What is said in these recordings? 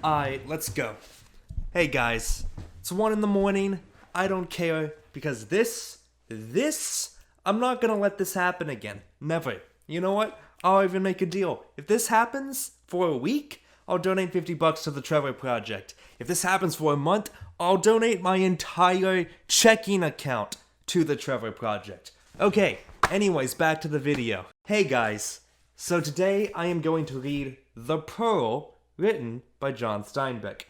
Alright, let's go. Hey guys, it's 1 in the morning. I don't care because I'm not gonna let this happen again. Never. You know what? I'll even make a deal. If this happens for a week, I'll donate $50 to the Trevor Project. If this happens for a month, I'll donate my entire checking account to the Trevor Project. Okay, anyways, back to the video. Hey guys, so today I am going to read The Pearl, written by John Steinbeck.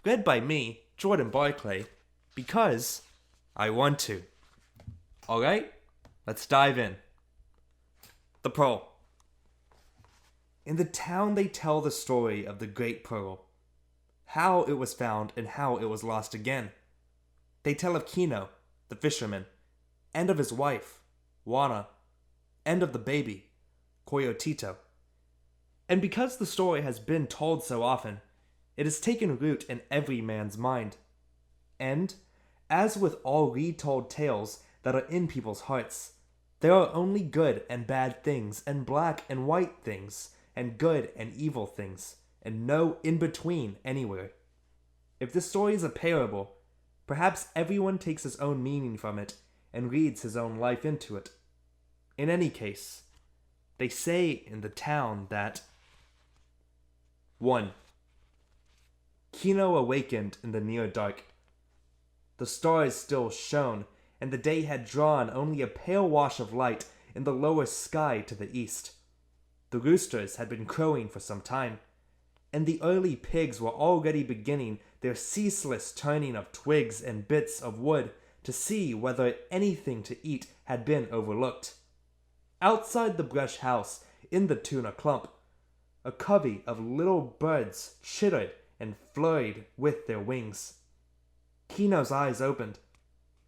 Read by me, Jordan Barclay, because I want to. Alright, let's dive in. The Pearl. In the town they tell the story of the Great Pearl. How it was found and how it was lost again. They tell of Kino, the fisherman, and of his wife, Juana, and of the baby, Coyotito. And because the story has been told so often, it has taken root in every man's mind. And, as with all retold tales that are in people's hearts, there are only good and bad things, and black and white things, and good and evil things, and no in-between anywhere. If this story is a parable, perhaps everyone takes his own meaning from it and reads his own life into it. In any case, they say in the town that 1. Kino awakened in the near dark. The stars still shone, and the day had drawn only a pale wash of light in the lower sky to the east. The roosters had been crowing for some time, and the early pigs were already beginning their ceaseless turning of twigs and bits of wood to see whether anything to eat had been overlooked. Outside the brush house, in the tuna clump, a covey of little birds chittered and flurried with their wings. Kino's eyes opened,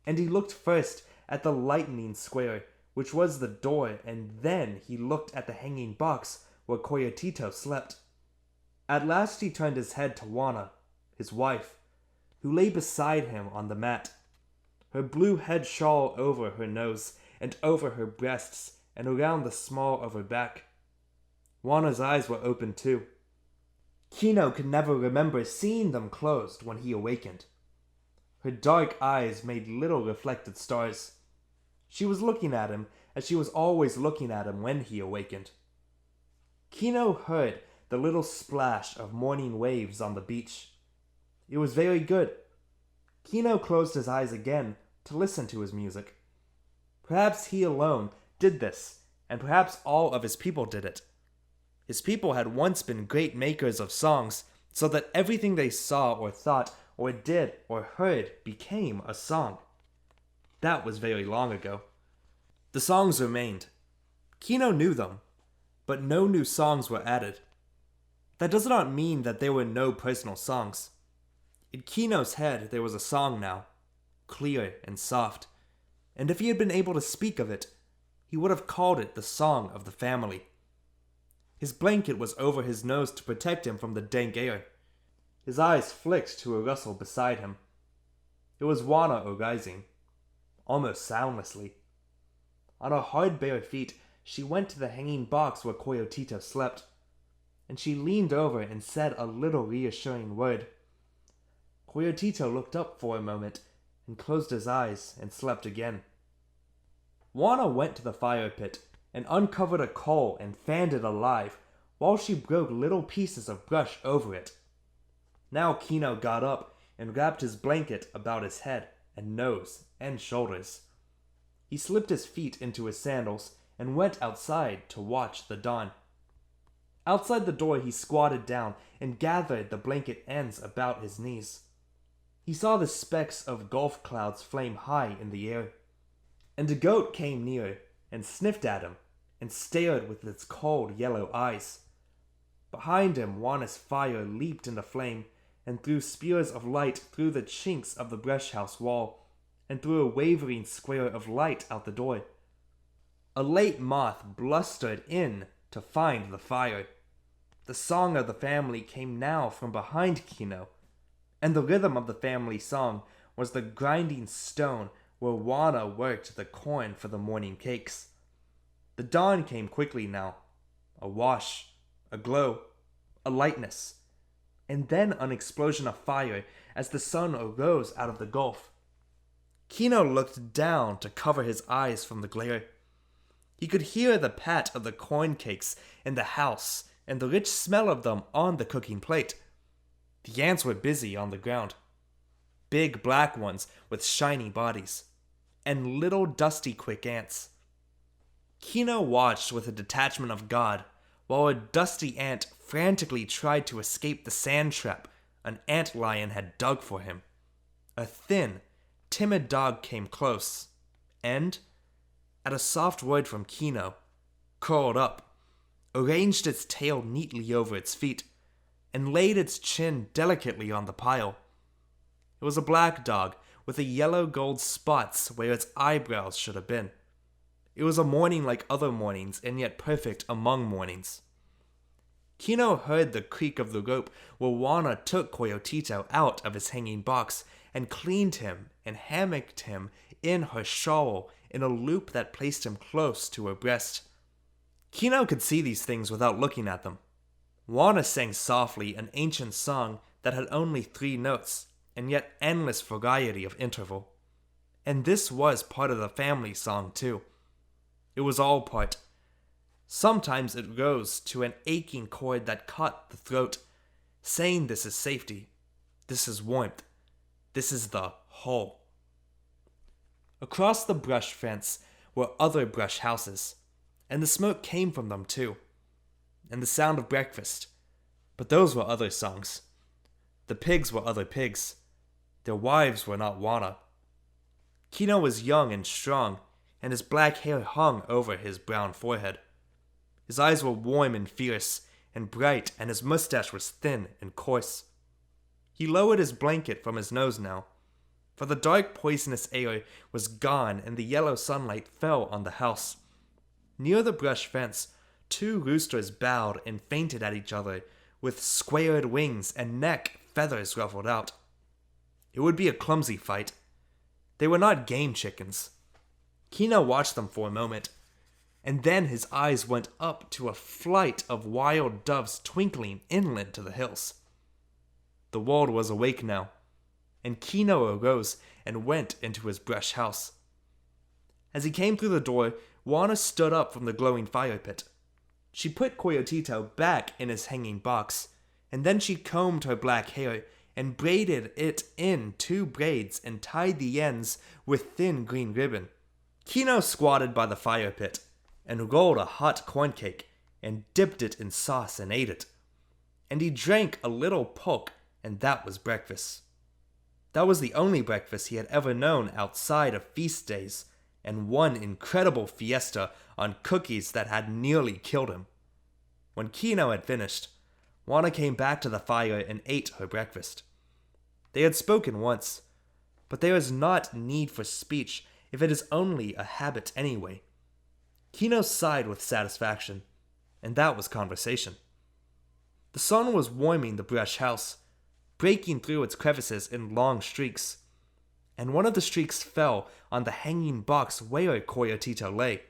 and he looked first at the lightning square, which was the door, and then he looked at the hanging box where Coyotito slept. At last he turned his head to Juana, his wife, who lay beside him on the mat, her blue head shawl over her nose and over her breasts and around the small of her back. Juana's eyes were open too. Kino could never remember seeing them closed when he awakened. Her dark eyes made little reflected stars. She was looking at him as she was always looking at him when he awakened. Kino heard the little splash of morning waves on the beach. It was very good. Kino closed his eyes again to listen to his music. Perhaps he alone did this, and perhaps all of his people did it. His people had once been great makers of songs, so that everything they saw or thought or did or heard became a song. That was very long ago. The songs remained. Kino knew them, but no new songs were added. That does not mean that there were no personal songs. In Kino's head there was a song now, clear and soft, and if he had been able to speak of it, he would have called it the song of the family. His blanket was over his nose to protect him from the dank air. His eyes flicked to a rustle beside him. It was Juana arising, almost soundlessly. On her hard bare feet, she went to the hanging box where Coyotito slept, and she leaned over and said a little reassuring word. Coyotito looked up for a moment and closed his eyes and slept again. Juana went to the fire pit and uncovered a coal and fanned it alive while she broke little pieces of brush over it. Now Kino got up and wrapped his blanket about his head and nose and shoulders. He slipped his feet into his sandals and went outside to watch the dawn. Outside the door he squatted down and gathered the blanket ends about his knees. He saw the specks of gulf clouds flame high in the air, and a goat came near and sniffed at him and stared with its cold yellow eyes. Behind him Juana's fire leaped into flame and threw spears of light through the chinks of the brush house wall and through a wavering square of light out the door. A late moth blustered in to find the fire. The song of the family came now from behind Kino, and the rhythm of the family song was the grinding stone where Juana worked the corn for the morning cakes. The dawn came quickly now, a wash, a glow, a lightness. and then an explosion of fire as the sun arose out of the gulf. Kino looked down to cover his eyes from the glare. He could hear the pat of the corn cakes in the house and the rich smell of them on the cooking plate. The ants were busy on the ground. Big black ones with shiny bodies, and little dusty quick ants. Kino watched with a detachment of God while a dusty ant frantically tried to escape the sand trap an antlion had dug for him. A thin, timid dog came close, and, at a soft word from Kino, curled up, arranged its tail neatly over its feet, and laid its chin delicately on the pile. It was a black dog with a yellow gold spots where its eyebrows should have been. It was a morning like other mornings, and yet perfect among mornings. Kino heard the creak of the rope where Juana took Coyotito out of his hanging box and cleaned him and hammocked him in her shawl in a loop that placed him close to her breast. Kino could see these things without looking at them. Juana sang softly an ancient song that had only 3 notes, and yet endless variety of interval. And this was part of the family song too. It was all part. Sometimes it rose to an aching chord that caught the throat, saying this is safety, this is warmth, this is the whole. Across the brush fence were other brush houses, and the smoke came from them too, and the sound of breakfast. But those were other songs. The pigs were other pigs. Their wives were not Juana. Kino was young and strong, and his black hair hung over his brown forehead. His eyes were warm and fierce and bright, and his mustache was thin and coarse. He lowered his blanket from his nose now, for the dark poisonous air was gone and the yellow sunlight fell on the house. Near the brush fence, 2 roosters bowed and fainted at each other with squared wings and neck feathers ruffled out. It would be a clumsy fight. They were not game chickens. Kino watched them for a moment, and then his eyes went up to a flight of wild doves twinkling inland to the hills. The world was awake now, and Kino arose and went into his brush house. As he came through the door, Juana stood up from the glowing fire pit. She put Coyotito back in his hanging box, and then she combed her black hair and braided it in 2 braids and tied the ends with thin green ribbon. Kino squatted by the fire pit and rolled a hot corn cake and dipped it in sauce and ate it. And he drank a little pulque, and that was breakfast. That was the only breakfast he had ever known outside of feast days, and one incredible fiesta on cookies that had nearly killed him. When Kino had finished, Juana came back to the fire and ate her breakfast. They had spoken once, but there is not need for speech if it is only a habit anyway. Kino sighed with satisfaction, and that was conversation. The sun was warming the brush house, breaking through its crevices in long streaks, and one of the streaks fell on the hanging box where Coyotito lay,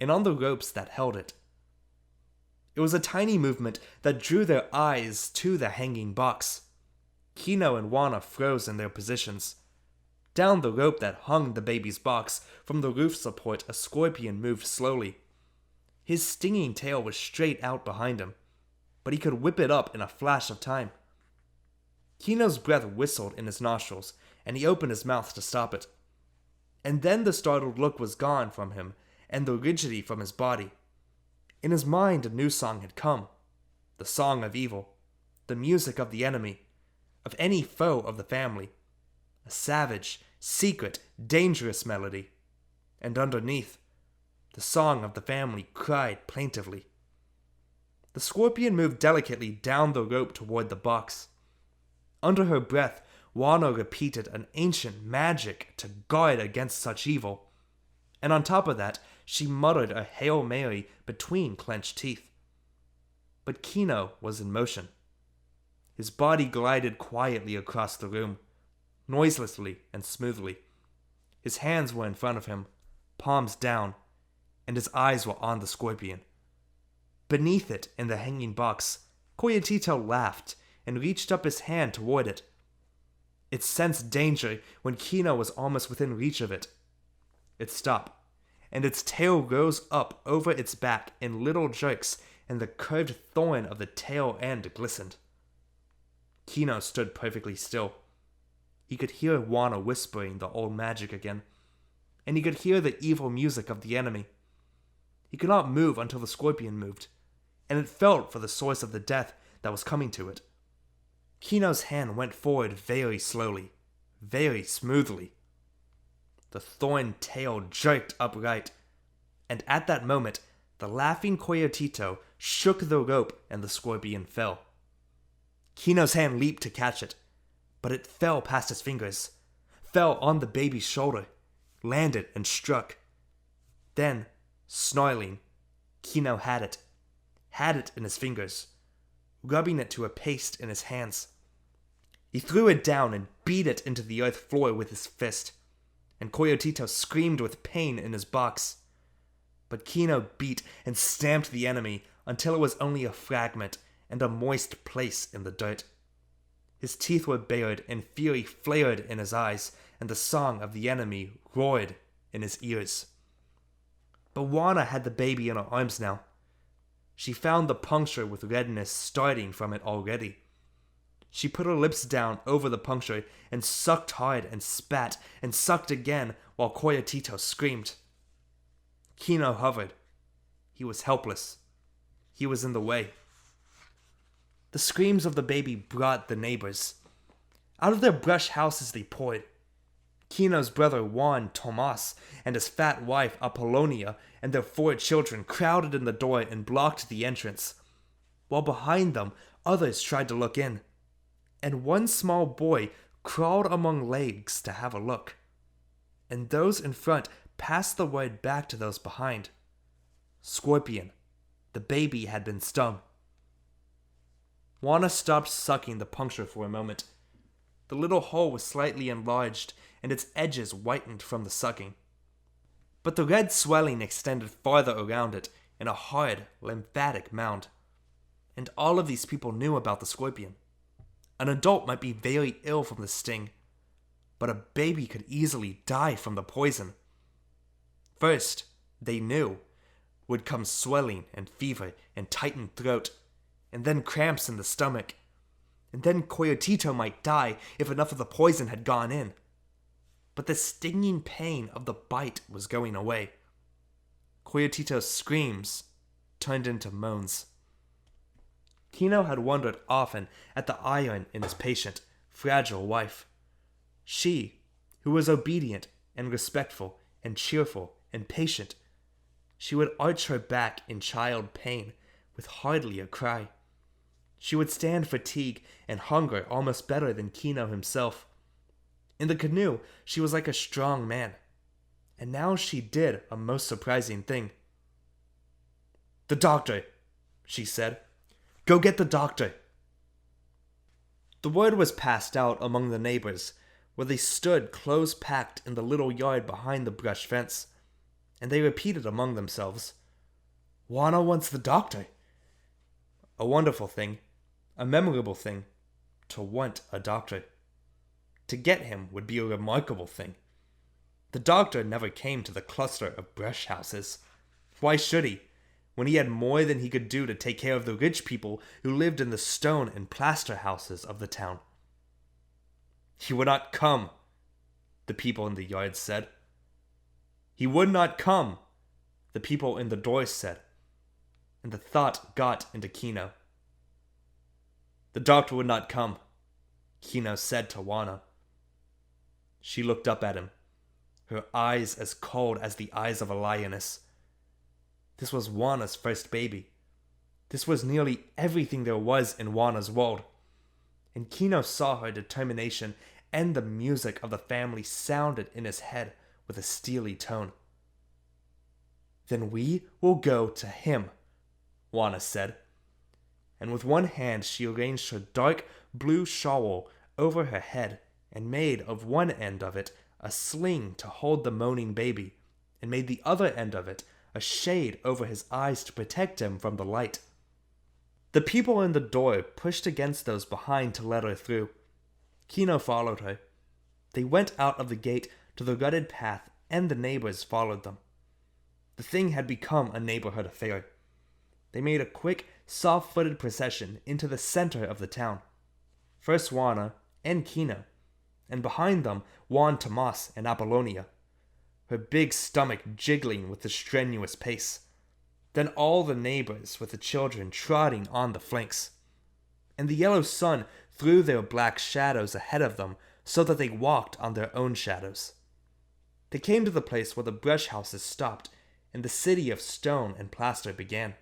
and on the ropes that held it. It was a tiny movement that drew their eyes to the hanging box. Kino and Juana froze in their positions. Down the rope that hung the baby's box from the roof support, a scorpion moved slowly. His stinging tail was straight out behind him, but he could whip it up in a flash of time. Kino's breath whistled in his nostrils, and he opened his mouth to stop it. And then the startled look was gone from him, and the rigidity from his body. In his mind a new song had come, the song of evil, the music of the enemy, of any foe of the family. A savage, secret, dangerous melody. And underneath, the song of the family cried plaintively. The scorpion moved delicately down the rope toward the box. Under her breath, Juana repeated an ancient magic to guard against such evil. And on top of that, she muttered a Hail Mary between clenched teeth. But Kino was in motion. His body glided quietly across the room, noiselessly and smoothly. His hands were in front of him, palms down, and his eyes were on the scorpion. Beneath it, in the hanging box, Coyotito laughed and reached up his hand toward it. It sensed danger when Kino was almost within reach of it. It stopped, and its tail rose up over its back in little jerks, and the curved thorn of the tail end glistened. Kino stood perfectly still. He could hear Juana whispering the old magic again, and he could hear the evil music of the enemy. He could not move until the scorpion moved, and it felt for the source of the death that was coming to it. Kino's hand went forward very slowly, very smoothly. The thorn tail jerked upright, and at that moment, the laughing Coyotito shook the rope and the scorpion fell. Kino's hand leaped to catch it, but it fell past his fingers, fell on the baby's shoulder, landed and struck. Then, snarling, Kino had it in his fingers, rubbing it to a paste in his hands. He threw it down and beat it into the earth floor with his fist, and Coyotito screamed with pain in his box. But Kino beat and stamped the enemy until it was only a fragment and a moist place in the dirt. His teeth were bared and fury flared in his eyes, and the song of the enemy roared in his ears. But Juana had the baby in her arms now. She found the puncture with redness starting from it already. She put her lips down over the puncture and sucked hard and spat and sucked again while Coyotito screamed. Kino hovered. He was helpless. He was in the way. The screams of the baby brought the neighbors. Out of their brush houses they poured. Kino's brother Juan Tomas and his fat wife Apollonia and their 4 children crowded in the door and blocked the entrance, while behind them others tried to look in, and one small boy crawled among legs to have a look, and those in front passed the word back to those behind. Scorpion, the baby had been stung. Juana stopped sucking the puncture for a moment. The little hole was slightly enlarged, and its edges whitened from the sucking. But the red swelling extended farther around it in a hard, lymphatic mound. And all of these people knew about the scorpion. An adult might be very ill from the sting, but a baby could easily die from the poison. First, they knew, would come swelling and fever and tightened throat, and then cramps in the stomach. And then Coyotito might die if enough of the poison had gone in. But the stinging pain of the bite was going away. Coyotito's screams turned into moans. Kino had wondered often at the iron in his patient, fragile wife. She, who was obedient and respectful and cheerful and patient, she would arch her back in child pain with hardly a cry. She would stand fatigue and hunger almost better than Kino himself. In the canoe, she was like a strong man. And now she did a most surprising thing. "The doctor," she said. "Go get the doctor." The word was passed out among the neighbors, where they stood close-packed in the little yard behind the brush fence, and they repeated among themselves, "Juana wants the doctor." A wonderful thing, a memorable thing, to want a doctor. To get him would be a remarkable thing. The doctor never came to the cluster of brush houses. Why should he, when he had more than he could do to take care of the rich people who lived in the stone and plaster houses of the town? He would not come, the people in the yard said. He would not come, the people in the doors said. And the thought got into Kino. The doctor would not come, Kino said to Juana. She looked up at him, her eyes as cold as the eyes of a lioness. This was Juana's first baby. This was nearly everything there was in Juana's world. And Kino saw her determination, and the music of the family sounded in his head with a steely tone. "Then we will go to him," Juana said. And with one hand she arranged her dark blue shawl over her head and made of one end of it a sling to hold the moaning baby, and made the other end of it a shade over his eyes to protect him from the light. The people in the door pushed against those behind to let her through. Kino followed her. They went out of the gate to the rutted path, and the neighbors followed them. The thing had become a neighborhood affair. They made a quick, soft-footed procession into the center of the town. First Juana and Kino, and behind them Juan Tomas and Apollonia, her big stomach jiggling with the strenuous pace. Then all the neighbors with the children trotting on the flanks. And the yellow sun threw their black shadows ahead of them so that they walked on their own shadows. They came to the place where the brush houses stopped and the city of stone and plaster began.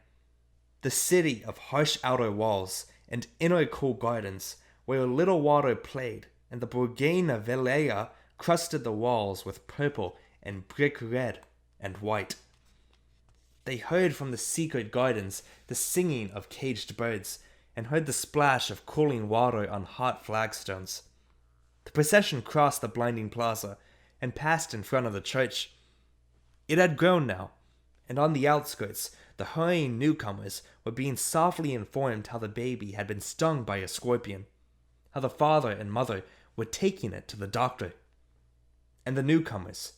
The city of harsh outer walls and inner cool gardens where little water played and the Borgana Velea crusted the walls with purple and brick red and white. They heard from the secret gardens the singing of caged birds and heard the splash of cooling water on hot flagstones. The procession crossed the blinding plaza and passed in front of the church. It had grown now, and on the outskirts, the hurrying newcomers were being softly informed how the baby had been stung by a scorpion, how the father and mother were taking it to the doctor. And the newcomers,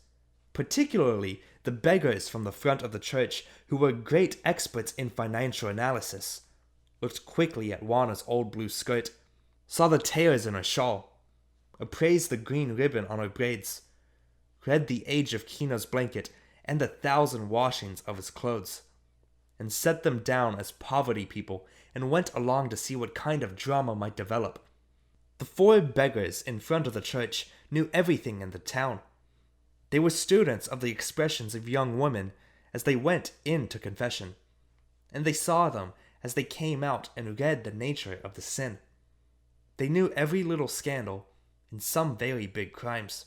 particularly the beggars from the front of the church who were great experts in financial analysis, looked quickly at Juana's old blue skirt, saw the tears in her shawl, appraised the green ribbon on her braids, read the age of Kino's blanket and the 1,000 washings of his clothes, and set them down as poverty people and went along to see what kind of drama might develop. The 4 beggars in front of the church knew everything in the town. They were students of the expressions of young women as they went in to confession, and they saw them as they came out and read the nature of the sin. They knew every little scandal and some very big crimes.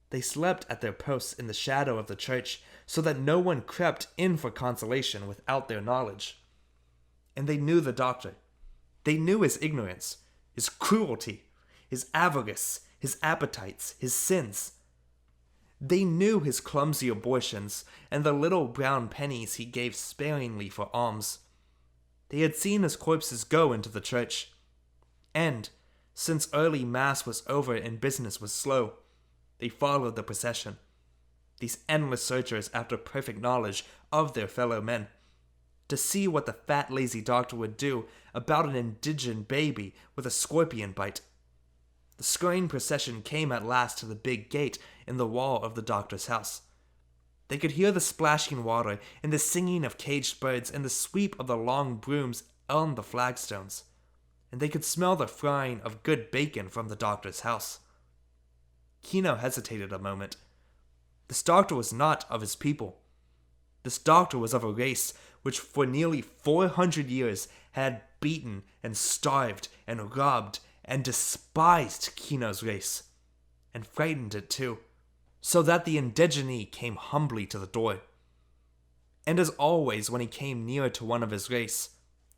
They slept at their posts in the shadow of the church so that no one crept in for consolation without their knowledge. And they knew the doctor. They knew his ignorance, his cruelty, his avarice, his appetites, his sins. They knew his clumsy abortions and the little brown pennies he gave sparingly for alms. They had seen his corpses go into the church. And, since early mass was over and business was slow, they followed the procession, these endless searchers after perfect knowledge of their fellow men, to see what the fat, lazy doctor would do about an indigent baby with a scorpion bite. The scurrying procession came at last to the big gate in the wall of the doctor's house. They could hear the splashing water and the singing of caged birds and the sweep of the long brooms on the flagstones, and they could smell the frying of good bacon from the doctor's house. Kino hesitated a moment. This doctor was not of his people. This doctor was of a race which for nearly 400 years had beaten and starved and robbed and despised Kino's race, and frightened it too, so that the indigene came humbly to the door. And as always when he came near to one of his race,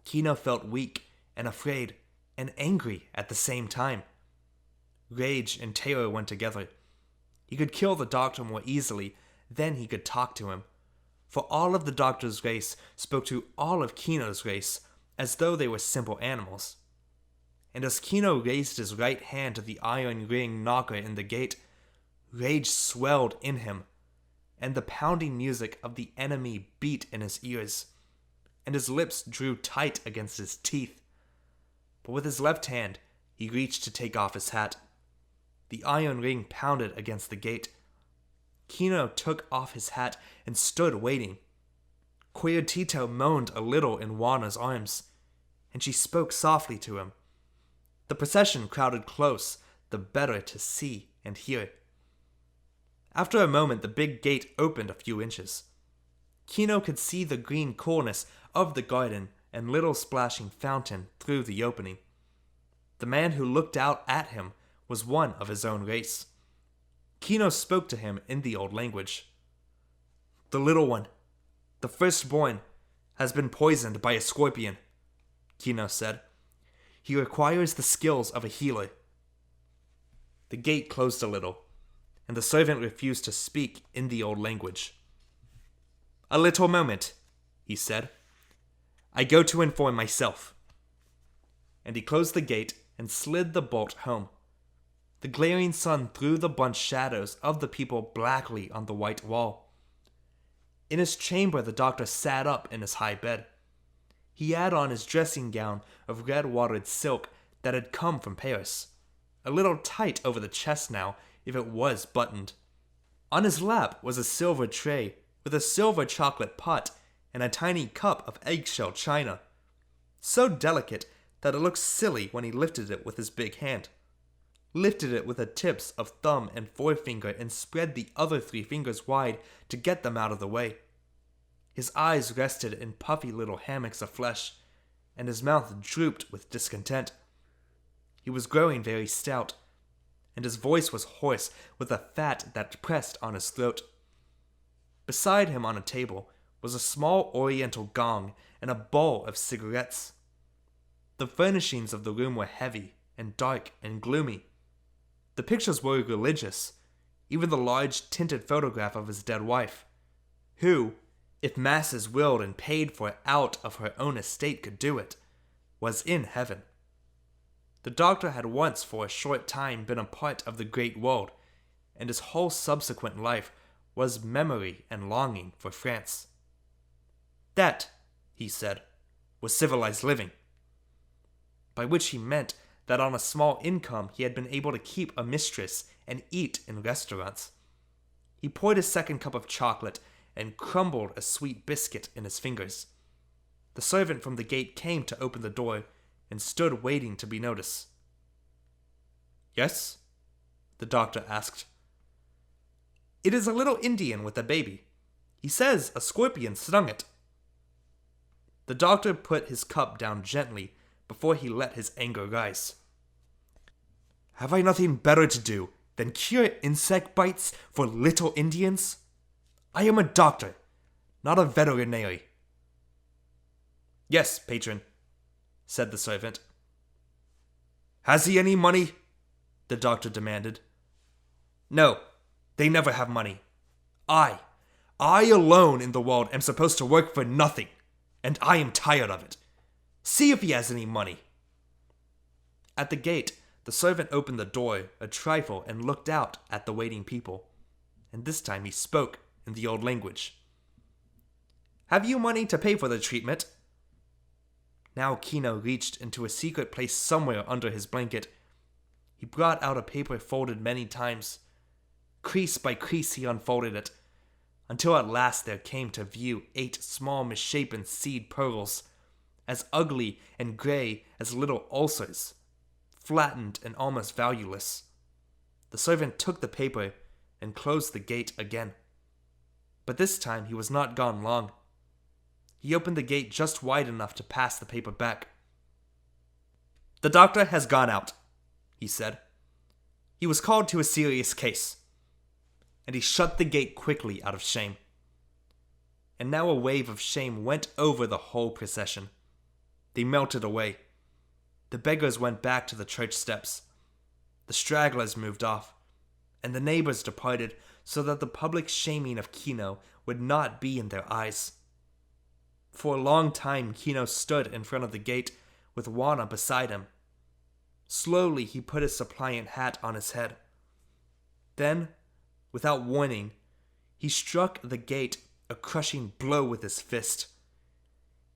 Kino felt weak and afraid and angry at the same time. Rage and terror went together. He could kill the doctor more easily than he could talk to him, for all of the doctor's race spoke to all of Kino's race as though they were simple animals. And as Kino raised his right hand to the iron ring knocker in the gate, rage swelled in him, and the pounding music of the enemy beat in his ears, and his lips drew tight against his teeth. But with his left hand, he reached to take off his hat. The iron ring pounded against the gate. Kino took off his hat and stood waiting. Quietito moaned a little in Juana's arms, and she spoke softly to him. The procession crowded close, the better to see and hear. After a moment, the big gate opened a few inches. Kino could see the green coolness of the garden and little splashing fountain through the opening. The man who looked out at him was one of his own race. Kino spoke to him in the old language. "The little one, the firstborn, has been poisoned by a scorpion," Kino said. "He requires the skills of a healer." The gate closed a little, and the servant refused to speak in the old language. "A little moment," he said. I go to inform myself." And he closed the gate and slid the bolt home. The glaring sun threw the bunched shadows of the people blackly on the white wall. In his chamber, the doctor sat up in his high bed. He had on his dressing gown of red-watered silk that had come from Paris, a little tight over the chest now if it was buttoned. On his lap was a silver tray with a silver chocolate pot and a tiny cup of eggshell china, so delicate that it looked silly when he lifted it with his big hand. Lifted it with the tips of thumb and forefinger and spread the other 3 fingers wide to get them out of the way. His eyes rested in puffy little hammocks of flesh, and his mouth drooped with discontent. He was growing very stout, and his voice was hoarse with the fat that pressed on his throat. Beside him on a table was a small oriental gong and a bowl of cigarettes. The furnishings of the room were heavy and dark and gloomy. The pictures were religious, even the large tinted photograph of his dead wife, who, if masses willed and paid for out of her own estate could do it, was in heaven. The doctor had once for a short time been a part of the great world, and his whole subsequent life was memory and longing for France. That, he said, was civilized living. By which he meant that on a small income he had been able to keep a mistress and eat in restaurants. He poured a second cup of chocolate and crumbled a sweet biscuit in his fingers. The servant from the gate came to open the door and stood waiting to be noticed. "Yes?" the doctor asked. "It is a little Indian with a baby. He says a scorpion stung it." The doctor put his cup down gently before he let his anger rise. "Have I nothing better to do than cure insect bites for little Indians? I am a doctor, not a veterinary." "Yes, patron," said the servant. "Has he any money?" the doctor demanded. "No, they never have money. I alone in the world am supposed to work for nothing, and I am tired of it. See if he has any money." At the gate, the servant opened the door a trifle and looked out at the waiting people, and this time he spoke in the old language. "Have you money to pay for the treatment?" Now Kino reached into a secret place somewhere under his blanket. He brought out a paper folded many times. Crease by crease he unfolded it, until at last there came to view 8 small misshapen seed pearls, as ugly and gray as little ulcers, flattened and almost valueless. The servant took the paper and closed the gate again. But this time he was not gone long. He opened the gate just wide enough to pass the paper back. "The doctor has gone out," he said. "He was called to a serious case." And he shut the gate quickly out of shame. And now a wave of shame went over the whole procession. They melted away. The beggars went back to the church steps. The stragglers moved off, and the neighbors departed so that the public shaming of Kino would not be in their eyes. For a long time Kino stood in front of the gate with Juana beside him. Slowly he put his suppliant hat on his head. Then, without warning, he struck the gate a crushing blow with his fist.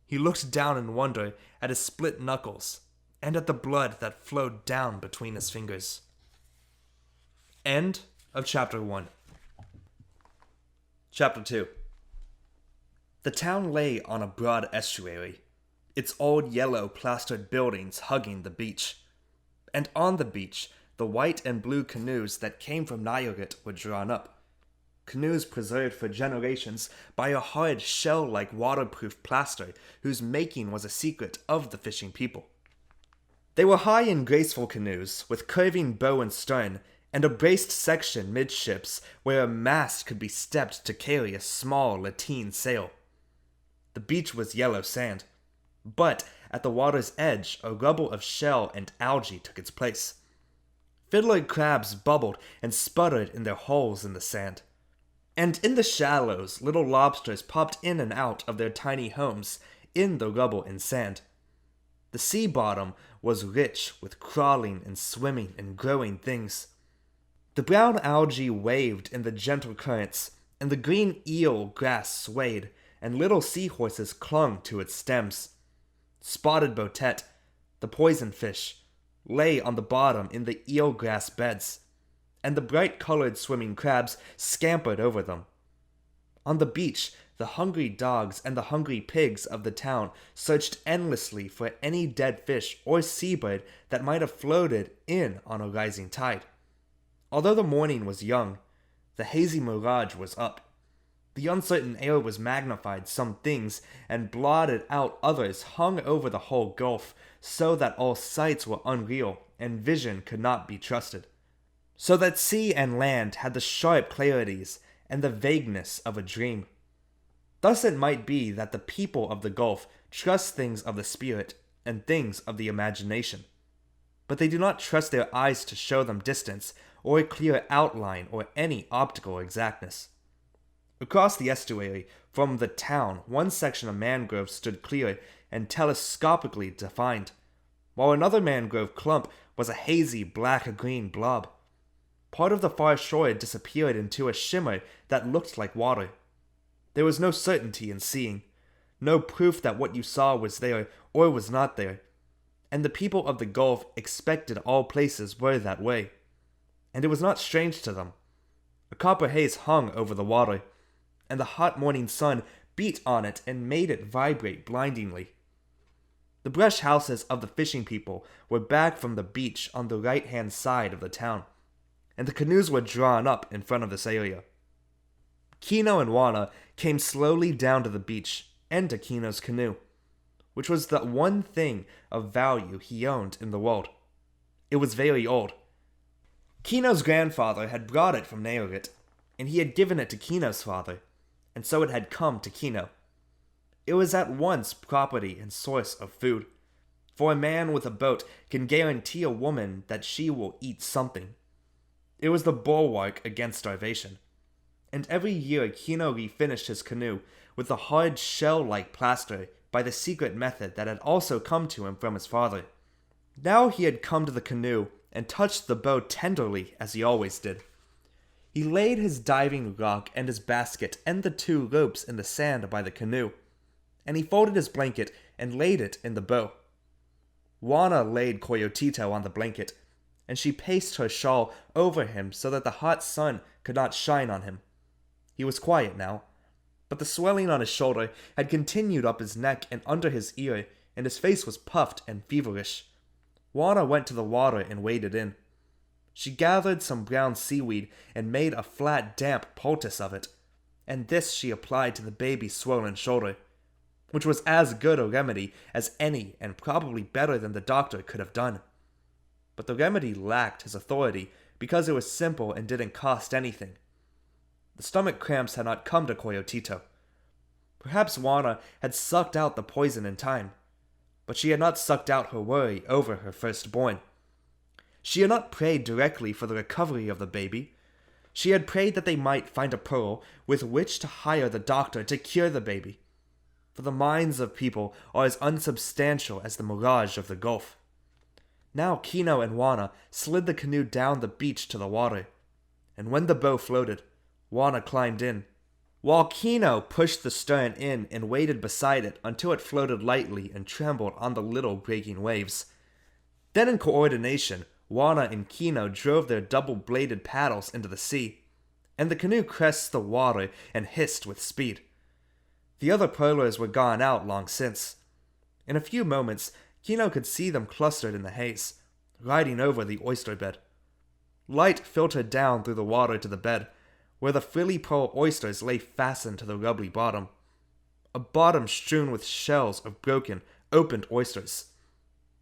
He looked down in wonder at his split knuckles and at the blood that flowed down between his fingers. End of Chapter 1. Chapter 2. The town lay on a broad estuary, its old yellow plastered buildings hugging the beach. And on the beach, the white and blue canoes that came from Nayarit were drawn up. Canoes preserved for generations by a hard shell-like waterproof plaster whose making was a secret of the fishing people. They were high and graceful canoes with curving bow and stern and a braced section midships where a mast could be stepped to carry a small lateen sail. The beach was yellow sand, but at the water's edge a rubble of shell and algae took its place. Fiddler crabs bubbled and sputtered in their holes in the sand. And in the shallows, little lobsters popped in and out of their tiny homes in the rubble and sand. The sea bottom was rich with crawling and swimming and growing things. The brown algae waved in the gentle currents, and the green eel grass swayed, and little seahorses clung to its stems. Spotted botet, the poison fish, lay on the bottom in the eelgrass beds, and the bright-colored swimming crabs scampered over them. On the beach, the hungry dogs and the hungry pigs of the town searched endlessly for any dead fish or seabird that might have floated in on a rising tide. Although the morning was young, the hazy mirage was up. The uncertain air was magnified some things and blotted out others hung over the whole gulf, so that all sights were unreal and vision could not be trusted. So that sea and land had the sharp clarities and the vagueness of a dream. Thus it might be that the people of the Gulf trust things of the spirit and things of the imagination, but they do not trust their eyes to show them distance or a clear outline or any optical exactness. Across the estuary from the town, one section of mangrove stood clear and telescopically defined, while another mangrove clump was a hazy black-green blob. Part of the far shore disappeared into a shimmer that looked like water. There was no certainty in seeing, no proof that what you saw was there or was not there, and the people of the Gulf expected all places were that way. And it was not strange to them. A copper haze hung over the water, and the hot morning sun beat on it and made it vibrate blindingly. The brush houses of the fishing people were back from the beach on the right-hand side of the town, and the canoes were drawn up in front of this area. Kino and Juana came slowly down to the beach and to Kino's canoe, which was the one thing of value he owned in the world. It was very old. Kino's grandfather had brought it from Nayarit, and he had given it to Kino's father, and so it had come to Kino. It was at once property and source of food, for a man with a boat can guarantee a woman that she will eat something. It was the bulwark against starvation, and every year Kino refinished his canoe with the hard shell-like plaster by the secret method that had also come to him from his father. Now he had come to the canoe and touched the bow tenderly as he always did. He laid his diving rock and his basket and the 2 ropes in the sand by the canoe, and he folded his blanket and laid it in the bow. Juana laid Coyotito on the blanket, and she pasted her shawl over him so that the hot sun could not shine on him. He was quiet now, but the swelling on his shoulder had continued up his neck and under his ear, and his face was puffed and feverish. Juana went to the water and waded in. She gathered some brown seaweed and made a flat, damp poultice of it, and this she applied to the baby's swollen shoulder, which was as good a remedy as any and probably better than the doctor could have done. But the remedy lacked his authority because it was simple and didn't cost anything. The stomach cramps had not come to Coyotito. Perhaps Juana had sucked out the poison in time, but she had not sucked out her worry over her firstborn. She had not prayed directly for the recovery of the baby. She had prayed that they might find a pearl with which to hire the doctor to cure the baby. For the minds of people are as unsubstantial as the mirage of the Gulf. Now Kino and Juana slid the canoe down the beach to the water, and when the bow floated, Juana climbed in, while Kino pushed the stern in and waited beside it until it floated lightly and trembled on the little breaking waves. Then in coordination, Juana and Kino drove their double-bladed paddles into the sea, and the canoe crested the water and hissed with speed. The other pearlers were gone out long since. In a few moments, Kino could see them clustered in the haze, riding over the oyster bed. Light filtered down through the water to the bed, where the frilly pearl oysters lay fastened to the rubbly bottom. A bottom strewn with shells of broken, opened oysters.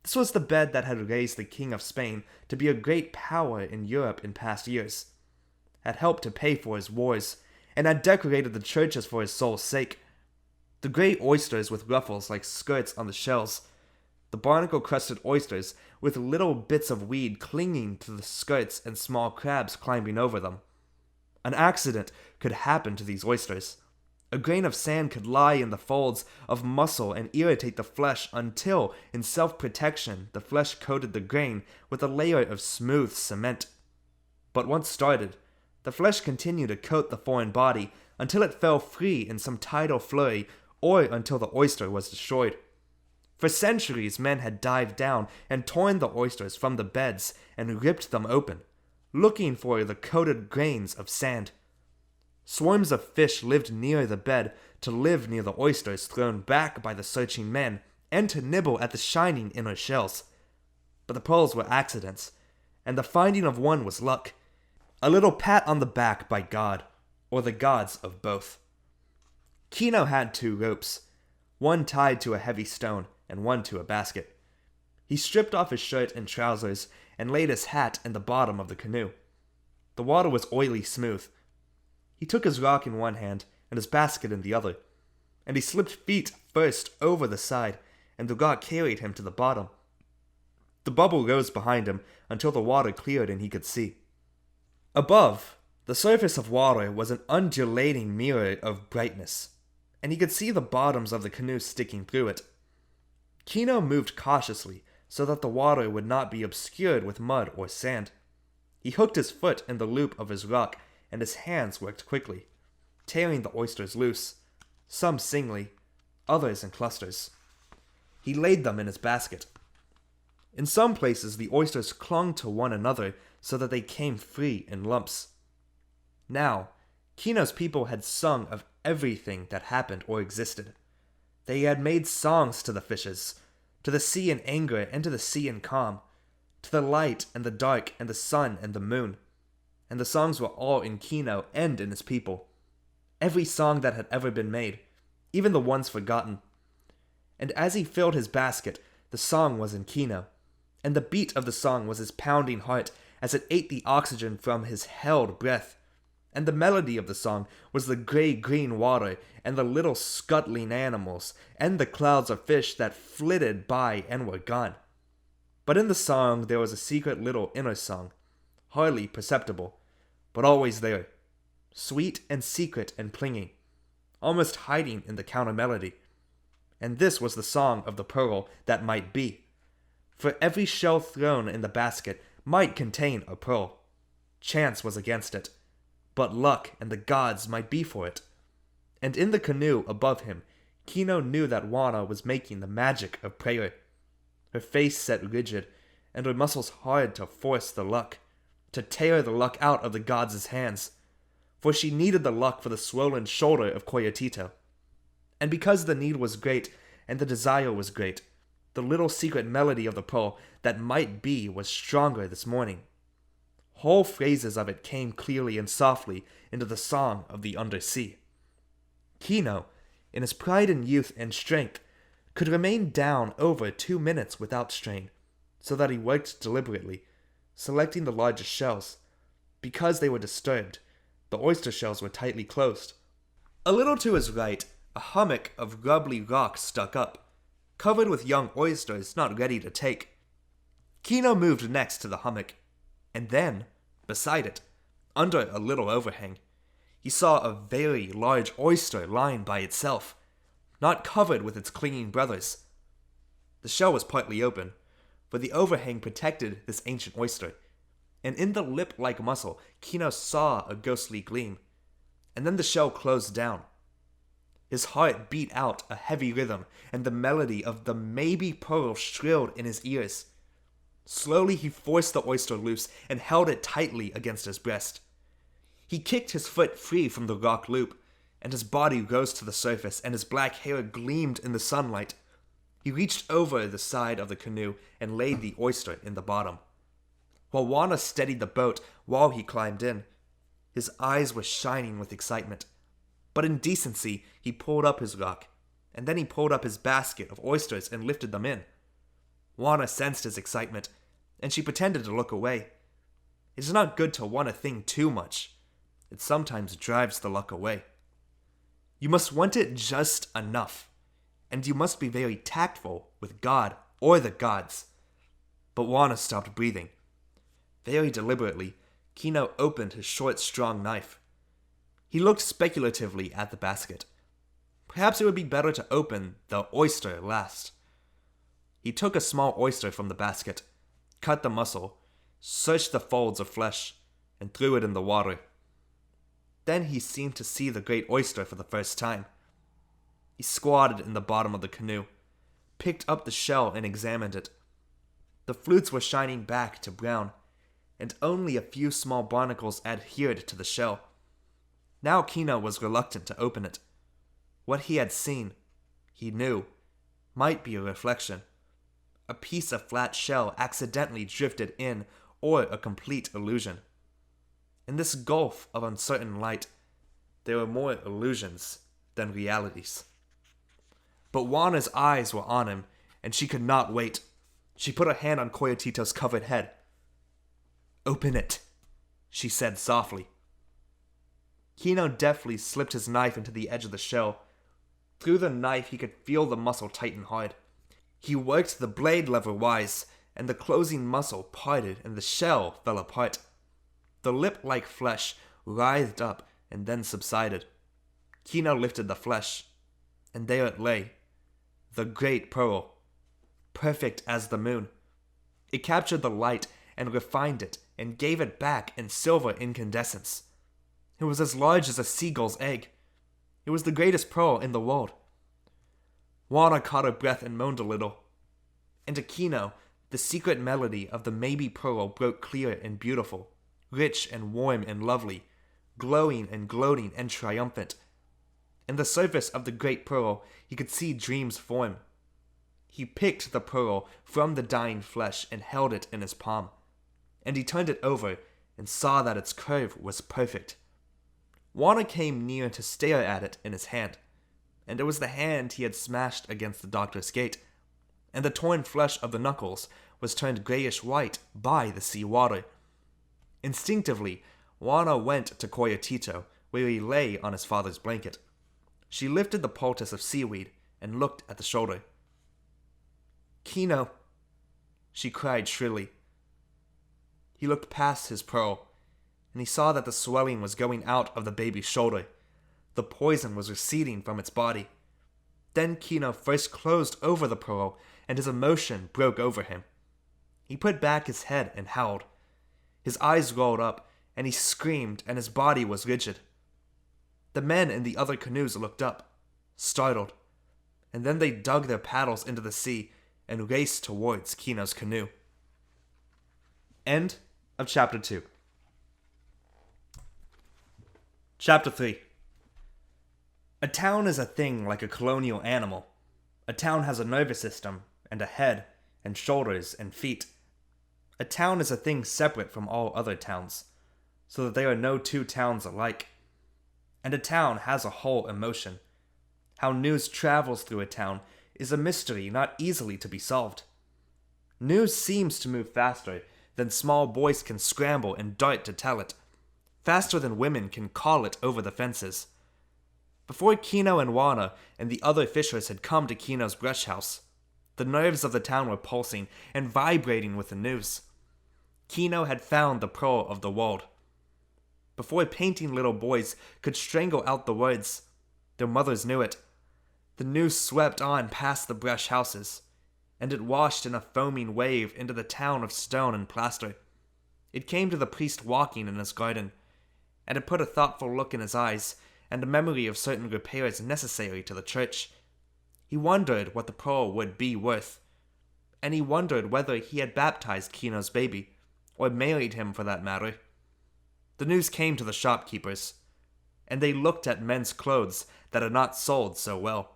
This was the bed that had raised the King of Spain to be a great power in Europe in past years, had helped to pay for his wars, and had decorated the churches for his soul's sake. The gray oysters with ruffles like skirts on the shells, the barnacle-crusted oysters with little bits of weed clinging to the skirts and small crabs climbing over them. An accident could happen to these oysters. A A grain of sand could lie in the folds of muscle and irritate the flesh until, in self-protection, the flesh coated the grain with a layer of smooth cement. But once started, the flesh continued to coat the foreign body until it fell free in some tidal flurry or until the oyster was destroyed. For centuries, men had dived down and torn the oysters from the beds and ripped them open, looking for the coated grains of sand. Swarms of fish lived near the bed to live near the oysters thrown back by the searching men and to nibble at the shining inner shells. But the pearls were accidents, and the finding of one was luck, a little pat on the back by God, or the gods of both. Kino had 2 ropes, one tied to a heavy stone and one to a basket. He stripped off his shirt and trousers and laid his hat in the bottom of the canoe. The water was oily smooth. He took his rock in one hand and his basket in the other, and he slipped feet first over the side, and the rock carried him to the bottom. The bubble rose behind him until the water cleared and he could see. Above, the surface of water was an undulating mirror of brightness, and he could see the bottoms of the canoe sticking through it. Kino moved cautiously so that the water would not be obscured with mud or sand. He hooked his foot in the loop of his rock, and his hands worked quickly, tearing the oysters loose, some singly, others in clusters. He laid them in his basket. In some places, the oysters clung to one another so that they came free in lumps. Now, Kino's people had sung of everything that happened or existed. They had made songs to the fishes, to the sea in anger and to the sea in calm, to the light and the dark and the sun and the moon. And the songs were all in Kino and in his people. Every song that had ever been made, even the ones forgotten. And as he filled his basket, the song was in Kino, and the beat of the song was his pounding heart as it ate the oxygen from his held breath. And the melody of the song was the gray-green water, and the little scuttling animals, and the clouds of fish that flitted by and were gone. But in the song there was a secret little inner song, hardly perceptible, but always there, sweet and secret and clinging, almost hiding in the counter-melody. And this was the song of the pearl that might be. For every shell thrown in the basket might contain a pearl. Chance was against it, but luck and the gods might be for it. And in the canoe above him, Kino knew that Wana was making the magic of prayer. Her face set rigid, and her muscles hard to force the luck, to tear the luck out of the gods' hands. For she needed the luck for the swollen shoulder of Coyotito. And because the need was great, and the desire was great, the little secret melody of the pearl that might be was stronger this morning. Whole phrases of it came clearly and softly into the song of the undersea. Kino, in his pride and youth and strength, could remain down over 2 minutes without strain, so that he worked deliberately, selecting the largest shells. Because they were disturbed, the oyster shells were tightly closed. A little to his right, a hummock of rubbly rock stuck up, covered with young oysters not ready to take. Kino moved next to the hummock, and then, beside it, under a little overhang, he saw a very large oyster lying by itself, not covered with its clinging brothers. The shell was partly open, for the overhang protected this ancient oyster, and in the lip-like muscle, Kino saw a ghostly gleam, and then the shell closed down. His heart beat out a heavy rhythm, and the melody of the maybe pearl shrilled in his ears. Slowly he forced the oyster loose and held it tightly against his breast. He kicked his foot free from the rock loop, and his body rose to the surface, and his black hair gleamed in the sunlight. He reached over the side of the canoe and laid the oyster in the bottom, while Wana steadied the boat while he climbed in. His eyes were shining with excitement. But in decency, he pulled up his rock, and then he pulled up his basket of oysters and lifted them in. Wana sensed his excitement, and she pretended to look away. It is not good to want a thing too much. It sometimes drives the luck away. You must want it just enough, and you must be very tactful with God or the gods. But Wana stopped breathing. Very deliberately, Kino opened his short, strong knife. He looked speculatively at the basket, Perhaps it would be better to open the oyster last. He took a small oyster from the basket, cut the muscle, searched the folds of flesh, and threw it in the water. Then he seemed to see the great oyster for the first time. He squatted in the bottom of the canoe, picked up the shell and examined it. The flutes were shining back to brown, and only a few small barnacles adhered to the shell. Now Kino was reluctant to open it. What he had seen, he knew, might be a reflection. A piece of flat shell accidentally drifted in, or a complete illusion. In this gulf of uncertain light, there were more illusions than realities. But Juana's eyes were on him, and she could not wait. She put a hand on Coyotito's covered head. "Open it," she said softly. Kino deftly slipped his knife into the edge of the shell. Through the knife he could feel the muscle tighten hard. He worked the blade lever wise, and the closing muscle parted and the shell fell apart. The lip-like flesh writhed up and then subsided. Kino lifted the flesh, and there it lay, the great pearl, perfect as the moon. It captured the light and refined it and gave it back in silver incandescence. It was as large as a seagull's egg. It was the greatest pearl in the world. Juana caught her breath and moaned a little. And to Kino, the secret melody of the maybe pearl broke clear and beautiful, rich and warm and lovely, glowing and gloating and triumphant. In the surface of the great pearl, he could see dreams form. He picked the pearl from the dying flesh and held it in his palm. And he turned it over and saw that its curve was perfect. Juana came near to stare at it in his hand, and it was the hand he had smashed against the doctor's gate, and the torn flesh of the knuckles was turned grayish-white by the sea water. Instinctively, Juana went to Coyotito, where he lay on his father's blanket. She lifted the poultice of seaweed and looked at the shoulder. "Kino," she cried shrilly. He looked past his pearl, and he saw that the swelling was going out of the baby's shoulder. The poison was receding from its body. Then Kino first closed over the pearl, and his emotion broke over him. He put back his head and howled. His eyes rolled up, and he screamed, and his body was rigid. The men in the other canoes looked up, startled, and then they dug their paddles into the sea and raced towards Kino's canoe. End of Chapter 2. Chapter 3. A town is a thing like a colonial animal. A town has a nervous system, and a head, and shoulders, and feet. A town is a thing separate from all other towns, so that there are no two towns alike. And a town has a whole emotion. How news travels through a town is a mystery not easily to be solved. News seems to move faster than small boys can scramble and dart to tell it, faster than women can call it over the fences. Before Kino and Juana and the other fishers had come to Kino's brush house, the nerves of the town were pulsing and vibrating with the news. Kino had found the pearl of the world. Before painting little boys could strangle out the words, their mothers knew it. The news swept on past the brush houses, and it washed in a foaming wave into the town of stone and plaster. It came to the priest walking in his garden, and it put a thoughtful look in his eyes and a memory of certain repairs necessary to the church. He wondered what the pearl would be worth, and he wondered whether he had baptized Kino's baby, or married him for that matter. The news came to the shopkeepers, and they looked at men's clothes that had not sold so well.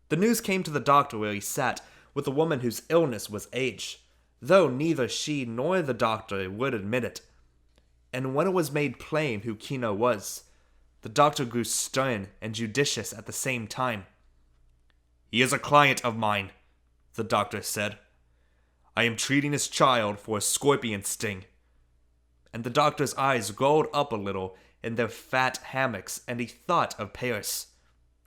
The news came to the doctor where he sat with a woman whose illness was age, though neither she nor the doctor would admit it. And when it was made plain who Kino was, the doctor grew stern and judicious at the same time. "He is a client of mine," the doctor said. "I am treating his child for a scorpion sting." And the doctor's eyes rolled up a little in their fat hammocks, and he thought of Paris.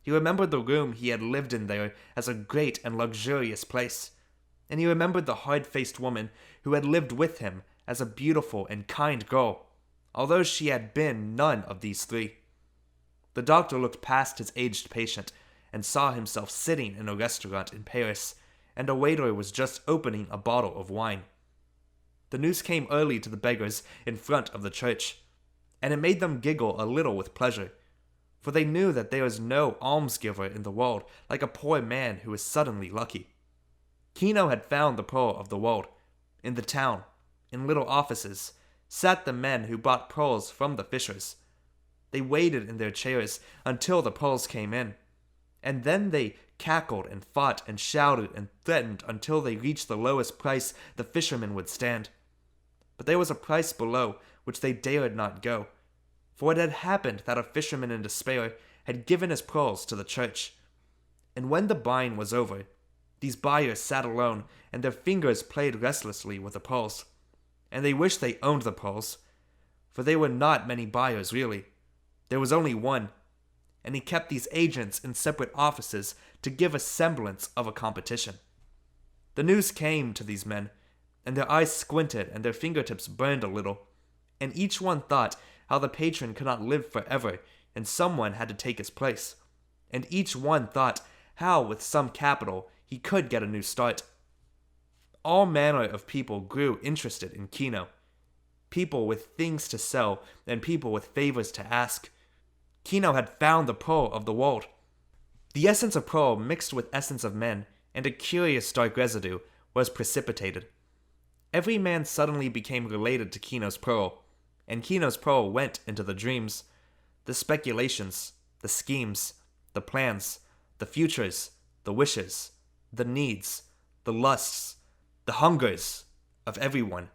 He remembered the room he had lived in there as a great and luxurious place, and he remembered the hard-faced woman who had lived with him as a beautiful and kind girl, although she had been none of these three. The doctor looked past his aged patient and saw himself sitting in a restaurant in Paris, and a waiter was just opening a bottle of wine. The news came early to the beggars in front of the church, and it made them giggle a little with pleasure, for they knew that there was no almsgiver in the world like a poor man who was suddenly lucky. Kino had found the pearl of the world. In the town, in little offices, sat the men who bought pearls from the fishers. They waited in their chairs until the pearls came in, and then they cackled and fought and shouted and threatened until they reached the lowest price the fishermen would stand. But there was a price below which they dared not go, for it had happened that a fisherman in despair had given his pearls to the church. And when the buying was over, these buyers sat alone, and their fingers played restlessly with the pearls. And they wished they owned the pearls, for there were not many buyers really. There was only one, and he kept these agents in separate offices to give a semblance of a competition. The news came to these men, and their eyes squinted and their fingertips burned a little, and each one thought how the patron could not live forever, and someone had to take his place. And each one thought how, with some capital, he could get a new start. All manner of people grew interested in Kino. People with things to sell, and people with favors to ask. Kino had found the pearl of the world. The essence of pearl mixed with essence of men, and a curious dark residue, was precipitated. Every man suddenly became related to Kino's pearl, and Kino's pearl went into the dreams, the speculations, the schemes, the plans, the futures, the wishes, the needs, the lusts, the hungers of everyone,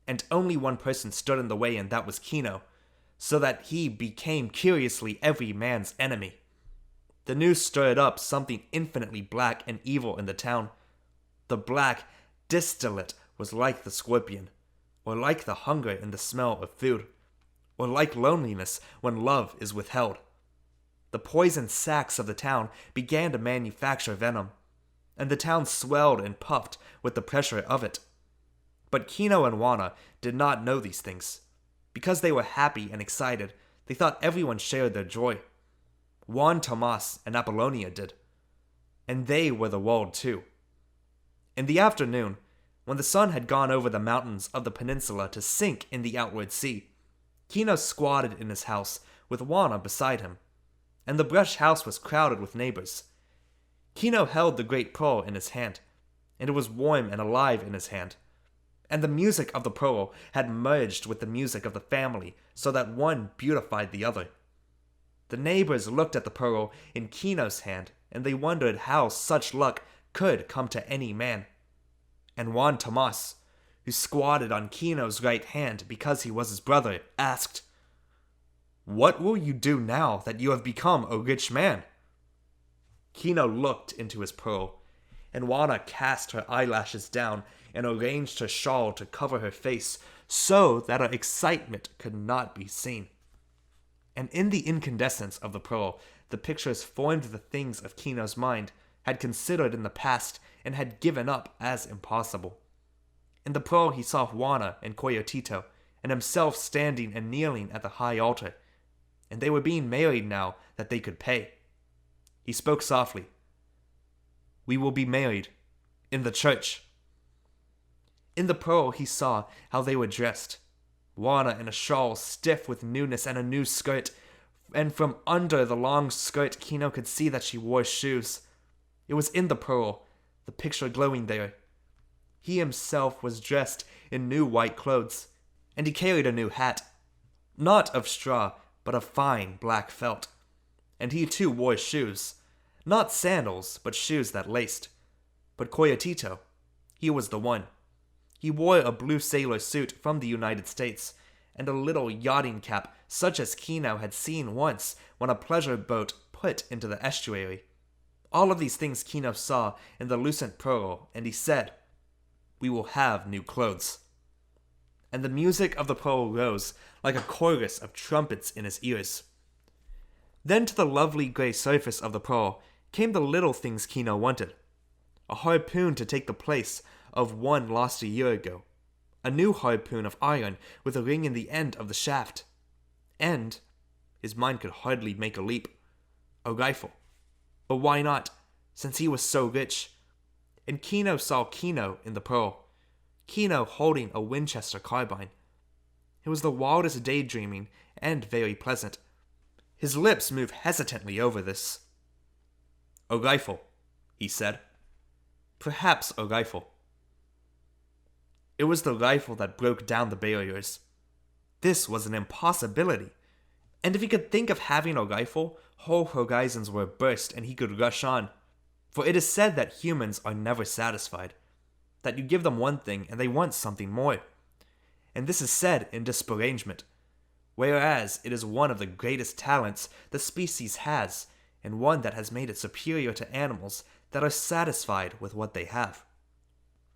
and only one person stood in the way, and that was Kino, so that he became curiously every man's enemy. The news stirred up something infinitely black and evil in the town. The black distillate was like the scorpion, or like the hunger in the smell of food, or like loneliness when love is withheld. The poison sacks of the town began to manufacture venom, and the town swelled and puffed with the pressure of it. But Kino and Juana did not know these things. Because they were happy and excited, they thought everyone shared their joy. Juan Tomas and Apollonia did. And they were the world too. In the afternoon, when the sun had gone over the mountains of the peninsula to sink in the outward sea, Kino squatted in his house with Juana beside him, and the brush house was crowded with neighbors. Kino held the great pearl in his hand, and it was warm and alive in his hand. And the music of the pearl had merged with the music of the family so that one beautified the other. The neighbors looked at the pearl in Kino's hand, and they wondered how such luck could come to any man. And Juan Tomas, who squatted on Kino's right hand because he was his brother, asked, "What will you do now that you have become a rich man?" Kino looked into his pearl, and Juana cast her eyelashes down and arranged her shawl to cover her face so that her excitement could not be seen. And in the incandescence of the pearl, the pictures formed the things of Kino's mind had considered in the past and had given up as impossible. In the pearl he saw Juana and Coyotito, and himself standing and kneeling at the high altar, and they were being married now that they could pay. He spoke softly. "We will be married in the church." In the pearl he saw how they were dressed. Juana in a shawl stiff with newness and a new skirt, and from under the long skirt Kino could see that she wore shoes. It was in the pearl, the picture glowing there. He himself was dressed in new white clothes, and he carried a new hat, not of straw, but of fine black felt. And he too wore shoes, not sandals, but shoes that laced. But Coyotito, he was the one. He wore a blue sailor suit from the United States, and a little yachting cap such as Kino had seen once when a pleasure boat put into the estuary. All of these things Kino saw in the lucent pearl, and he said, "We will have new clothes." And the music of the pearl rose like a chorus of trumpets in his ears. Then to the lovely gray surface of the pearl came the little things Kino wanted. A harpoon to take the place of one lost a year ago. A new harpoon of iron with a ring in the end of the shaft. And His mind could hardly make a leap. A rifle. But why not, since he was so rich? And Kino saw Kino in the pearl. Kino holding a Winchester carbine. It was the wildest daydreaming and very pleasant. His lips moved hesitantly over this. A rifle, he said. Perhaps a rifle. It was the rifle that broke down the barriers. This was an impossibility. And if he could think of having a rifle, whole horizons were burst and he could rush on. For it is said that humans are never satisfied. That you give them one thing and they want something more. And this is said in disparagement. Whereas it is one of the greatest talents the species has, and one that has made it superior to animals that are satisfied with what they have.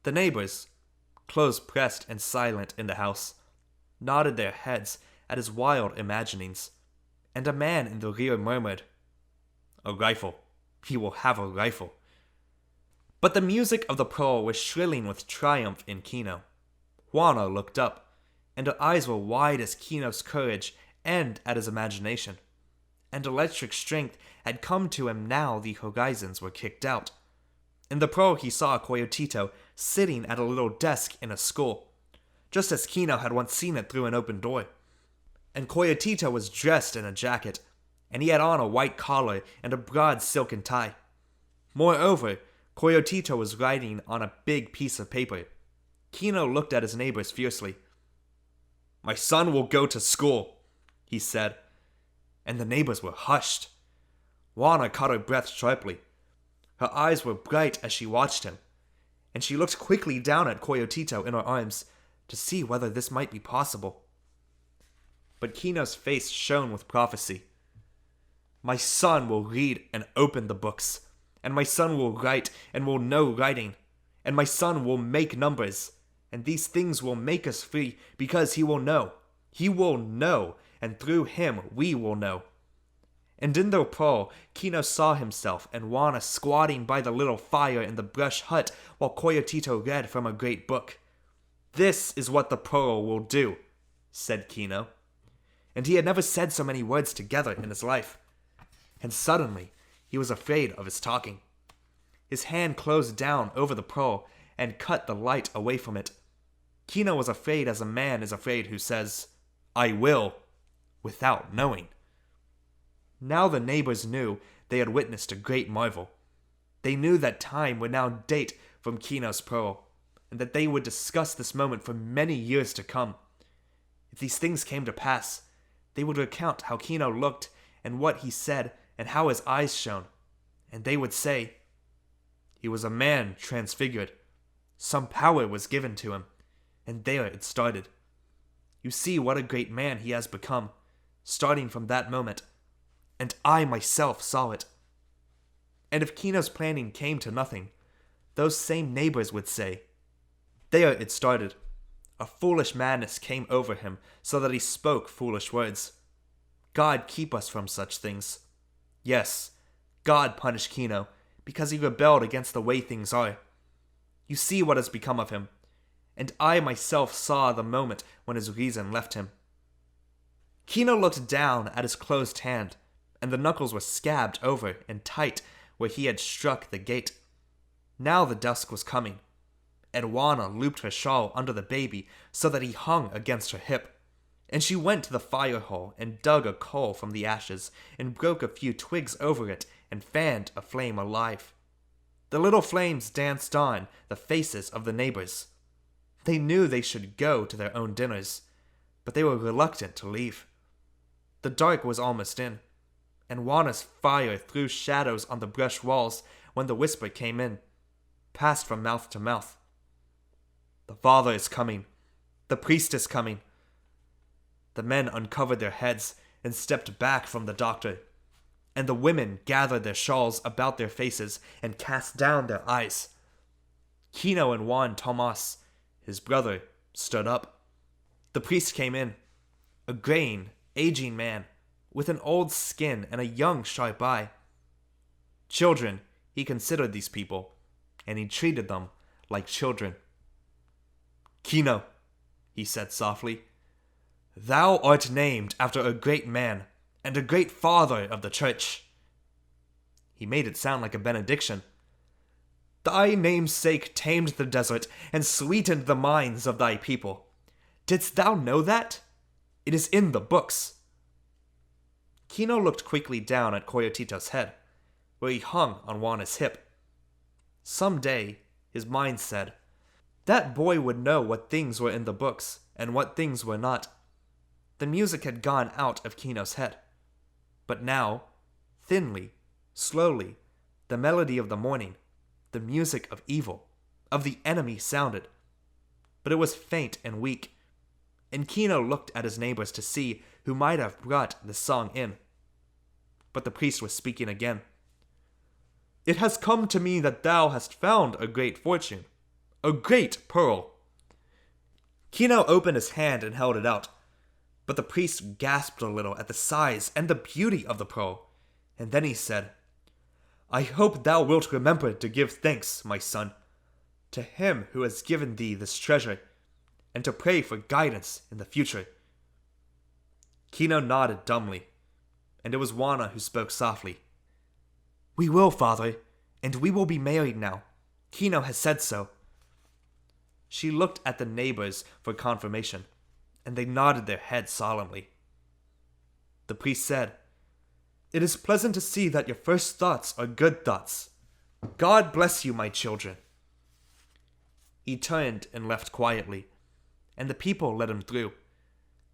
The neighbors, close pressed and silent in the house, nodded their heads at his wild imaginings, and a man in the rear murmured, "A rifle. He will have a rifle." But the music of the pearl was shrilling with triumph in Kino. Juana looked up, and her eyes were wide as Kino's courage and at his imagination. And electric strength had come to him now the horizons were kicked out. In the pearl he saw Coyotito sitting at a little desk in a school, just as Kino had once seen it through an open door. And Coyotito was dressed in a jacket, and he had on a white collar and a broad silken tie. Moreover, Coyotito was writing on a big piece of paper. Kino looked at his neighbors fiercely. "My son will go to school," he said, and the neighbors were hushed. Juana caught her breath sharply. Her eyes were bright as she watched him, and she looked quickly down at Coyotito in her arms to see whether this might be possible. But Kino's face shone with prophecy. "My son will read and open the books, and my son will write and will know writing, and my son will make numbers, and these things will make us free because he will know, and through him we will know." And in the pearl, Kino saw himself and Juana squatting by the little fire in the brush hut while Coyotito read from a great book. "This is what the pearl will do," said Kino. And he had never said so many words together in his life. And suddenly, he was afraid of his talking. His hand closed down over the pearl and cut the light away from it. Kino was afraid as a man is afraid who says, "I will," without knowing. Now the neighbors knew they had witnessed a great marvel. They knew that time would now date from Kino's pearl, and that they would discuss this moment for many years to come. If these things came to pass, they would recount how Kino looked and what he said and how his eyes shone, and they would say, "He was a man transfigured. Some power was given to him, and there it started. You see what a great man he has become, starting from that moment, and I myself saw it." And if Kino's planning came to nothing, those same neighbors would say, "There it started. A foolish madness came over him so that he spoke foolish words. God keep us from such things. Yes, God punished Kino because he rebelled against the way things are. You see what has become of him, and I myself saw the moment when his reason left him." Kino looked down at his closed hand, and the knuckles were scabbed over and tight where he had struck the gate. Now the dusk was coming, and Juana looped her shawl under the baby so that he hung against her hip, and she went to the fire hole and dug a coal from the ashes and broke a few twigs over it and fanned a flame alive. The little flames danced on the faces of the neighbors. They knew they should go to their own dinners, but they were reluctant to leave. The dark was almost in, and Juana's fire threw shadows on the brush walls when the whisper came in, passed from mouth to mouth. "The father is coming. The priest is coming." The men uncovered their heads and stepped back from the doctor, and the women gathered their shawls about their faces and cast down their eyes. Kino and Juan Tomas, his brother, stood up. The priest came in, a graying, aging man, with an old skin and a young, sharp eye. Children, he considered these people, and he treated them like children. "Kino," he said softly, "thou art named after a great man, and a great father of the church." He made it sound like a benediction. "Thy namesake tamed the desert and sweetened the minds of thy people. Didst thou know that? It is in the books." Kino looked quickly down at Coyotito's head, where he hung on Juana's hip. Someday, his mind said, that boy would know what things were in the books and what things were not. The music had gone out of Kino's head. But now, thinly, slowly, the melody of the morning, the music of evil, of the enemy sounded. But it was faint and weak, and Kino looked at his neighbors to see who might have brought the song in. But the priest was speaking again. "It has come to me that thou hast found a great fortune, a great pearl." Kino opened his hand and held it out, but the priest gasped a little at the size and the beauty of the pearl, and then he said, "I hope thou wilt remember to give thanks, my son, to him who has given thee this treasure, and to pray for guidance in the future." Kino nodded dumbly, and it was Juana who spoke softly. "We will, father, and we will be married now. Kino has said so." She looked at the neighbors for confirmation, and they nodded their heads solemnly. The priest said, "It is pleasant to see that your first thoughts are good thoughts. God bless you, my children." He turned and left quietly, and the people let him through.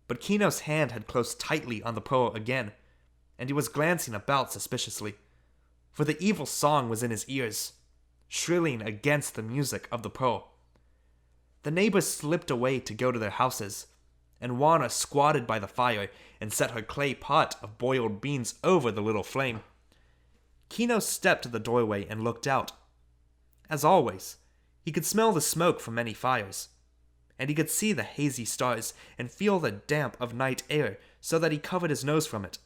But Kino's hand had closed tightly on the pearl again, and he was glancing about suspiciously, for the evil song was in his ears, shrilling against the music of the pearl. The neighbors slipped away to go to their houses, and Juana squatted by the fire and set her clay pot of boiled beans over the little flame. Kino stepped to the doorway and looked out. As always, he could smell the smoke from many fires, and he could see the hazy stars and feel the damp of night air so that he covered his nose from it.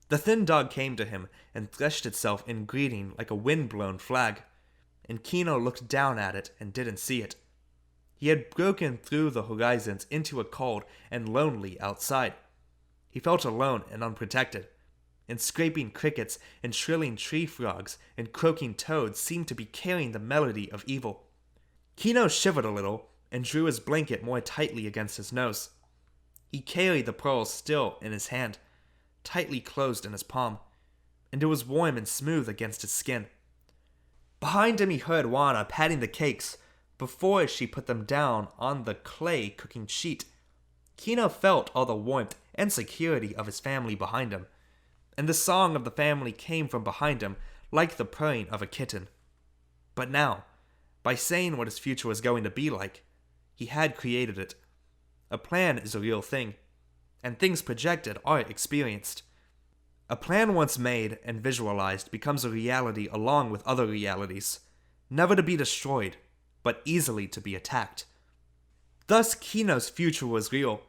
The thin dog came to him and threshed itself in greeting like a wind-blown flag, and Kino looked down at it and didn't see it. He had broken through the horizons into a cold and lonely outside. He felt alone and unprotected, and scraping crickets and shrilling tree frogs and croaking toads seemed to be carrying the melody of evil. Kino shivered a little and drew his blanket more tightly against his nose. He carried the pearls still in his hand, tightly closed in his palm, and it was warm and smooth against his skin. Behind him he heard Juana patting the cakes before she put them down on the clay cooking sheet. Kino felt all the warmth and security of his family behind him, and the song of the family came from behind him like the purring of a kitten. But now, by saying what his future was going to be like, he had created it. A plan is a real thing, and things projected are experienced. A plan once made and visualized becomes a reality along with other realities, never to be destroyed, but easily to be attacked. Thus Kino's future was real,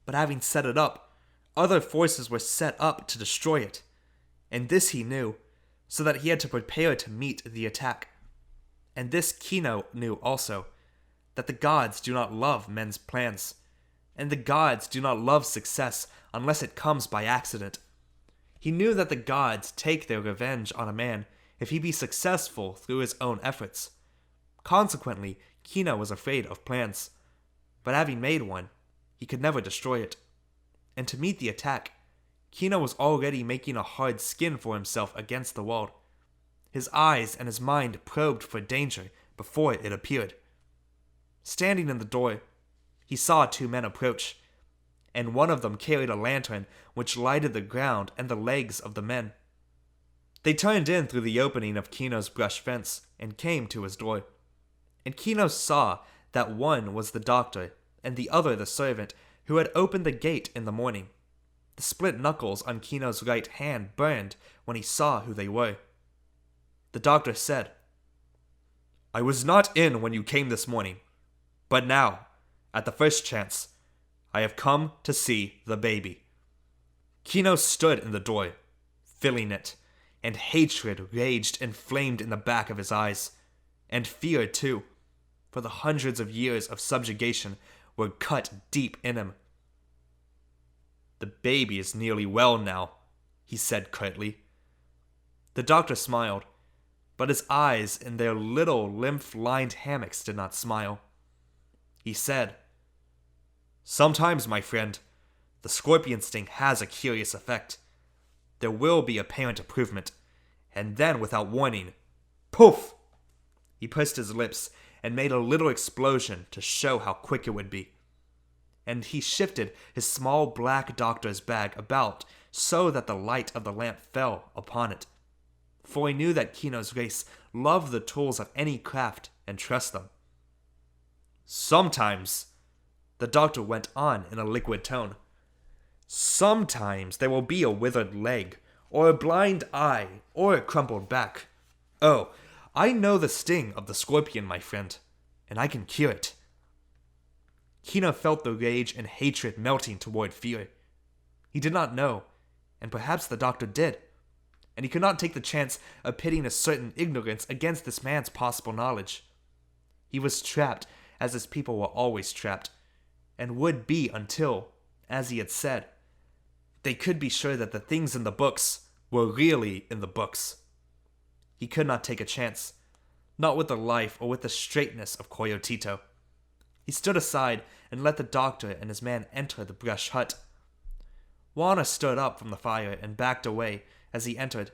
but having set it up, other forces were set up to destroy it, and this he knew, so that he had to prepare to meet the attack. And this Kino knew also, that the gods do not love men's plans, and the gods do not love success unless it comes by accident. He knew that the gods take their revenge on a man if he be successful through his own efforts. Consequently, Kino was afraid of plans, but having made one, he could never destroy it. And to meet the attack, Kino was already making a hard skin for himself against the world. His eyes and his mind probed for danger before it appeared. Standing in the door, he saw two men approach, and one of them carried a lantern which lighted the ground and the legs of the men. They turned in through the opening of Kino's brush fence and came to his door. And Kino saw that one was the doctor and the other the servant who had opened the gate in the morning. The split knuckles on Kino's right hand burned when he saw who they were. The doctor said, "I was not in when you came this morning, but now, at the first chance, I have come to see the baby." Kino stood in the door, filling it, and hatred raged and flamed in the back of his eyes, and fear too, for the hundreds of years of subjugation were cut deep in him. "The baby is nearly well now," he said curtly. The doctor smiled, but his eyes in their little lymph-lined hammocks did not smile. He said, "Sometimes, my friend, the scorpion sting has a curious effect. There will be apparent improvement, and then without warning, poof!" He pursed his lips and made a little explosion to show how quick it would be. And he shifted his small black doctor's bag about so that the light of the lamp fell upon it. For he knew that Kino's race loved the tools of any craft and trust them. "Sometimes," the doctor went on in a liquid tone, "sometimes there will be a withered leg, or a blind eye, or a crumpled back. Oh, I know the sting of the scorpion, my friend, and I can cure it." Kino felt the rage and hatred melting toward fear. He did not know, and perhaps the doctor did, and he could not take the chance of pitting a certain ignorance against this man's possible knowledge. He was trapped as his people were always trapped, and would be until, as he had said, they could be sure that the things in the books were really in the books. He could not take a chance, not with the life or with the straightness of Coyotito. He stood aside and let the doctor and his man enter the brush hut. Juana stood up from the fire and backed away as he entered,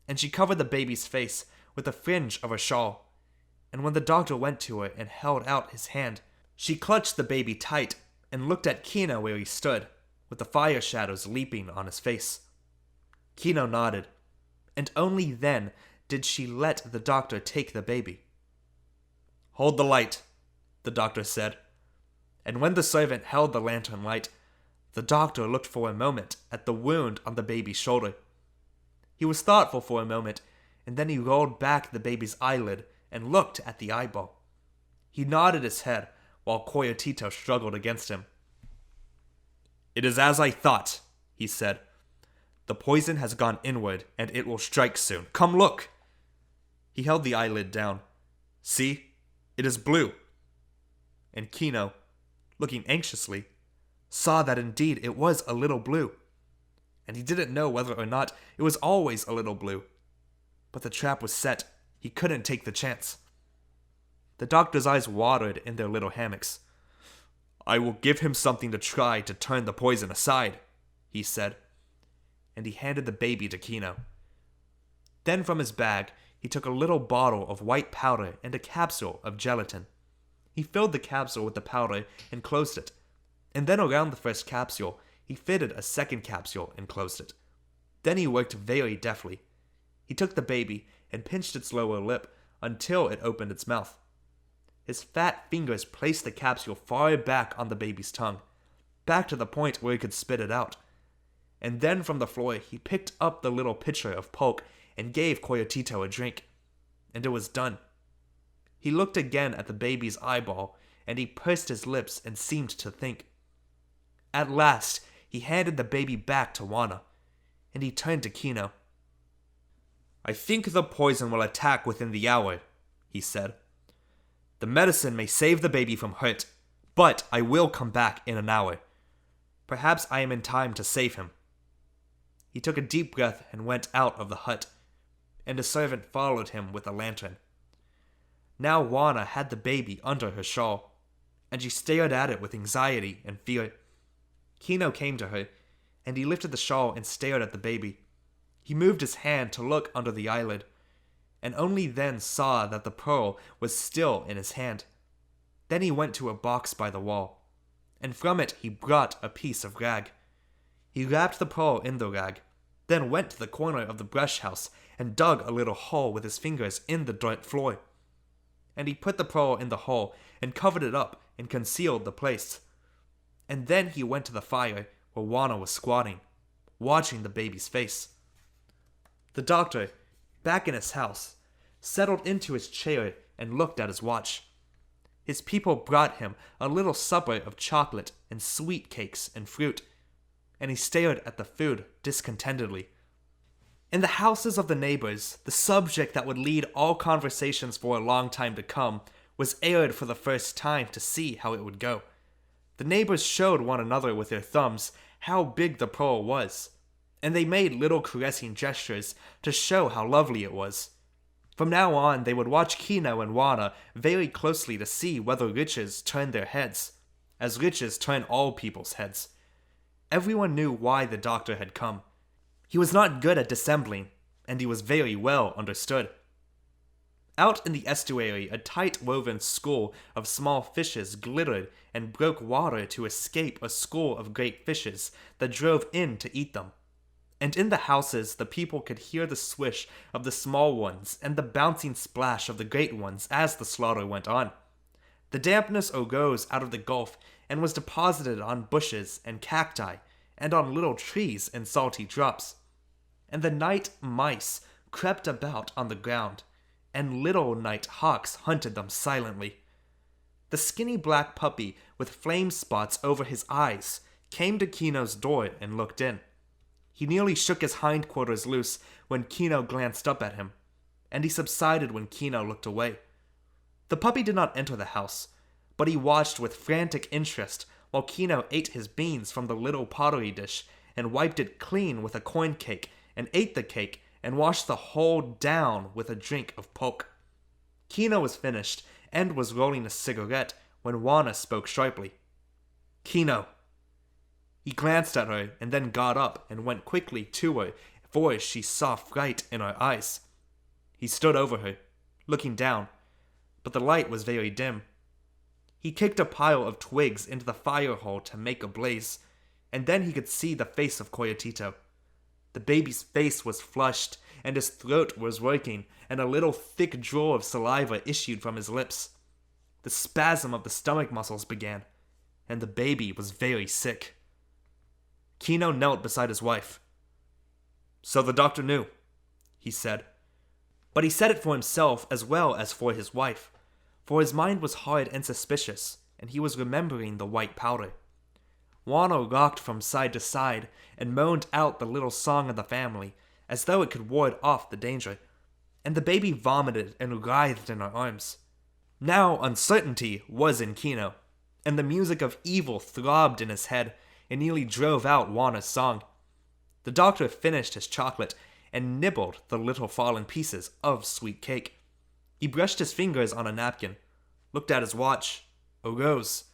and she covered the baby's face with the fringe of her shawl, and when the doctor went to her and held out his hand, she clutched the baby tight and looked at Kino where he stood, with the fire shadows leaping on his face. Kino nodded, and only then did she let the doctor take the baby. "Hold the light," the doctor said, and when the servant held the lantern light, the doctor looked for a moment at the wound on the baby's shoulder. He was thoughtful for a moment, and then he rolled back the baby's eyelid and looked at the eyeball. He nodded his head while Coyotito struggled against him. "It is as I thought," he said. "The poison has gone inward, and it will strike soon. Come look!" He held the eyelid down. "See, it is blue." And Kino, looking anxiously, saw that indeed it was a little blue. And he didn't know whether or not it was always a little blue. But the trap was set. He couldn't take the chance. The doctor's eyes watered in their little hammocks. "I will give him something to try to turn the poison aside," he said. And he handed the baby to Kino. Then from his bag, he took a little bottle of white powder and a capsule of gelatin. He filled the capsule with the powder and closed it. And then around the first capsule, he fitted a second capsule and closed it. Then he worked very deftly. He took the baby and pinched its lower lip until it opened its mouth. His fat fingers placed the capsule far back on the baby's tongue, back to the point where he could spit it out. And then from the floor, he picked up the little pitcher of pulque and gave Coyotito a drink. And it was done. He looked again at the baby's eyeball, and he pursed his lips and seemed to think. At last, he handed the baby back to Juana, and he turned to Kino. "I think the poison will attack within the hour," he said. "The medicine may save the baby from hurt, but I will come back in an hour. Perhaps I am in time to save him." He took a deep breath and went out of the hut, and a servant followed him with a lantern. Now Juana had the baby under her shawl, and she stared at it with anxiety and fear. Kino came to her, and he lifted the shawl and stared at the baby. He moved his hand to look under the eyelid, and only then saw that the pearl was still in his hand. Then he went to a box by the wall, and from it he brought a piece of rag. He wrapped the pearl in the rag, then went to the corner of the brush house and dug a little hole with his fingers in the dirt floor. And he put the pearl in the hole and covered it up and concealed the place. And then he went to the fire where Juana was squatting, watching the baby's face. The doctor, back in his house, settled into his chair and looked at his watch. His people brought him a little supper of chocolate and sweet cakes and fruit, and he stared at the food discontentedly. In the houses of the neighbors, the subject that would lead all conversations for a long time to come was aired for the first time to see how it would go. The neighbors showed one another with their thumbs how big the pearl was, and they made little caressing gestures to show how lovely it was. From now on, they would watch Kino and Wana very closely to see whether riches turned their heads, as riches turn all people's heads. Everyone knew why the doctor had come. He was not good at dissembling, and he was very well understood. Out in the estuary, a tight-woven school of small fishes glittered and broke water to escape a school of great fishes that drove in to eat them. And in the houses, the people could hear the swish of the small ones and the bouncing splash of the great ones as the slaughter went on. The dampness arose out of the gulf and was deposited on bushes and cacti and on little trees and salty drops. And the night mice crept about on the ground, and little night hawks hunted them silently. The skinny black puppy with flame spots over his eyes came to Kino's door and looked in. He nearly shook his hindquarters loose when Kino glanced up at him, and he subsided when Kino looked away. The puppy did not enter the house, but he watched with frantic interest while Kino ate his beans from the little pottery dish and wiped it clean with a coin cake and ate the cake and washed the whole down with a drink of poke. Kino was finished and was rolling a cigarette when Wana spoke sharply. "Kino." He glanced at her and then got up and went quickly to her, for she saw fright in her eyes. He stood over her, looking down, but the light was very dim. He kicked a pile of twigs into the fire hole to make a blaze, and then he could see the face of Coyotito. The baby's face was flushed, and his throat was working, and a little thick draw of saliva issued from his lips. The spasm of the stomach muscles began, and the baby was very sick. Kino knelt beside his wife. "So the doctor knew," he said. But he said it for himself as well as for his wife, for his mind was hard and suspicious, and he was remembering the white powder. Wana rocked from side to side and moaned out the little song of the family, as though it could ward off the danger, and the baby vomited and writhed in her arms. Now uncertainty was in Kino, and the music of evil throbbed in his head and nearly drove out Wana's song. The doctor finished his chocolate and nibbled the little fallen pieces of sweet cake. He brushed his fingers on a napkin, looked at his watch, arose,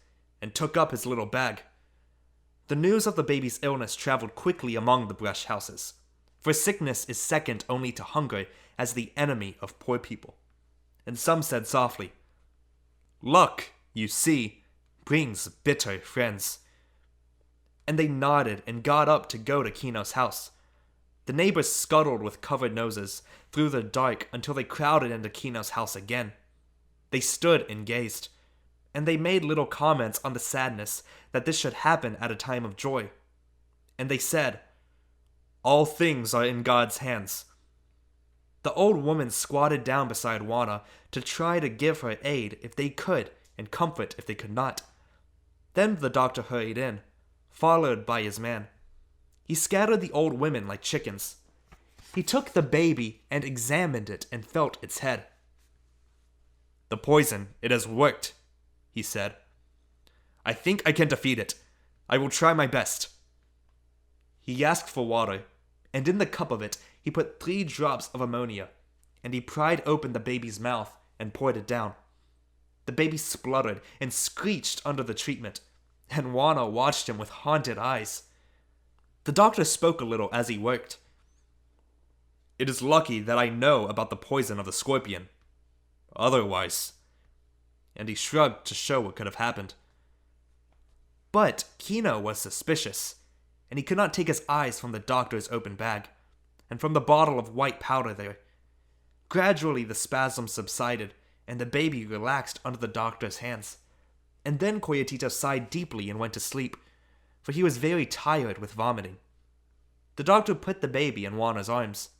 and took up his little bag. The news of the baby's illness traveled quickly among the brush houses, for sickness is second only to hunger as the enemy of poor people. And some said softly, "Luck, you see, brings bitter friends." And they nodded and got up to go to Kino's house. The neighbors scuttled with covered noses through the dark until they crowded into Kino's house again. They stood and gazed, and they made little comments on the sadness that this should happen at a time of joy. And they said, "All things are in God's hands." The old woman squatted down beside Wana to try to give her aid if they could and comfort if they could not. Then the doctor hurried in, followed by his man. He scattered the old women like chickens. He took the baby and examined it and felt its head. "The poison, it has worked," he said. "I think I can defeat it. I will try my best." He asked for water, and in the cup of it he put 3 drops of ammonia, and he pried open the baby's mouth and poured it down. The baby spluttered and screeched under the treatment, and Wana watched him with haunted eyes. The doctor spoke a little as he worked. "It is lucky that I know about the poison of the scorpion. Otherwise..." And he shrugged to show what could have happened. But Kino was suspicious, and he could not take his eyes from the doctor's open bag, and from the bottle of white powder there. Gradually the spasm subsided, and the baby relaxed under the doctor's hands. And then Coyotito sighed deeply and went to sleep, for he was very tired with vomiting. The doctor put the baby in Wana's arms.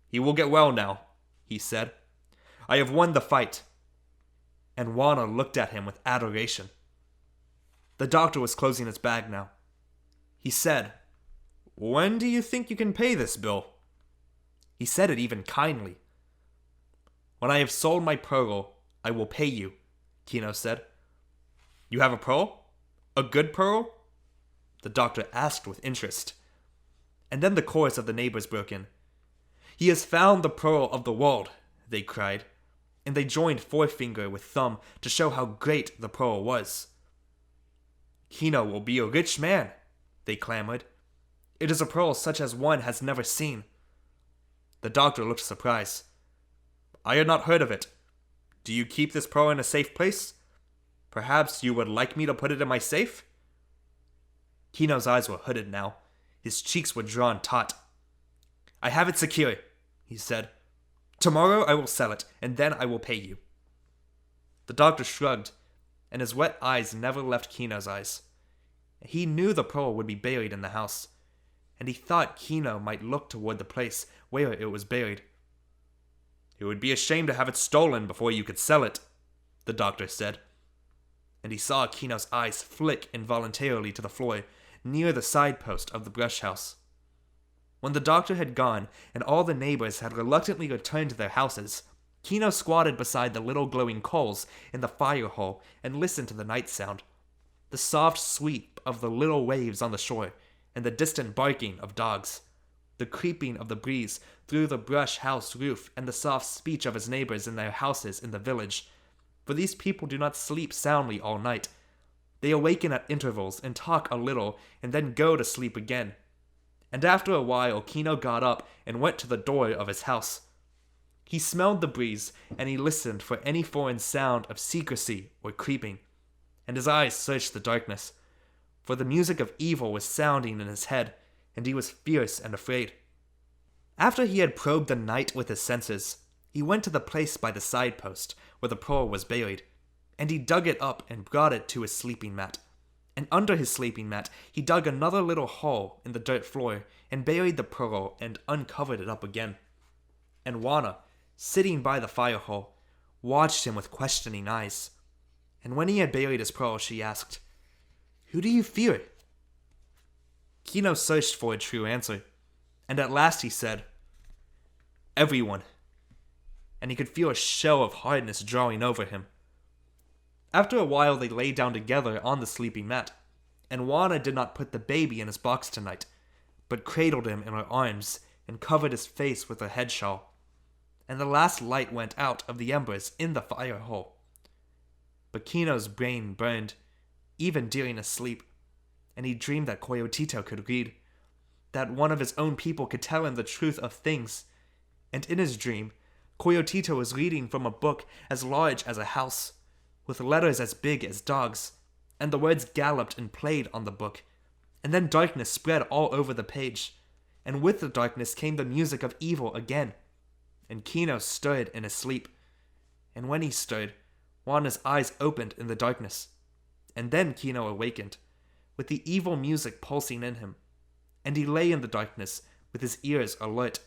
"He will get well now," he said. "I have won the fight." And Wana looked at him with adoration. The doctor was closing his bag now. He said, "When do you think you can pay this bill?" He said it even kindly. "When I have sold my pearl, I will pay you," Kino said. "You have a pearl? A good pearl?" The doctor asked with interest. And then the chorus of the neighbors broke in. "He has found the pearl of the world," they cried, and they joined forefinger with thumb to show how great the pearl was. "Kino will be a rich man," they clamored. "It is a pearl such as one has never seen." The doctor looked surprised. "I had not heard of it. Do you keep this pearl in a safe place? Perhaps you would like me to put it in my safe?" Kino's eyes were hooded now. His cheeks were drawn taut. "I have it secure," he said. "Tomorrow I will sell it, and then I will pay you." The doctor shrugged, and his wet eyes never left Kino's eyes. He knew the pearl would be buried in the house, and he thought Kino might look toward the place where it was buried. "It would be a shame to have it stolen before you could sell it," the doctor said. And he saw Kino's eyes flick involuntarily to the floor near the side post of the brush house. When the doctor had gone and all the neighbors had reluctantly returned to their houses, Kino squatted beside the little glowing coals in the fire hole and listened to the night sound. The soft sweep of the little waves on the shore and the distant barking of dogs. The creeping of the breeze through the brush house roof and the soft speech of his neighbors in their houses in the village. For these people do not sleep soundly all night. They awaken at intervals and talk a little and then go to sleep again. And after a while, Kino got up and went to the door of his house. He smelled the breeze, and he listened for any foreign sound of secrecy or creeping. And his eyes searched the darkness, for the music of evil was sounding in his head, and he was fierce and afraid. After he had probed the night with his senses, he went to the place by the side post where the pearl was buried, and he dug it up and brought it to his sleeping mat. And under his sleeping mat, he dug another little hole in the dirt floor and buried the pearl and uncovered it up again. And Juana, sitting by the fire hole, watched him with questioning eyes. And when he had buried his pearl, she asked, "Who do you fear?" Kino searched for a true answer, and at last he said, "Everyone." And he could feel a shell of hardness drawing over him. After a while they lay down together on the sleeping mat, and Juana did not put the baby in his box tonight, but cradled him in her arms and covered his face with her head shawl. And the last light went out of the embers in the fire hole. But Kino's brain burned, even during his sleep, and he dreamed that Coyotito could read, that one of his own people could tell him the truth of things. And in his dream, Coyotito was reading from a book as large as a house, with letters as big as dogs, and the words galloped and played on the book, and then darkness spread all over the page, and with the darkness came the music of evil again, and Kino stirred in his sleep, and when he stirred, Juana's eyes opened in the darkness, and then Kino awakened, with the evil music pulsing in him, and he lay in the darkness with his ears alert.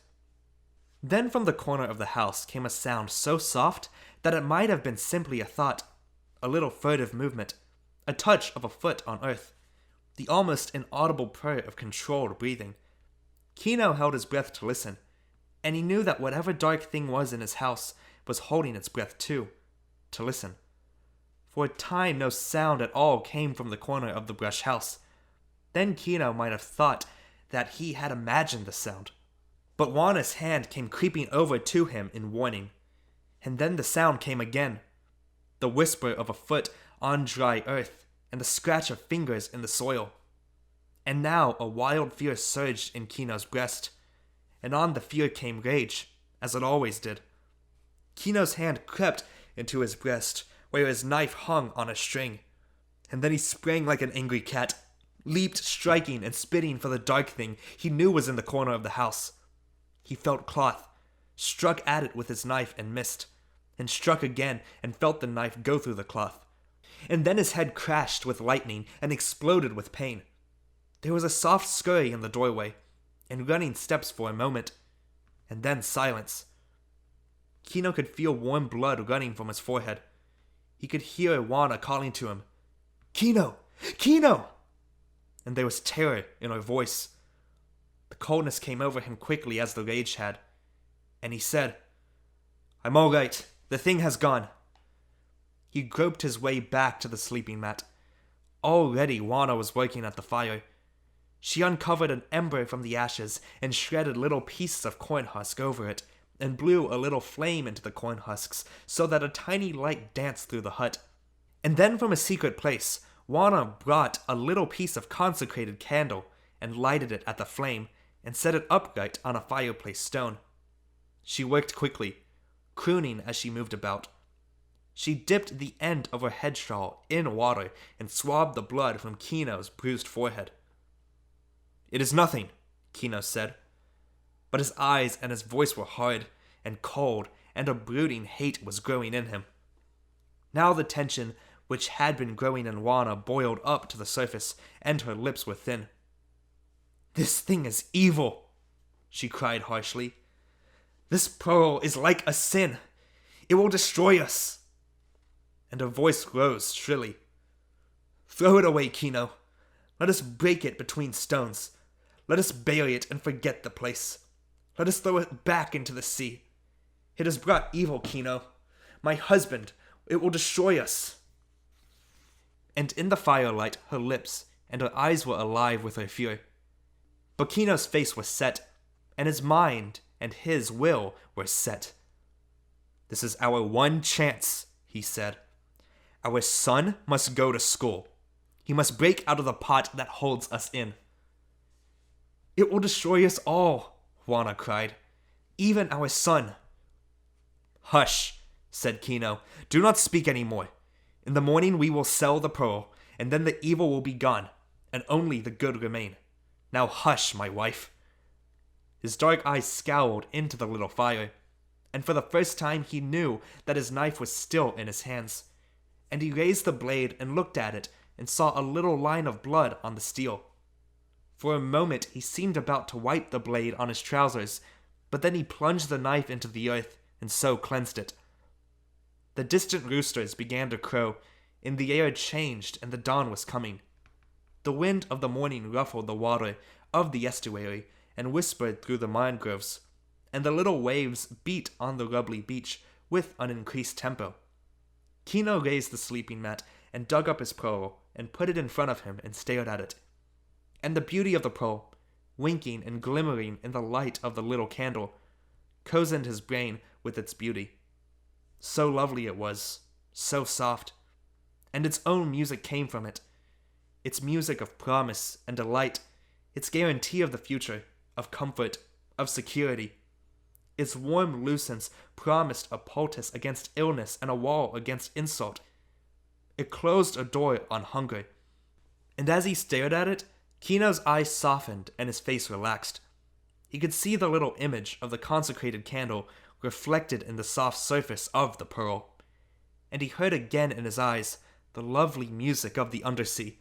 Then from the corner of the house came a sound so soft that it might have been simply a thought, a little furtive movement, a touch of a foot on earth, the almost inaudible purr of controlled breathing. Kino held his breath to listen, and he knew that whatever dark thing was in his house was holding its breath too, to listen. For a time no sound at all came from the corner of the brush house. Then Kino might have thought that he had imagined the sound. But Juana's hand came creeping over to him in warning, and then the sound came again. The whisper of a foot on dry earth, and the scratch of fingers in the soil. And now a wild fear surged in Kino's breast, and on the fear came rage, as it always did. Kino's hand crept into his breast, where his knife hung on a string, and then he sprang like an angry cat, leaped, striking and spitting for the dark thing he knew was in the corner of the house. He felt cloth, struck at it with his knife and missed, and struck again and felt the knife go through the cloth. And then his head crashed with lightning and exploded with pain. There was a soft scurry in the doorway, and running steps for a moment, and then silence. Kino could feel warm blood running from his forehead. He could hear Juana calling to him, "Kino! Kino!" And there was terror in her voice. The coldness came over him quickly as the rage had, and he said, "I'm all right. The thing has gone." He groped his way back to the sleeping mat. Already Juana was working at the fire. She uncovered an ember from the ashes and shredded little pieces of corn husk over it, and blew a little flame into the corn husks so that a tiny light danced through the hut. And then from a secret place, Juana brought a little piece of consecrated candle and lighted it at the flame and set it upright on a fireplace stone. She worked quickly, crooning as she moved about. She dipped the end of her head shawl in water and swabbed the blood from Kino's bruised forehead. "It is nothing," Kino said. But his eyes and his voice were hard and cold, and a brooding hate was growing in him. Now the tension which had been growing in Juana boiled up to the surface, and her lips were thin. "This thing is evil," she cried harshly. "This pearl is like a sin. It will destroy us." And her voice rose shrilly. "Throw it away, Kino. Let us break it between stones. Let us bury it and forget the place. Let us throw it back into the sea. It has brought evil, Kino. My husband, it will destroy us." And in the firelight, her lips and her eyes were alive with her fury. But Kino's face was set, and his mind and his will were set. "This is our one chance," he said. "Our son must go to school. He must break out of the pot that holds us in." "It will destroy us all," Juana cried. "Even our son." "Hush," said Kino. "Do not speak any more. In the morning we will sell the pearl, and then the evil will be gone, and only the good remain. Now hush, my wife." His dark eyes scowled into the little fire, and for the first time he knew that his knife was still in his hands. And he raised the blade and looked at it and saw a little line of blood on the steel. For a moment he seemed about to wipe the blade on his trousers, but then he plunged the knife into the earth and so cleansed it. The distant roosters began to crow, and the air changed and the dawn was coming. The wind of the morning ruffled the water of the estuary and whispered through the mangroves, and the little waves beat on the rubbly beach with an increased tempo. Kino raised the sleeping mat and dug up his pearl and put it in front of him and stared at it. And the beauty of the pearl, winking and glimmering in the light of the little candle, cozened his brain with its beauty. So lovely it was, so soft, and its own music came from it. Its music of promise and delight, its guarantee of the future, of comfort, of security. Its warm lucence promised a poultice against illness and a wall against insult. It closed a door on hunger. And as he stared at it, Kino's eyes softened and his face relaxed. He could see the little image of the consecrated candle reflected in the soft surface of the pearl. And he heard again in his eyes the lovely music of the undersea,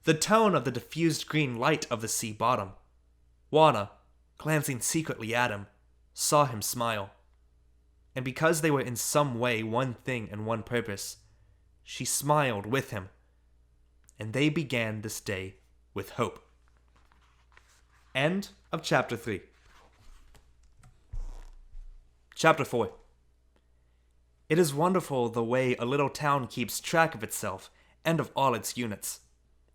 the tone of the diffused green light of the sea bottom. Juana, glancing secretly at him, saw him smile. And because they were in some way one thing and one purpose, she smiled with him. And they began this day with hope. End of Chapter 3. Chapter 4. It is wonderful the way a little town keeps track of itself and of all its units.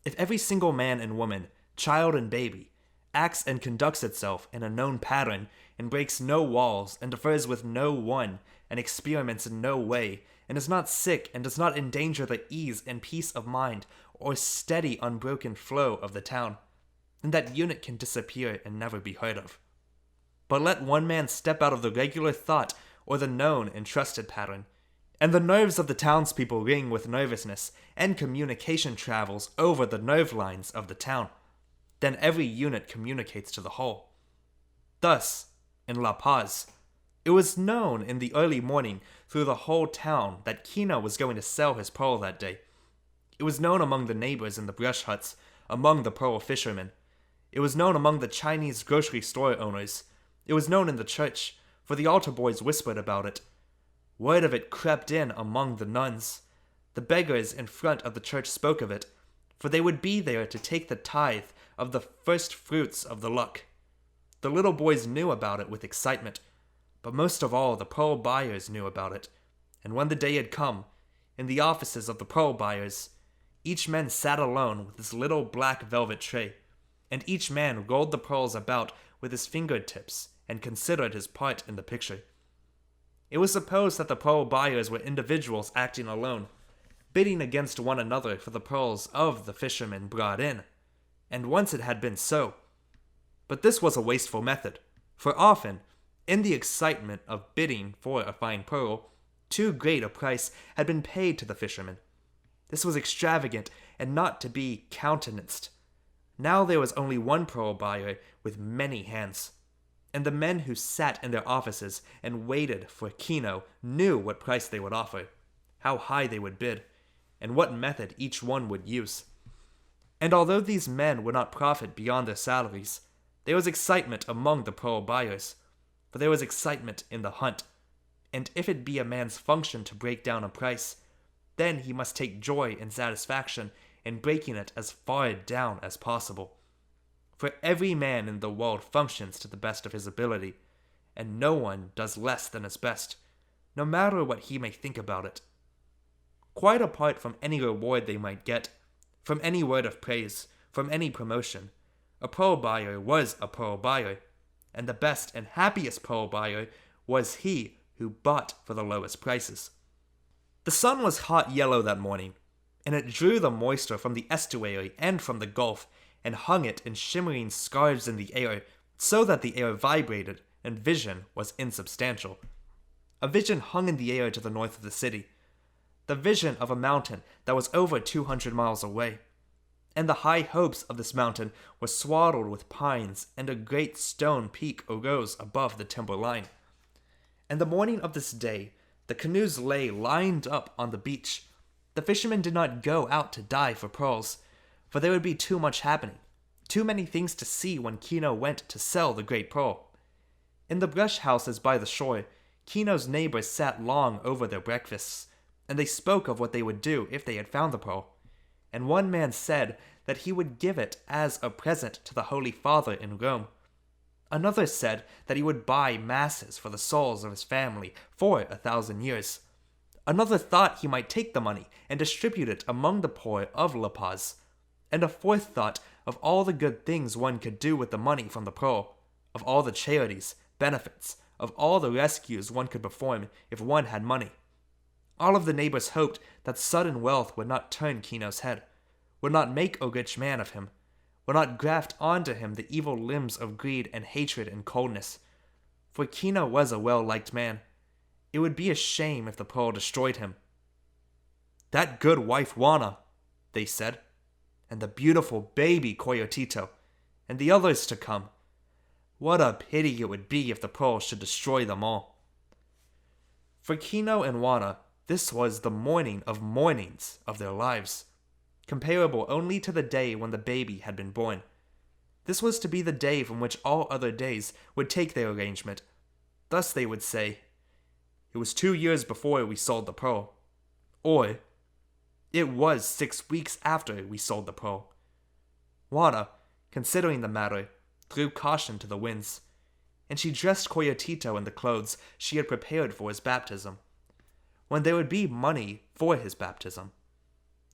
If every single man and woman, child and baby, acts and conducts itself in a known pattern and breaks no walls and differs with no one and experiments in no way and is not sick and does not endanger the ease and peace of mind or steady unbroken flow of the town, then that unit can disappear and never be heard of. But let one man step out of the regular thought or the known and trusted pattern, and the nerves of the townspeople ring with nervousness, and communication travels over the nerve lines of the town. Then every unit communicates to the whole. Thus, in La Paz, it was known in the early morning through the whole town that Kino was going to sell his pearl that day. It was known among the neighbors in the brush huts, among the pearl fishermen. It was known among the Chinese grocery store owners. It was known in the church, for the altar boys whispered about it. Word of it crept in among the nuns. The beggars in front of the church spoke of it, for they would be there to take the tithe of the first fruits of the luck. The little boys knew about it with excitement, but most of all the pearl buyers knew about it. And when the day had come, in the offices of the pearl buyers, each man sat alone with his little black velvet tray, and each man rolled the pearls about with his fingertips and considered his part in the picture. It was supposed that the pearl buyers were individuals acting alone, bidding against one another for the pearls of the fishermen brought in, and once it had been so. But this was a wasteful method, for often, in the excitement of bidding for a fine pearl, too great a price had been paid to the fishermen. This was extravagant and not to be countenanced. Now there was only one pearl buyer with many hands, and the men who sat in their offices and waited for Kino knew what price they would offer, how high they would bid, and what method each one would use. And although these men would not profit beyond their salaries, there was excitement among the pearl buyers, for there was excitement in the hunt, and if it be a man's function to break down a price, then he must take joy and satisfaction in breaking it as far down as possible. For every man in the world functions to the best of his ability, and no one does less than his best, no matter what he may think about it. Quite apart from any reward they might get, from any word of praise, from any promotion, a pearl buyer was a pearl buyer, and the best and happiest pearl buyer was he who bought for the lowest prices. The sun was hot yellow that morning, and it drew the moisture from the estuary and from the gulf, and hung it in shimmering scarves in the air, so that the air vibrated, and vision was insubstantial. A vision hung in the air to the north of the city, the vision of a mountain that was over 200 miles away, and the high hopes of this mountain were swaddled with pines, and a great stone peak arose above the timber line. And the morning of this day, the canoes lay lined up on the beach. The fishermen did not go out to dive for pearls, for there would be too much happening, too many things to see when Kino went to sell the great pearl. In the brush houses by the shore, Kino's neighbors sat long over their breakfasts, and they spoke of what they would do if they had found the pearl. And one man said that he would give it as a present to the Holy Father in Rome. Another said that he would buy masses for the souls of his family for 1,000 years. Another thought he might take the money and distribute it among the poor of La Paz. And a fourth thought of all the good things one could do with the money from the pearl, of all the charities, benefits, of all the rescues one could perform if one had money. All of the neighbors hoped that sudden wealth would not turn Kino's head, would not make a rich man of him, would not graft onto him the evil limbs of greed and hatred and coldness. For Kino was a well-liked man. It would be a shame if the pearl destroyed him. "That good wife Juana," they said, "and the beautiful baby Coyotito, and the others to come. What a pity it would be if the pearl should destroy them all." For Kino and Juana, this was the morning of mornings of their lives, comparable only to the day when the baby had been born. This was to be the day from which all other days would take their arrangement. Thus they would say, "It was 2 years before we sold the pearl," or "It was 6 weeks after we sold the pearl." Juana, considering the matter, threw caution to the winds, and she dressed Coyotito in the clothes she had prepared for his baptism, when there would be money for his baptism.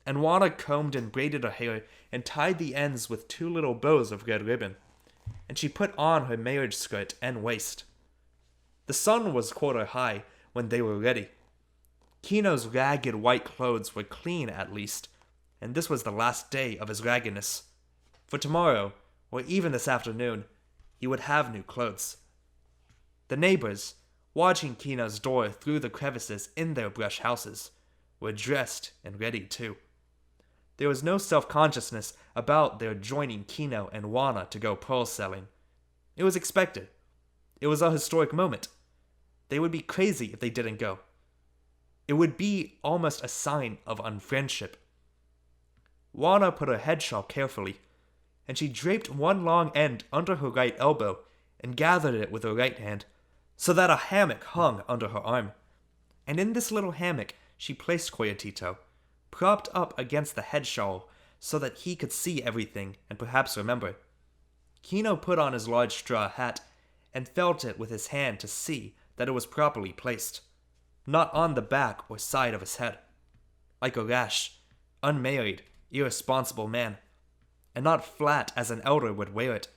And Juana combed and braided her hair and tied the ends with 2 little bows of red ribbon, and she put on her marriage skirt and waist. The sun was quarter high when they were ready. Kino's ragged white clothes were clean at least, and this was the last day of his raggedness. For tomorrow, or even this afternoon, he would have new clothes. The neighbors, watching Kino's door through the crevices in their brush houses, were dressed and ready too. There was no self-consciousness about their joining Kino and Juana to go pearl selling. It was expected. It was a historic moment. They would be crazy if they didn't go. It would be almost a sign of unfriendship. Juana put her head shawl carefully, and she draped one long end under her right elbow and gathered it with her right hand, so that a hammock hung under her arm. And in this little hammock she placed Coyotito, propped up against the head shawl so that he could see everything and perhaps remember. Kino put on his large straw hat and felt it with his hand to see that it was properly placed, not on the back or side of his head. Like a rash, unmarried, irresponsible man, and not flat as an elder would wear it,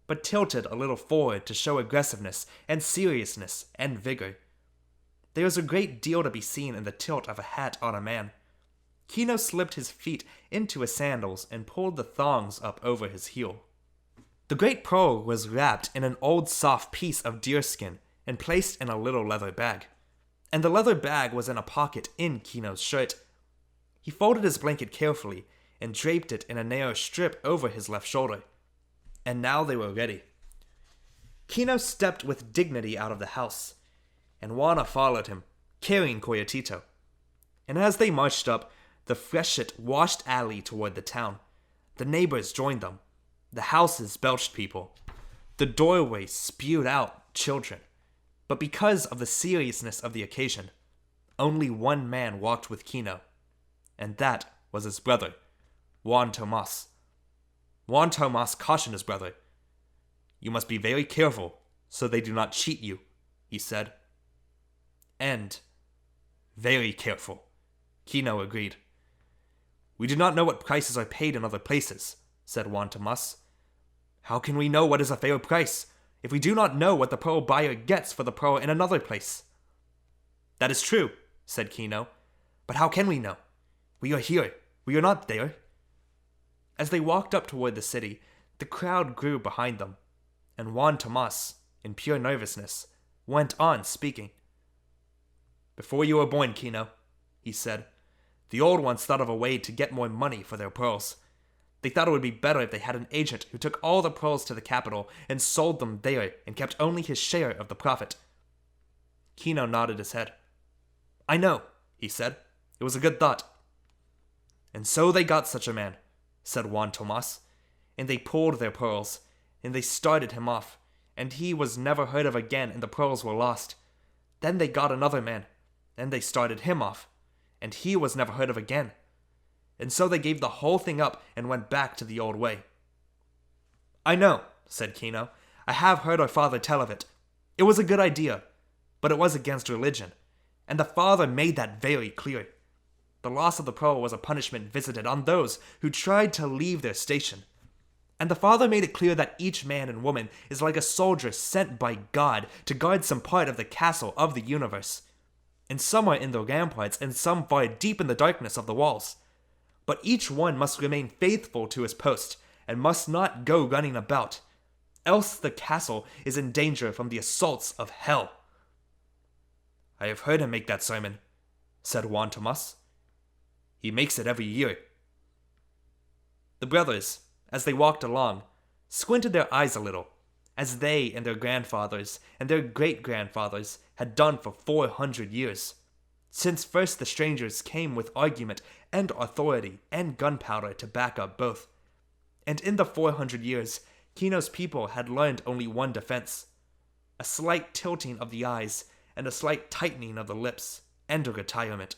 but tilted a little forward to show aggressiveness and seriousness and vigor. There was a great deal to be seen in the tilt of a hat on a man. Kino slipped his feet into his sandals and pulled the thongs up over his heel. The great pearl was wrapped in an old soft piece of deerskin and placed in a little leather bag, and the leather bag was in a pocket in Kino's shirt. He folded his blanket carefully and draped it in a narrow strip over his left shoulder. And now they were ready. Kino stepped with dignity out of the house, and Juana followed him, carrying Coyotito. And as they marched up the freshet washed alley toward the town, the neighbors joined them. The houses belched people. The doorways spewed out children. But because of the seriousness of the occasion, only one man walked with Kino, and that was his brother, Juan Tomas. Juan Tomas cautioned his brother. "You must be very careful so they do not cheat you," he said. "And very careful," Kino agreed. "We do not know what prices are paid in other places," said Juan Tomas. "How can we know what is a fair price if we do not know what the pearl buyer gets for the pearl in another place?" "That is true," said Kino. "But how can we know? We are here. We are not there." As they walked up toward the city, the crowd grew behind them, and Juan Tomas, in pure nervousness, went on speaking. "Before you were born, Kino," he said, "the old ones thought of a way to get more money for their pearls. They thought it would be better if they had an agent who took all the pearls to the capital and sold them there and kept only his share of the profit." Kino nodded his head. "I know," he said. "It was a good thought." "And so they got such a man," said Juan Tomas, "and they pulled their pearls, and they started him off, and he was never heard of again, and the pearls were lost. Then they got another man, and they started him off, and he was never heard of again. And so they gave the whole thing up and went back to the old way." "I know," said Kino. "I have heard our father tell of it. It was a good idea, but it was against religion, and the father made that very clear. The loss of the pearl was a punishment visited on those who tried to leave their station. And the father made it clear that each man and woman is like a soldier sent by God to guard some part of the castle of the universe. And some are in the ramparts and some far deep in the darkness of the walls. But each one must remain faithful to his post and must not go running about, else the castle is in danger from the assaults of hell." "I have heard him make that sermon," said Juan Tomas. "He makes it every year." The brothers, as they walked along, squinted their eyes a little, as they and their grandfathers and their great-grandfathers had done for 400 years, since first the strangers came with argument and authority and gunpowder to back up both. And in the 400 years, Kino's people had learned only one defense: a slight tilting of the eyes and a slight tightening of the lips, and a retirement.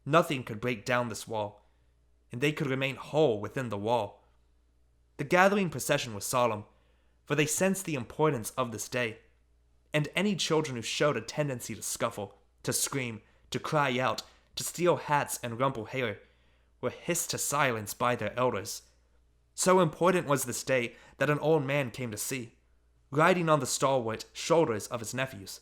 Nothing could break down this wall, and they could remain whole within the wall. The gathering procession was solemn, for they sensed the importance of this day, and any children who showed a tendency to scuffle, to scream, to cry out, to steal hats and rumple hair, were hissed to silence by their elders. So important was this day that an old man came to see, riding on the stalwart shoulders of his nephews.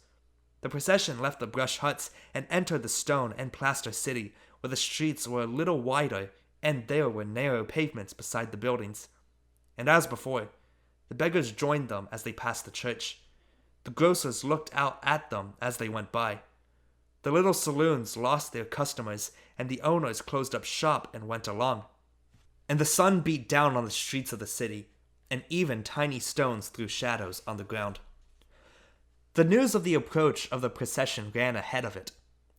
The procession left the brush huts and entered the stone and plaster city, where the streets were a little wider and there were narrow pavements beside the buildings. And as before, the beggars joined them as they passed the church. The grocers looked out at them as they went by. The little saloons lost their customers, and the owners closed up shop and went along. And the sun beat down on the streets of the city, and even tiny stones threw shadows on the ground. The news of the approach of the procession ran ahead of it,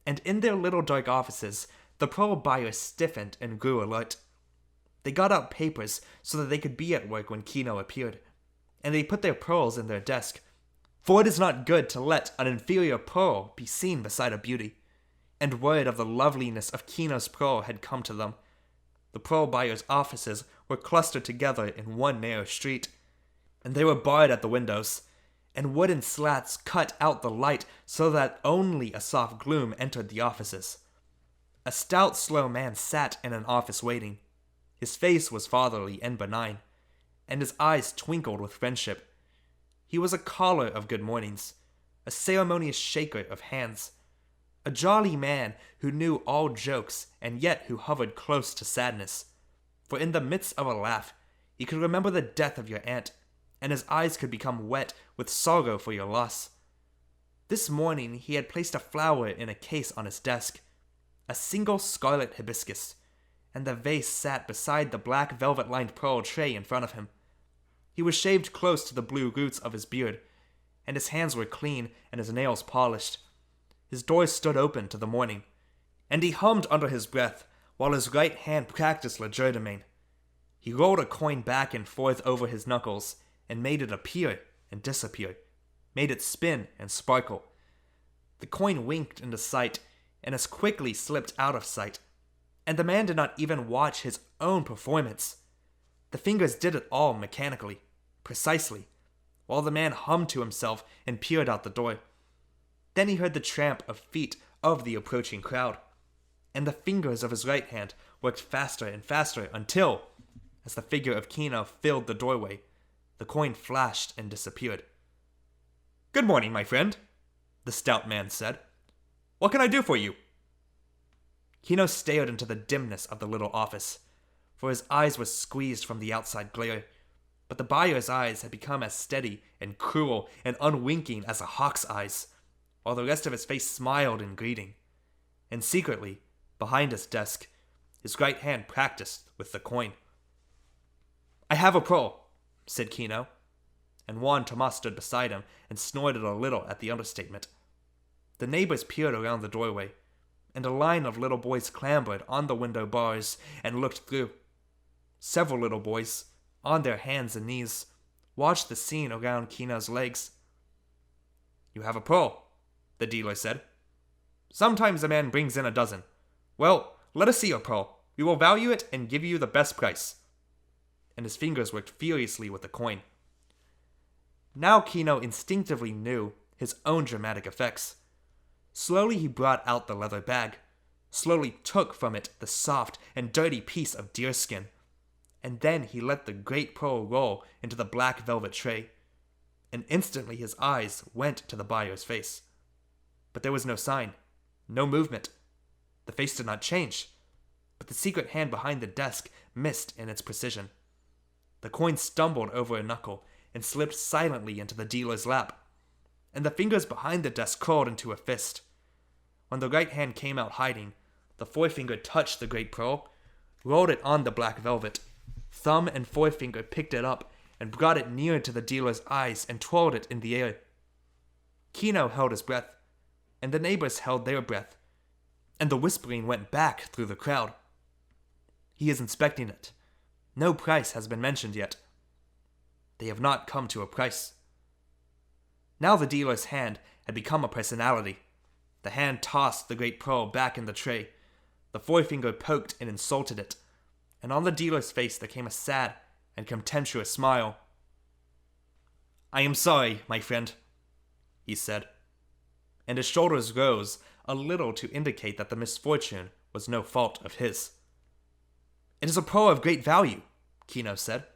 and in their little dark offices, the pearl buyers stiffened and grew alert. They got out papers so that they could be at work when Kino appeared, and they put their pearls in their desk, for it is not good to let an inferior pearl be seen beside a beauty. And word of the loveliness of Kino's pearl had come to them. The pearl buyers' offices were clustered together in one narrow street, and they were barred at the windows, and wooden slats cut out the light so that only a soft gloom entered the offices. A stout, slow man sat in an office waiting, His face was fatherly and benign, and his eyes twinkled with friendship. He was a caller of good mornings, a ceremonious shaker of hands, a jolly man who knew all jokes and yet who hovered close to sadness. For in the midst of a laugh, he could remember the death of your aunt, and his eyes could become wet with sorrow for your loss. This morning he had placed a flower in a case on his desk, a single scarlet hibiscus, and the vase sat beside the black velvet-lined pearl tray in front of him. He was shaved close to the blue roots of his beard, and his hands were clean and his nails polished. His door stood open to the morning, and he hummed under his breath while his right hand practiced legerdemain. He rolled a coin back and forth over his knuckles and made it appear and disappear, made it spin and sparkle. The coin winked into sight and as quickly slipped out of sight, and the man did not even watch his own performance. The fingers did it all mechanically, precisely, while the man hummed to himself and peered out the door. Then he heard the tramp of feet of the approaching crowd, and the fingers of his right hand worked faster and faster until, as the figure of Kino filled the doorway, the coin flashed and disappeared. "Good morning, my friend," the stout man said. "What can I do for you?" Kino stared into the dimness of the little office, for his eyes were squeezed from the outside glare, but the buyer's eyes had become as steady and cruel and unwinking as a hawk's eyes, while the rest of his face smiled in greeting. And secretly, behind his desk, his right hand practiced with the coin. "I have a pearl," said Kino, and Juan Tomas stood beside him and snorted a little at the understatement. The neighbors peered around the doorway, and a line of little boys clambered on the window bars and looked through. Several little boys, on their hands and knees, watched the scene around Kino's legs. "You have a pearl," the dealer said. "Sometimes a man brings in a dozen. Well, let us see your pearl. We will value it and give you the best price." And his fingers worked furiously with the coin. Now Kino instinctively knew his own dramatic effects. Slowly he brought out the leather bag, slowly took from it the soft and dirty piece of deerskin, and then he let the great pearl roll into the black velvet tray, and instantly his eyes went to the buyer's face. But there was no sign, no movement. The face did not change, but the secret hand behind the desk missed in its precision. The coin stumbled over a knuckle and slipped silently into the dealer's lap, and the fingers behind the desk curled into a fist. When the right hand came out hiding, the forefinger touched the great pearl, rolled it on the black velvet. Thumb and forefinger picked it up and brought it near to the dealer's eyes and twirled it in the air. Kino held his breath, and the neighbors held their breath, and the whispering went back through the crowd. "He is inspecting it. No price has been mentioned yet." "They have not come to a price." Now the dealer's hand had become a personality. The hand tossed the great pearl back in the tray. The forefinger poked and insulted it, and on the dealer's face there came a sad and contemptuous smile. "I am sorry, my friend," he said, and his shoulders rose a little to indicate that the misfortune was no fault of his. "It is a pearl of great value," Kino said.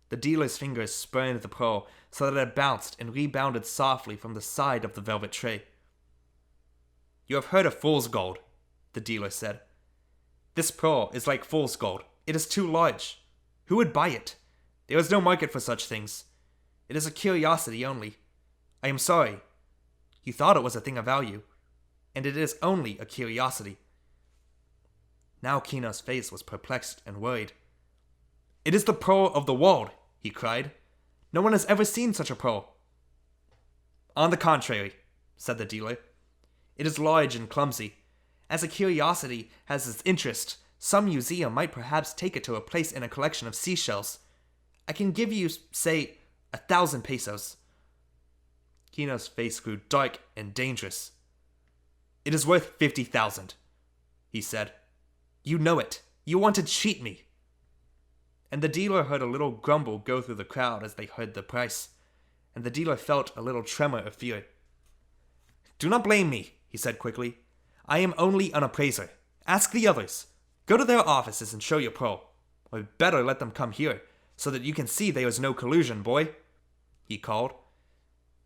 The dealer's fingers spurned the pearl so that it bounced and rebounded softly from the side of the velvet tray. "You have heard of fool's gold," the dealer said. "This pearl is like fool's gold. It is too large. Who would buy it? There is no market for such things. It is a curiosity only. I am sorry. You thought it was a thing of value, and it is only a curiosity." Now Kino's face was perplexed and worried. "It is the pearl of the world," he cried. "No one has ever seen such a pearl." "On the contrary," said the dealer, "it is large and clumsy. As a curiosity has its interest, some museum might perhaps take it to a place in a collection of seashells. I can give you, say, 1,000 pesos. Kino's face grew dark and dangerous. "It is worth 50,000, he said. "You know it. You want to cheat me." And the dealer heard a little grumble go through the crowd as they heard the price, and the dealer felt a little tremor of fear. "Do not blame me," he said quickly. "I am only an appraiser. Ask the others. Go to their offices and show your pearl. Or better let them come here, so that you can see there is no collusion, boy, he called.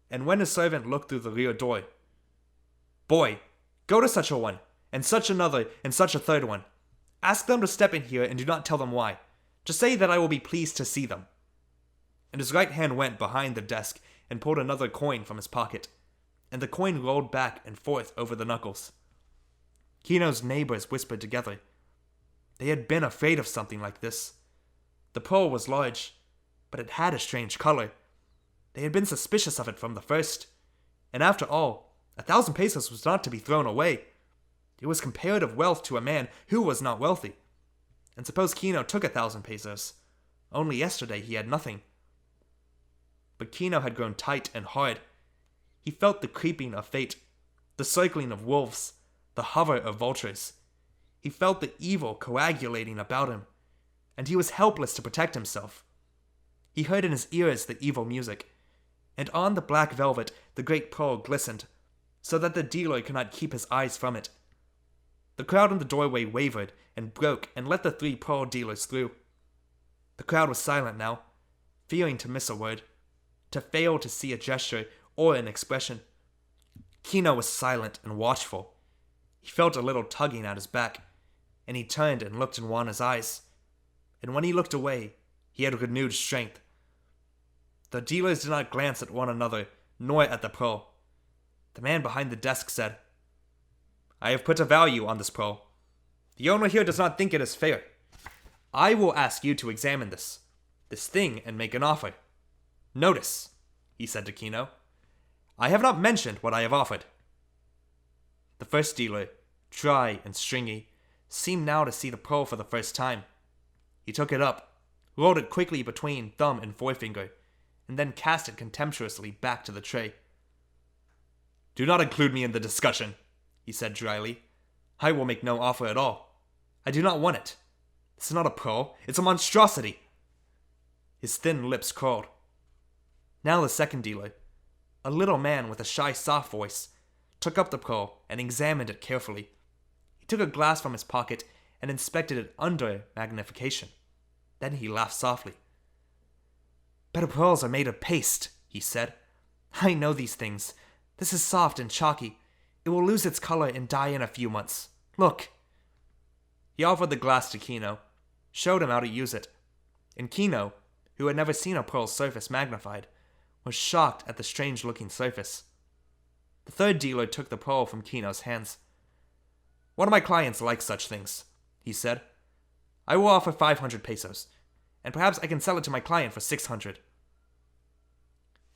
And when his servant looked through the rear door, "Boy, go to such a one, and such another, and such a third one. Ask them to step in here and do not tell them why. Just say that I will be pleased to see them." And his right hand went behind the desk and pulled another coin from his pocket, and the coin rolled back and forth over the knuckles. Kino's neighbors whispered together. They had been afraid of something like this. The pearl was large, but it had a strange color. They had been suspicious of it from the first. And after all, 1,000 pesos was not to be thrown away. It was comparative wealth to a man who was not wealthy. And suppose Kino took 1,000 pesos. Only yesterday he had nothing. But Kino had grown tight and hard. He felt the creeping of fate, the circling of wolves, the hover of vultures. He felt the evil coagulating about him, and he was helpless to protect himself. He heard in his ears the evil music, and on the black velvet the great pearl glistened, so that the dealer could not keep his eyes from it. The crowd in the doorway wavered and broke and let the 3 pearl dealers through. The crowd was silent now, fearing to miss a word, to fail to see a gesture or an expression. Kino was silent and watchful. He felt a little tugging at his back, and he turned and looked in Juana's eyes. And when he looked away, he had renewed strength. The dealers did not glance at one another, nor at the pearl. The man behind the desk said, "I have put a value on this pearl. The owner here does not think it is fair. I will ask you to examine this thing, and make an offer. Notice," he said to Kino, "I have not mentioned what I have offered." The first dealer, dry and stringy, seemed now to see the pearl for the first time. He took it up, rolled it quickly between thumb and forefinger, and then cast it contemptuously back to the tray. "Do not include me in the discussion," he said dryly. "I will make no offer at all. I do not want it. This is not a pearl, it's a monstrosity." His thin lips curled. Now the second dealer, a little man with a shy, soft voice, took up the pearl and examined it carefully. He took a glass from his pocket and inspected it under magnification. Then he laughed softly. "Better pearls are made of paste," he said. "I know these things. This is soft and chalky. It will lose its color and die in a few months. Look." He offered the glass to Kino, showed him how to use it. And Kino, who had never seen a pearl's surface magnified, was shocked at the strange-looking surface. The third dealer took the pearl from Kino's hands. "One of my clients likes such things," he said. "I will offer 500 pesos, and perhaps I can sell it to my client for 600.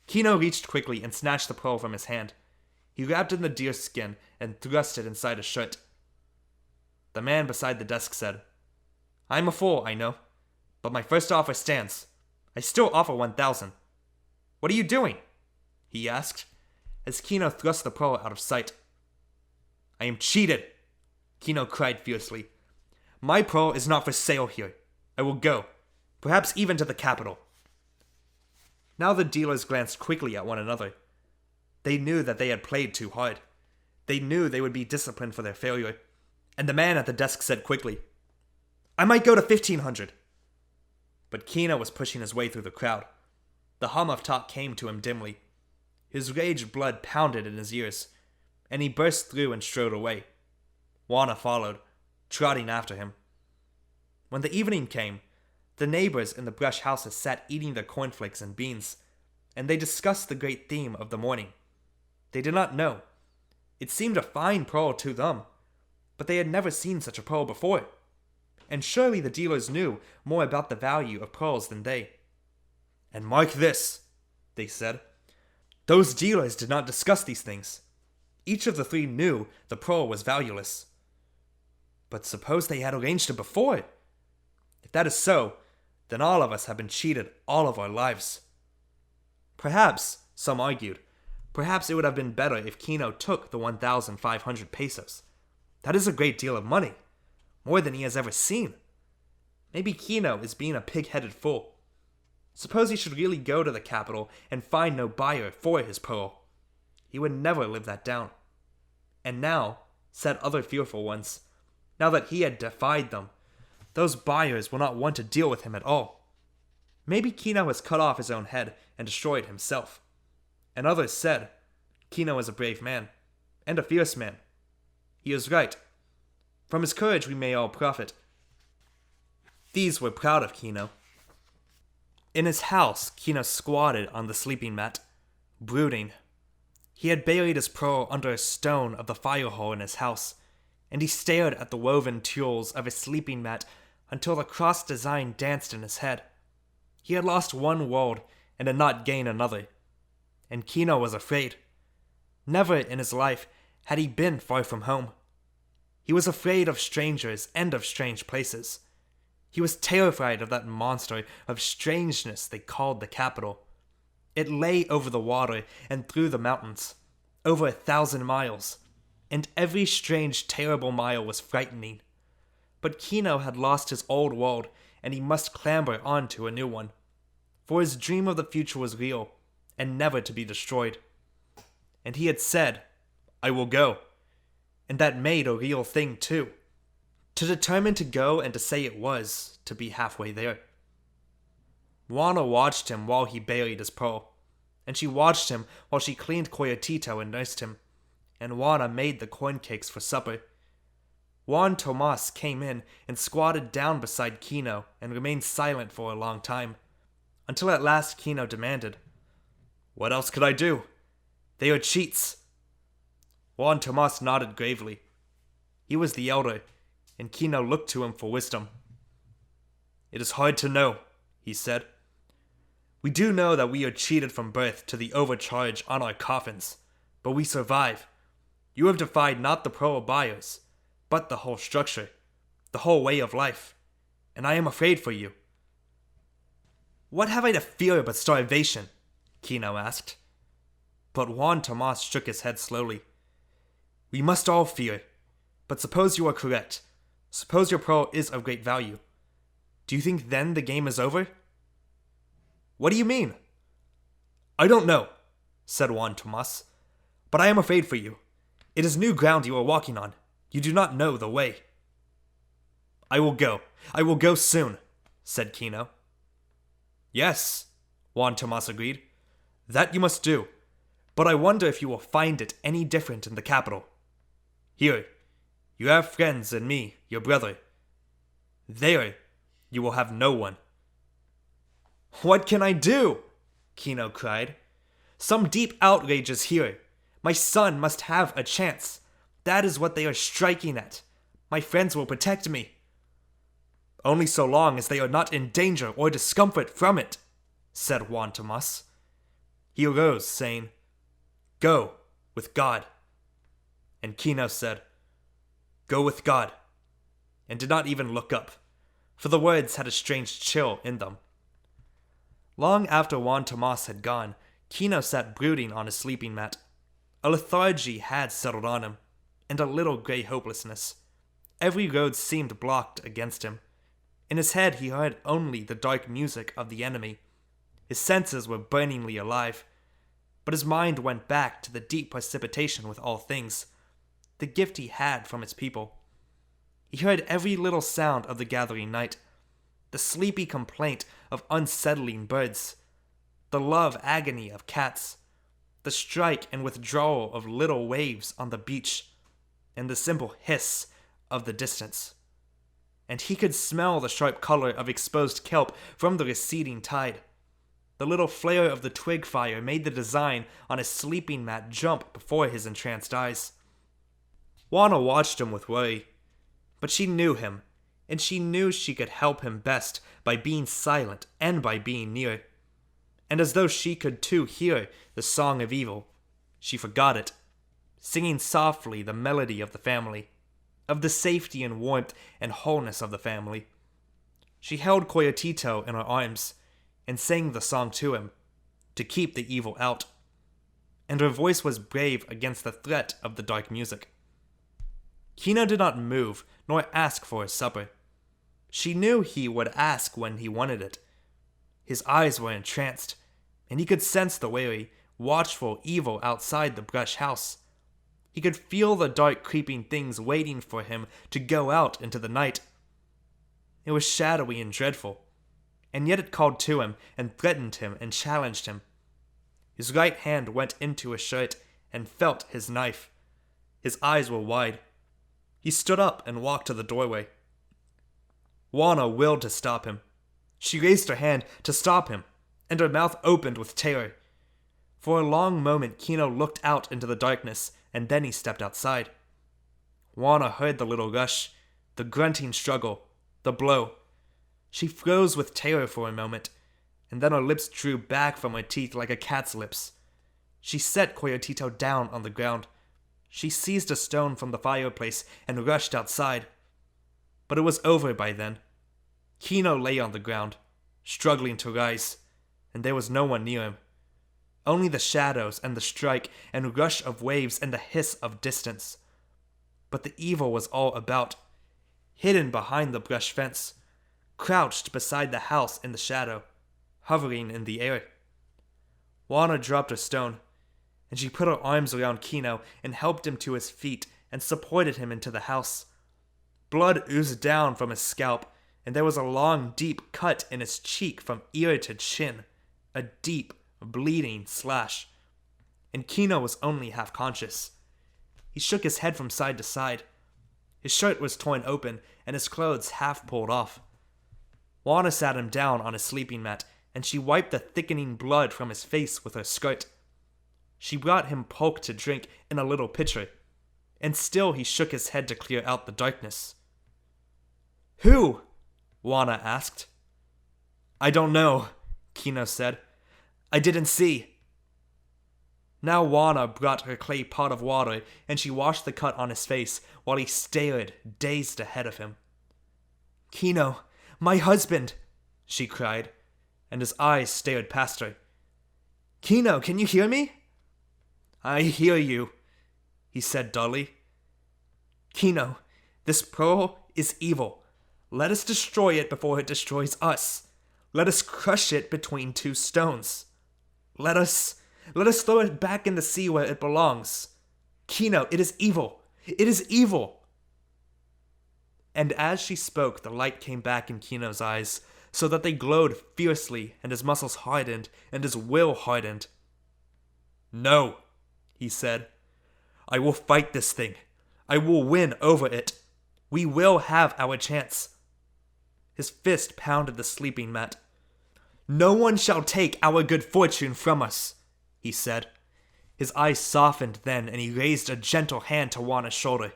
Kino reached quickly and snatched the pearl from his hand. He wrapped it in the deer skin and thrust it inside his shirt. The man beside the desk said, "I am a fool, I know, but my first offer stands. I still offer 1,000. What are you doing?" he asked, as Kino thrust the pearl out of sight. "I am cheated," Kino cried fiercely. "My pearl is not for sale here. I will go, perhaps even to the capital." Now the dealers glanced quickly at one another. They knew that they had played too hard. They knew they would be disciplined for their failure. And the man at the desk said quickly, "I might go to 1,500. But Kino was pushing his way through the crowd. The hum of talk came to him dimly. His rage blood pounded in his ears, and he burst through and strode away. Juana followed, trotting after him. When the evening came, the neighbors in the brush houses sat eating their cornflakes and beans, and they discussed the great theme of the morning. They did not know. It seemed a fine pearl to them, but they had never seen such a pearl before. And surely the dealers knew more about the value of pearls than they. "And mark this," they said. "Those dealers did not discuss these things. Each of the 3 knew the pearl was valueless. But suppose they had arranged it before? If that is so, then all of us have been cheated all of our lives." Perhaps, some argued, perhaps it would have been better if Kino took the 1,500 pesos. That is a great deal of money, more than he has ever seen. Maybe Kino is being a pig-headed fool. Suppose he should really go to the capital and find no buyer for his pearl. He would never live that down. And now, said other fearful ones, now that he had defied them, Those buyers will not want to deal with him at all. Maybe Kino has cut off his own head and destroyed himself. And others said, Kino is a brave man, and a fierce man. He is right. From his courage we may all profit. These were proud of Kino. In his house, Kino squatted on the sleeping mat, brooding. He had buried his pearl under a stone of the fire hole in his house, and he stared at the woven tuiles of his sleeping mat until the cross design danced in his head. He had lost one world and had not gained another, and Kino was afraid. Never in his life had he been far from home. He was afraid of strangers and of strange places. He was terrified of that monster of strangeness they called the capital. It lay over the water and through the mountains, over 1,000 miles, and every strange, terrible mile was frightening. But Kino had lost his old world, and he must clamber onto a new one. For his dream of the future was real, and never to be destroyed. And he had said, I will go. And that made a real thing too. To determine to go and to say it was to be halfway there. Juana watched him while he buried his pearl, and she watched him while she cleaned Coyotito and nursed him, and Juana made the corn cakes for supper. Juan Tomas came in and squatted down beside Kino and remained silent for a long time, until at last Kino demanded, What else could I do? They are cheats. Juan Tomas nodded gravely. He was the elder, and Kino looked to him for wisdom. It is hard to know, he said. We do know that we are cheated from birth to the overcharge on our coffins, but we survive. You have defied not the pearl buyers, but the whole structure, the whole way of life, and I am afraid for you. What have I to fear but starvation? Kino asked. But Juan Tomas shook his head slowly. We must all fear, but suppose you are correct. Suppose your pearl is of great value. Do you think then the game is over? What do you mean? I don't know, said Juan Tomas, but I am afraid for you. It is new ground you are walking on. You do not know the way. I will go. I will go soon, said Kino. Yes, Juan Tomas agreed. That you must do, but I wonder if you will find it any different in the capital. Here, you have friends and me, your brother. There, you will have no one. What can I do? Kino cried. Some deep outrage is here. My son must have a chance. That is what they are striking at. My friends will protect me. Only so long as they are not in danger or discomfort from it, said Juan Tomas. He arose, saying, Go with God. And Kino said, Go with God, and did not even look up, for the words had a strange chill in them. Long after Juan Tomas had gone, Kino sat brooding on his sleeping mat. A lethargy had settled on him, and a little gray hopelessness. Every road seemed blocked against him. In his head he heard only the dark music of the enemy. His senses were burningly alive, but his mind went back to the deep precipitation with all things, the gift he had from his people. He heard every little sound of the gathering night, the sleepy complaint of unsettling birds, the love agony of cats, the strike and withdrawal of little waves on the beach, and the simple hiss of the distance. And he could smell the sharp color of exposed kelp from the receding tide. The little flare of the twig fire made the design on his sleeping mat jump before his entranced eyes. Juana watched him with worry, but she knew him, and she knew she could help him best by being silent and by being near. And as though she could too hear the song of evil, she forgot it, singing softly the melody of the family, of the safety and warmth and wholeness of the family. She held Coyotito in her arms and sang the song to him, to keep the evil out. And her voice was brave against the threat of the dark music. Kino did not move nor ask for his supper. She knew he would ask when he wanted it. His eyes were entranced, and he could sense the wary, watchful evil outside the brush house. He could feel the dark creeping things waiting for him to go out into the night. It was shadowy and dreadful, and yet it called to him and threatened him and challenged him. His right hand went into his shirt and felt his knife. His eyes were wide. He stood up and walked to the doorway. Juana willed to stop him. She raised her hand to stop him, and her mouth opened with terror. For a long moment Kino looked out into the darkness, and then he stepped outside. Juana heard the little rush, the grunting struggle, the blow. She froze with terror for a moment, and then her lips drew back from her teeth like a cat's lips. She set Coyotito down on the ground. She seized a stone from the fireplace and rushed outside. But it was over by then. Kino lay on the ground, struggling to rise, and there was no one near him. Only the shadows and the strike and rush of waves and the hiss of distance. But the evil was all about, hidden behind the brush fence, crouched beside the house in the shadow, hovering in the air. Juana dropped her stone, and she put her arms around Kino and helped him to his feet and supported him into the house. Blood oozed down from his scalp, and there was a long, deep cut in his cheek from ear to chin, a deep, bleeding slash. And Kino was only half conscious. He shook his head from side to side. His shirt was torn open, and his clothes half pulled off. Juana sat him down on his sleeping mat, and she wiped the thickening blood from his face with her skirt. She brought him pulque to drink in a little pitcher, and still he shook his head to clear out the darkness. "Who?" Juana asked. "I don't know," Kino said. "I didn't see." Now Juana brought her clay pot of water, and she washed the cut on his face while he stared, dazed ahead of him. "Kino, my husband!" she cried, and his eyes stared past her. "Kino, can you hear me?" "I hear you," he said dully. "Kino, this pearl is evil. Let us destroy it before it destroys us. Let us crush it between two stones. Let us throw it back in the sea where it belongs. Kino, it is evil. It is evil." And as she spoke, the light came back in Kino's eyes, so that they glowed fiercely, and his muscles hardened, and his will hardened. "No," he said. "I will fight this thing. I will win over it. We will have our chance." His fist pounded the sleeping mat. "No one shall take our good fortune from us," he said. His eyes softened then, and he raised a gentle hand to Juana's shoulder.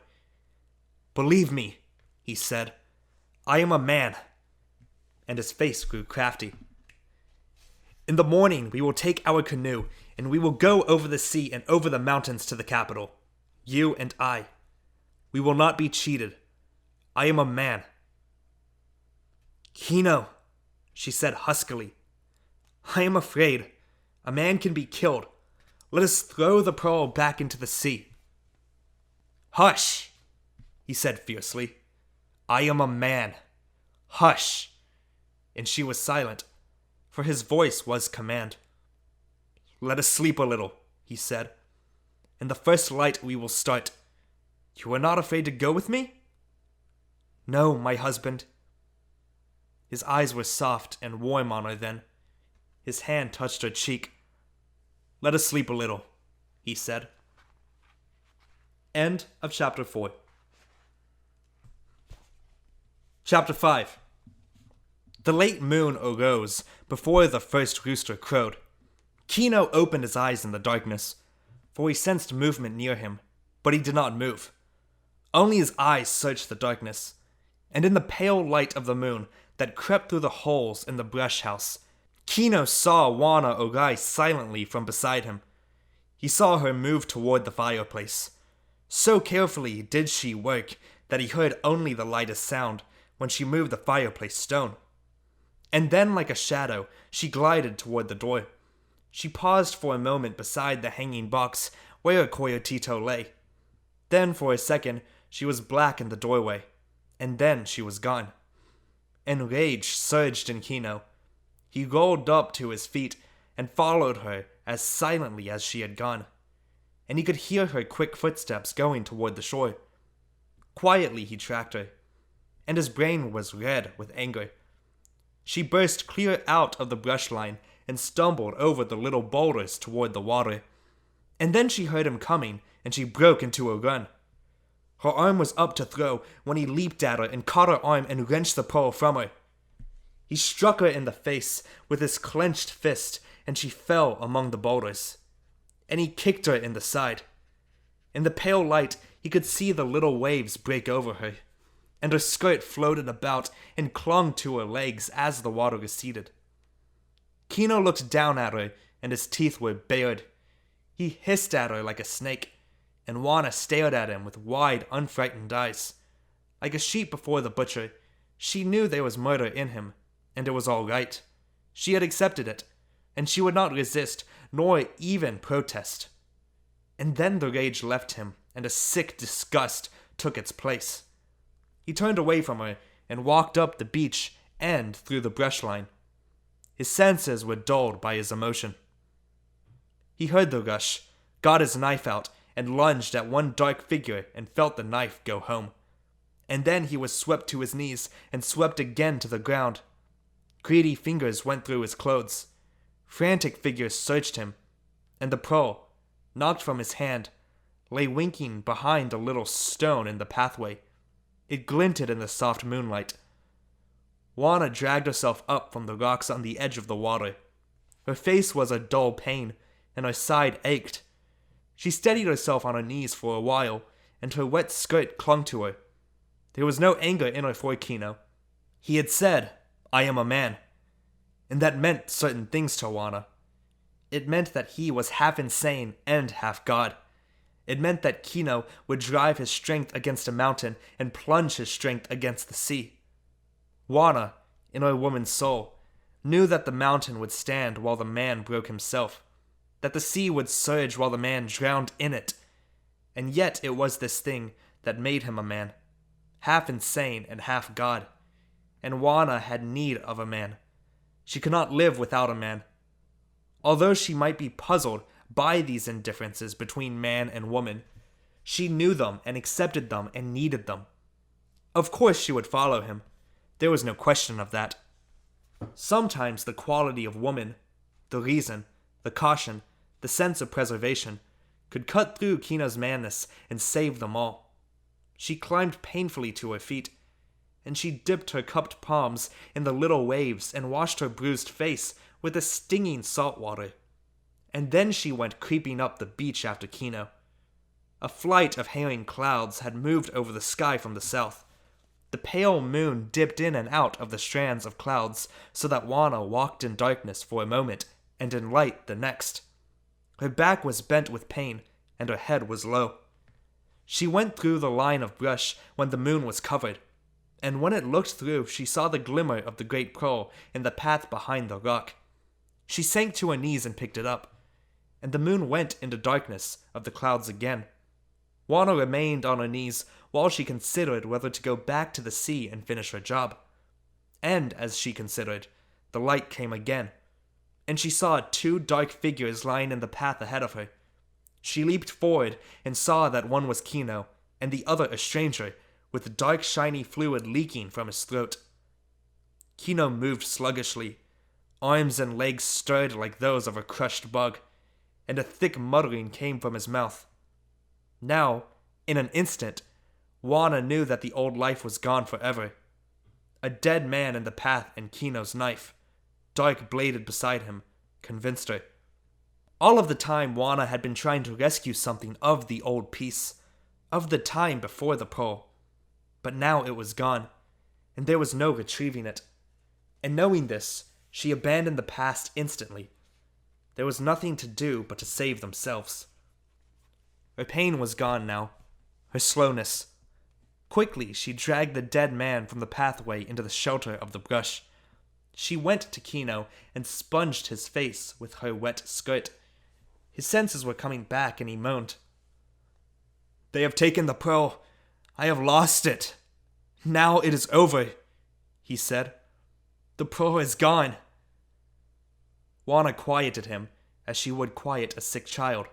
"Believe me," he said, "I am a man." And his face grew crafty. "In the morning we will take our canoe, and we will go over the sea and over the mountains to the capital. You and I. We will not be cheated. I am a man." "Kino," she said huskily, "I am afraid. A man can be killed. Let us throw the pearl back into the sea." "Hush," he said fiercely. "I am a man. Hush." And she was silent, for his voice was command. "Let us sleep a little," he said. "In the first light we will start. You are not afraid to go with me?" "No, my husband." His eyes were soft and warm on her then. His hand touched her cheek. "Let us sleep a little," he said. End of chapter 4. Chapter 5. The late moon arose before the first rooster crowed. Kino opened his eyes in the darkness, for he sensed movement near him, but he did not move. Only his eyes searched the darkness, and in the pale light of the moon that crept through the holes in the brush house, Kino saw Juana arise silently from beside him. He saw her move toward the fireplace. So carefully did she work that he heard only the lightest sound when she moved the fireplace stone. And then, like a shadow, she glided toward the door. She paused for a moment beside the hanging box where Coyotito lay. Then, for a second, she was black in the doorway, and then she was gone. And rage surged in Kino. He rolled up to his feet and followed her as silently as she had gone, and he could hear her quick footsteps going toward the shore. Quietly he tracked her. and his brain was red with anger. She burst clear out of the brush line and stumbled over the little boulders toward the water. And then she heard him coming, and she broke into a run. Her arm was up to throw when he leaped at her and caught her arm and wrenched the pearl from her. He struck her in the face with his clenched fist, and she fell among the boulders. And he kicked her in the side. In the pale light, he could see the little waves break over her, and her skirt floated about and clung to her legs as the water receded. Kino looked down at her, and his teeth were bared. He hissed at her like a snake, and Juana stared at him with wide, unfrightened eyes. Like a sheep before the butcher, she knew there was murder in him, and it was all right. She had accepted it, and she would not resist, nor even protest. And then the rage left him, and a sick disgust took its place. He turned away from her and walked up the beach and through the brush line. His senses were dulled by his emotion. He heard the rush, got his knife out, and lunged at one dark figure and felt the knife go home. And then he was swept to his knees and swept again to the ground. Greedy fingers went through his clothes. Frantic figures searched him, and the pearl, knocked from his hand, lay winking behind a little stone in the pathway. It glinted in the soft moonlight. Juana dragged herself up from the rocks on the edge of the water. Her face was a dull pain, and her side ached. She steadied herself on her knees for a while, and her wet skirt clung to her. There was no anger in her for Kino. He had said, "I am a man," and that meant certain things to Juana. It meant that he was half insane and half God. It meant that Kino would drive his strength against a mountain and plunge his strength against the sea. Juana, in her woman's soul, knew that the mountain would stand while the man broke himself, that the sea would surge while the man drowned in it. And yet it was this thing that made him a man, half insane and half God. And Juana had need of a man. She could not live without a man. Although she might be puzzled by these indifferences between man and woman, she knew them and accepted them and needed them. Of course she would follow him. There was no question of that. Sometimes the quality of woman, the reason, the caution, the sense of preservation, could cut through Kino's madness and save them all. She climbed painfully to her feet, and she dipped her cupped palms in the little waves and washed her bruised face with the stinging salt water. And then she went creeping up the beach after Kino. A flight of hailing clouds had moved over the sky from the south. The pale moon dipped in and out of the strands of clouds so that Juana walked in darkness for a moment and in light the next. Her back was bent with pain, and her head was low. She went through the line of brush when the moon was covered, and when it looked through, she saw the glimmer of the great pearl in the path behind the rock. She sank to her knees and picked it up, and the moon went into darkness of the clouds again. Juana remained on her knees while she considered whether to go back to the sea and finish her job. And as she considered, the light came again, and she saw two dark figures lying in the path ahead of her. She leaped forward and saw that one was Kino, and the other a stranger, with dark shiny fluid leaking from his throat. Kino moved sluggishly. Arms and legs stirred like those of a crushed bug, and a thick muttering came from his mouth. Now, in an instant, Juana knew that the old life was gone forever. A dead man in the path and Kino's knife, dark bladed beside him, convinced her. All of the time Juana had been trying to rescue something of the old peace, of the time before the pearl. But now it was gone, and there was no retrieving it. And knowing this, she abandoned the past instantly. There was nothing to do but to save themselves. Her pain was gone now, her slowness. Quickly, she dragged the dead man from the pathway into the shelter of the brush. She went to Kino and sponged his face with her wet skirt. His senses were coming back, and he moaned. "They have taken the pearl. I have lost it. Now it is over," he said. "The pearl is gone." Juana quieted him as she would quiet a sick child.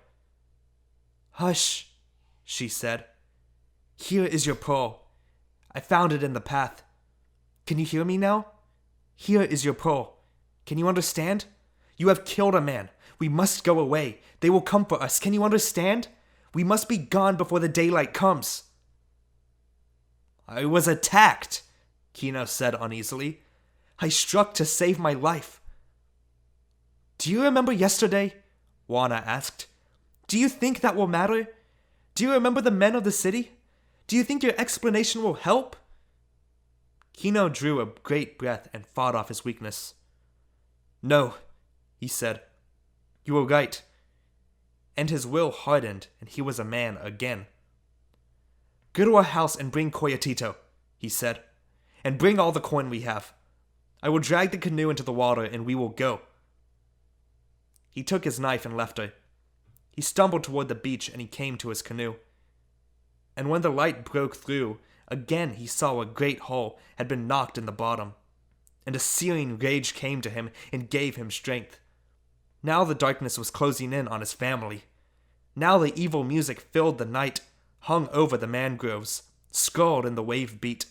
"Hush," she said. "Here is your pearl. I found it in the path. Can you hear me now? Here is your pearl. Can you understand? You have killed a man. We must go away. They will come for us. Can you understand? We must be gone before the daylight comes." "I was attacked," Kino said uneasily. "I struck to save my life." "Do you remember yesterday?" Juana asked. "Do you think that will matter? Do you remember the men of the city? Do you think your explanation will help?" Kino drew a great breath and fought off his weakness. "No," he said. "You were right." And his will hardened, and he was a man again. "Go to our house and bring Coyotito," he said, "and bring all the coin we have. I will drag the canoe into the water, and we will go." He took his knife and left her. He stumbled toward the beach, and he came to his canoe. And when the light broke through, again he saw a great hole had been knocked in the bottom, and a searing rage came to him and gave him strength. Now the darkness was closing in on his family. Now the evil music filled the night, hung over the mangroves, skurled in the wave beat.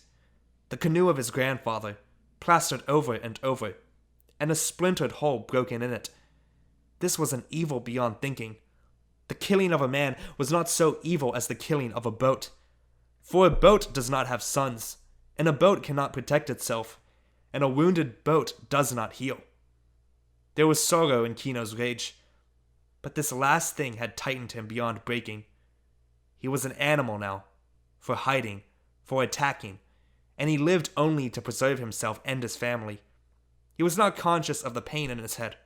The canoe of his grandfather, plastered over and over, and a splintered hole broken in it. This was an evil beyond thinking. The killing of a man was not so evil as the killing of a boat. For a boat does not have sons, and a boat cannot protect itself, and a wounded boat does not heal. There was sorrow in Kino's rage, but this last thing had tightened him beyond breaking. He was an animal now, for hiding, for attacking, and he lived only to preserve himself and his family. He was not conscious of the pain in his head.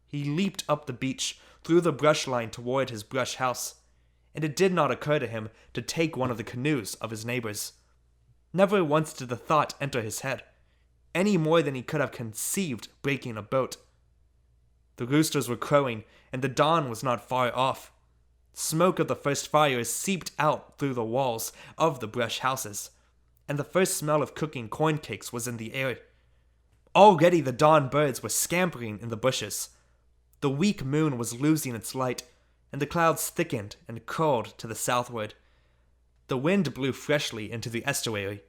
He leaped up the beach, through the brush line toward his brush house, and it did not occur to him to take one of the canoes of his neighbors. Never once did the thought enter his head, any more than he could have conceived breaking a boat. The roosters were crowing, and the dawn was not far off. Smoke of the first fires seeped out through the walls of the brush houses, and the first smell of cooking corn cakes was in the air. Already the dawn birds were scampering in the bushes. The weak moon was losing its light, and the clouds thickened and curled to the southward. The wind blew freshly into the estuary,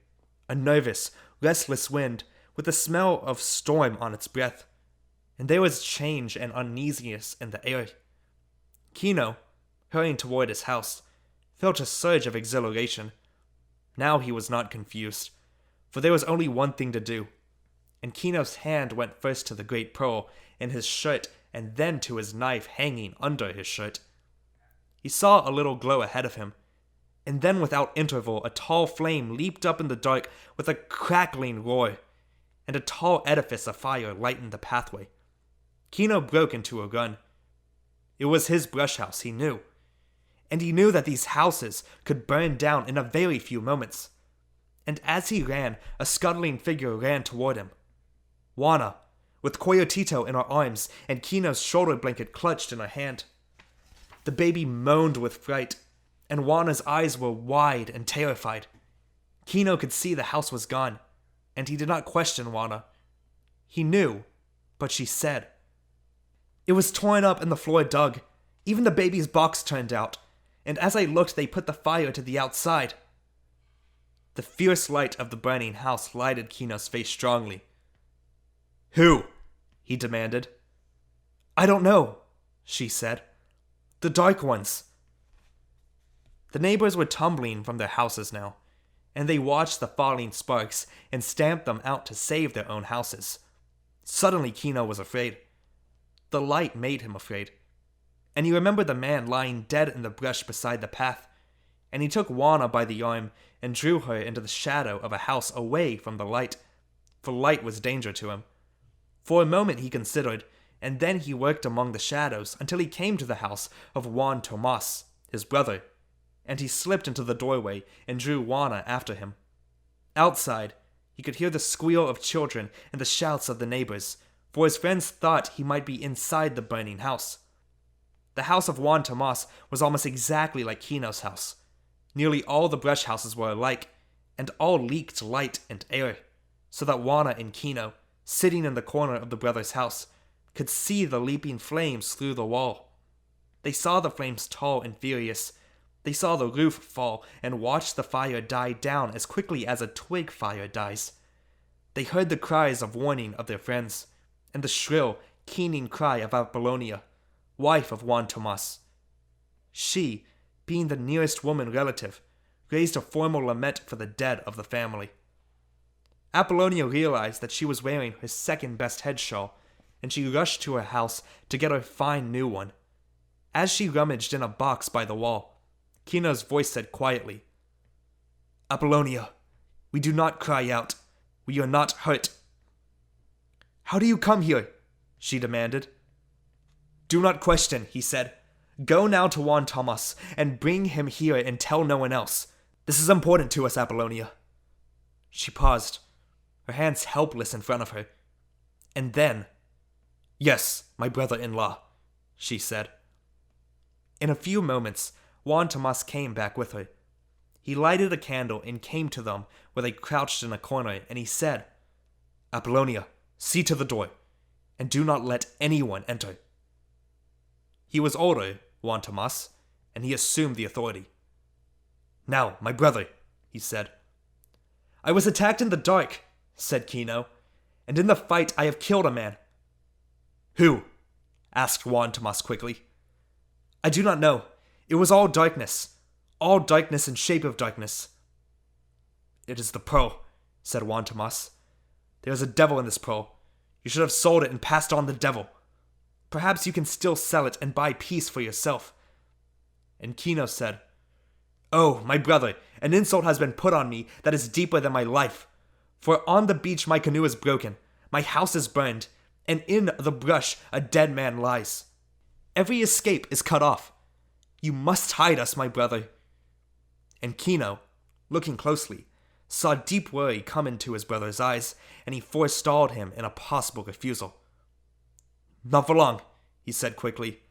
a nervous, restless wind with the smell of storm on its breath, and there was change and uneasiness in the air. Kino, hurrying toward his house, felt a surge of exhilaration. Now he was not confused, for there was only one thing to do, and Kino's hand went first to the great pearl in his shirt and then to his knife hanging under his shirt. He saw a little glow ahead of him, and then without interval a tall flame leaped up in the dark with a crackling roar, and a tall edifice of fire lightened the pathway. Kino broke into a run. It was his brush house, he knew, and he knew that these houses could burn down in a very few moments. And as he ran, a scuttling figure ran toward him. Juana, with Coyotito in her arms and Kino's shoulder blanket clutched in her hand. The baby moaned with fright, and Juana's eyes were wide and terrified. Kino could see the house was gone, and he did not question Juana. He knew, but she said, "It was torn up and the floor dug. Even the baby's box turned out, and as I looked they put the fire to the outside." The fierce light of the burning house lighted Kino's face strongly. "Who?" he demanded. "I don't know," she said. "The Dark Ones." The neighbors were tumbling from their houses now, and they watched the falling sparks and stamped them out to save their own houses. Suddenly Kino was afraid. The light made him afraid, and he remembered the man lying dead in the brush beside the path, and he took Juana by the arm and drew her into the shadow of a house away from the light, for light was danger to him. For a moment he considered, and then he worked among the shadows until he came to the house of Juan Tomas, his brother, and he slipped into the doorway and drew Juana after him. Outside, he could hear the squeal of children and the shouts of the neighbors, for his friends thought he might be inside the burning house. The house of Juan Tomas was almost exactly like Kino's house. Nearly all the brush houses were alike, and all leaked light and air, so that Juana and Kino, sitting in the corner of the brothers' house, could see the leaping flames through the wall. They saw the flames tall and furious. They saw the roof fall and watched the fire die down as quickly as a twig fire dies. They heard the cries of warning of their friends, and the shrill, keening cry of Apollonia, wife of Juan Tomas. She, being the nearest woman relative, raised a formal lament for the dead of the family. Apollonia realized that she was wearing her second-best head shawl, and she rushed to her house to get a fine new one. As she rummaged in a box by the wall, Kino's voice said quietly, "Apollonia, we do not cry out. We are not hurt." "How do you come here?" she demanded. "Do not question," he said. "Go now to Juan Tomas and bring him here and tell no one else. This is important to us, Apollonia." She paused, her hands helpless in front of her. And then, "Yes, my brother-in-law," she said. In a few moments, Juan Tomas came back with her. He lighted a candle and came to them where they crouched in a corner, and he said, "Apollonia, see to the door, and do not let anyone enter." He was older, Juan Tomas, and he assumed the authority. "Now, my brother," he said. "I was attacked in the dark," said Kino, "and in the fight I have killed a man." "Who?" asked Juan Tomas quickly. "I do not know. It was all darkness and shape of darkness." "It is the pearl," said Juan Tomas. "There is a devil in this pearl. You should have sold it and passed on the devil. Perhaps you can still sell it and buy peace for yourself." And Kino said, "Oh, my brother, an insult has been put on me that is deeper than my life. For on the beach my canoe is broken, my house is burned, and in the brush a dead man lies. Every escape is cut off. You must hide us, my brother." And Kino, looking closely, saw deep worry come into his brother's eyes, and he forestalled him in a possible refusal. "Not for long," he said quickly.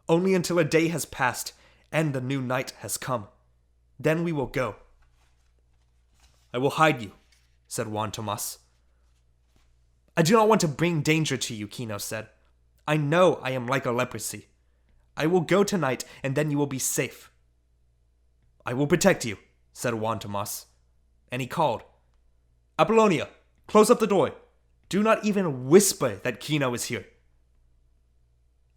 "Only until a day has passed and the new night has come. Then we will go." "I will hide you," said Juan Tomas. "I do not want to bring danger to you," Kino said. "I know I am like a leprosy. I will go tonight, and then you will be safe." "I will protect you," said Juan Tomas. And he called, "Apollonia, close up the door. Do not even whisper that Kino is here."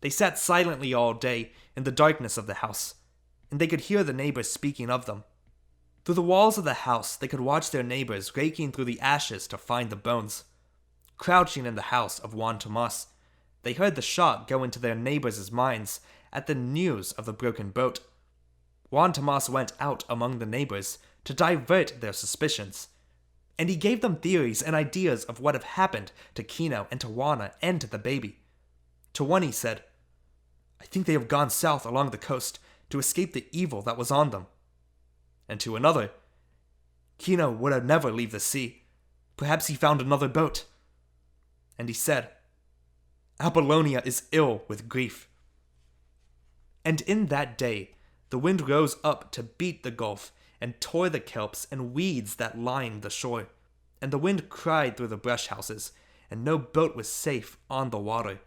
They sat silently all day in the darkness of the house, and they could hear the neighbors speaking of them. Through the walls of the house, they could watch their neighbors raking through the ashes to find the bones. Crouching in the house of Juan Tomas, they heard the shot go into their neighbors' minds at the news of the broken boat. Juan Tomas went out among the neighbors to divert their suspicions, and he gave them theories and ideas of what had happened to Kino and to Juana and to the baby. To one he said, "I think they have gone south along the coast to escape the evil that was on them." And to another, "Kino would have never leave the sea. Perhaps he found another boat." And he said, "Apollonia is ill with grief." And in that day, the wind rose up to beat the gulf and tore the kelps and weeds that lined the shore. And the wind cried through the brush houses, and no boat was safe on the water.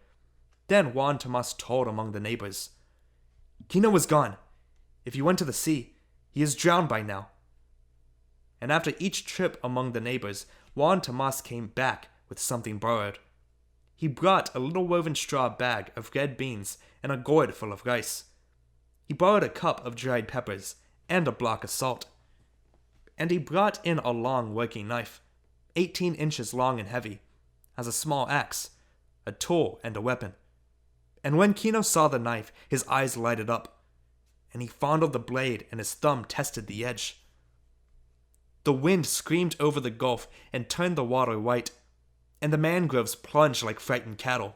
Then Juan Tomas told among the neighbors, "Kino was gone. If he went to the sea, he is drowned by now." And after each trip among the neighbors, Juan Tomas came back with something borrowed. He brought a little woven straw bag of red beans and a gourd full of rice. He borrowed a cup of dried peppers and a block of salt. And he brought in a long working knife, 18 inches long and heavy, as a small axe, a tool and a weapon. And when Kino saw the knife, his eyes lighted up, and he fondled the blade and his thumb tested the edge. The wind screamed over the gulf and turned the water white, and the mangroves plunged like frightened cattle,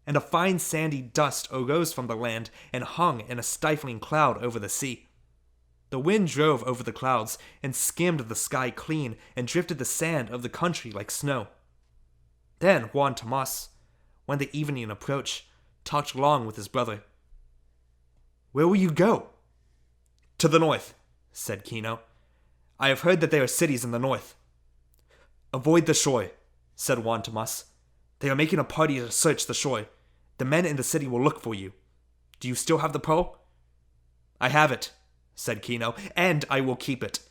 and a fine sandy dust arose from the land and hung in a stifling cloud over the sea. The wind drove over the clouds and skimmed the sky clean and drifted the sand of the country like snow. Then Juan Tomas, when the evening approached, talked long with his brother. "Where will you go?" "To the north," said Kino. "I have heard that there are cities in the north." "Avoid the shore," said Juan Tomas. "They are making a party to search the shore. The men in the city will look for you. Do you still have the pearl?" "I have it," said Kino, "and I will keep it.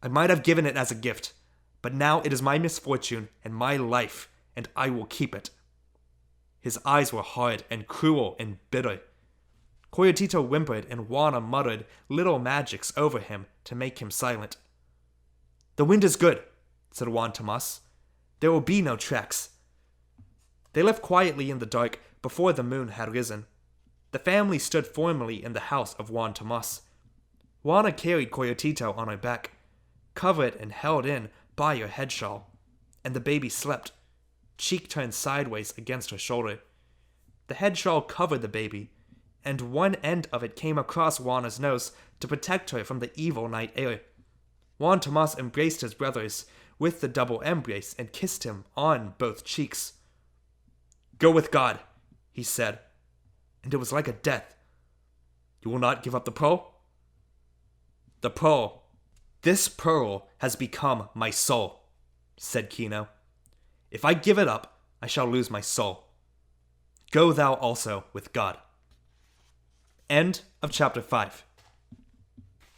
I might have given it as a gift, but now it is my misfortune and my life, and I will keep it." His eyes were hard and cruel and bitter. Coyotito whimpered and Juana muttered little magics over him to make him silent. "The wind is good," said Juan Tomas. "There will be no tracks." They left quietly in the dark before the moon had risen. The family stood formally in the house of Juan Tomas. Juana carried Coyotito on her back, covered and held in by her head shawl, and the baby slept, cheek turned sideways against her shoulder. The head shawl covered the baby, and one end of it came across Juana's nose to protect her from the evil night air. Juan Tomas embraced his brothers with the double embrace and kissed him on both cheeks. "Go with God," he said, and it was like a death. "You will not give up the pearl?" "The pearl. This pearl has become my soul," said Kino. "If I give it up, I shall lose my soul. Go thou also with God." End of Chapter 5.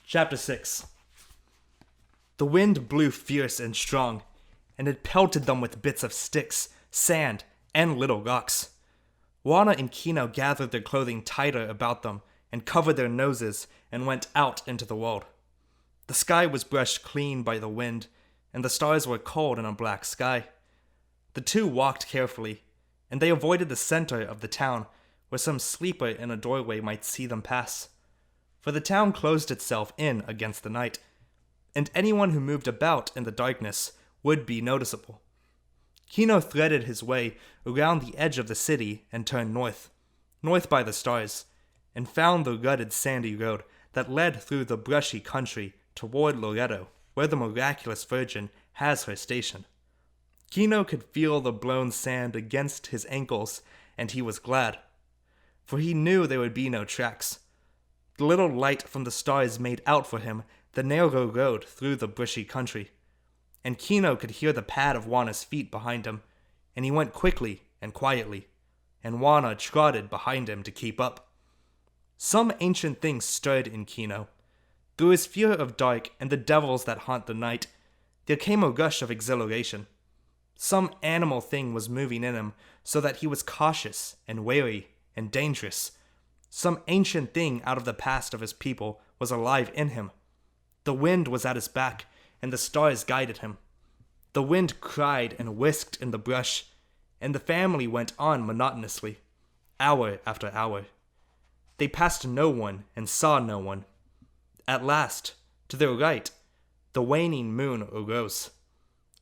Chapter 6. The wind blew fierce and strong, and it pelted them with bits of sticks, sand, and little rocks. Juana and Kino gathered their clothing tighter about them and covered their noses and went out into the world. The sky was brushed clean by the wind, and the stars were cold in a black sky. The two walked carefully, and they avoided the center of the town, where some sleeper in a doorway might see them pass. For the town closed itself in against the night, and anyone who moved about in the darkness would be noticeable. Kino threaded his way around the edge of the city and turned north by the stars, and found the rutted sandy road that led through the brushy country toward Loreto, where the miraculous Virgin has her station. Kino could feel the blown sand against his ankles, and he was glad, for he knew there would be no tracks. The little light from the stars made out for him the narrow road through the brushy country, and Kino could hear the pad of Juana's feet behind him, and he went quickly and quietly, and Juana trotted behind him to keep up. Some ancient thing stirred in Kino. Through his fear of dark and the devils that haunt the night, there came a rush of exhilaration. Some animal thing was moving in him so that he was cautious and wary and dangerous. Some ancient thing out of the past of his people was alive in him. The wind was at his back, and the stars guided him. The wind cried and whisked in the brush, and the family went on monotonously, hour after hour. They passed no one and saw no one. At last, to their right, the waning moon arose,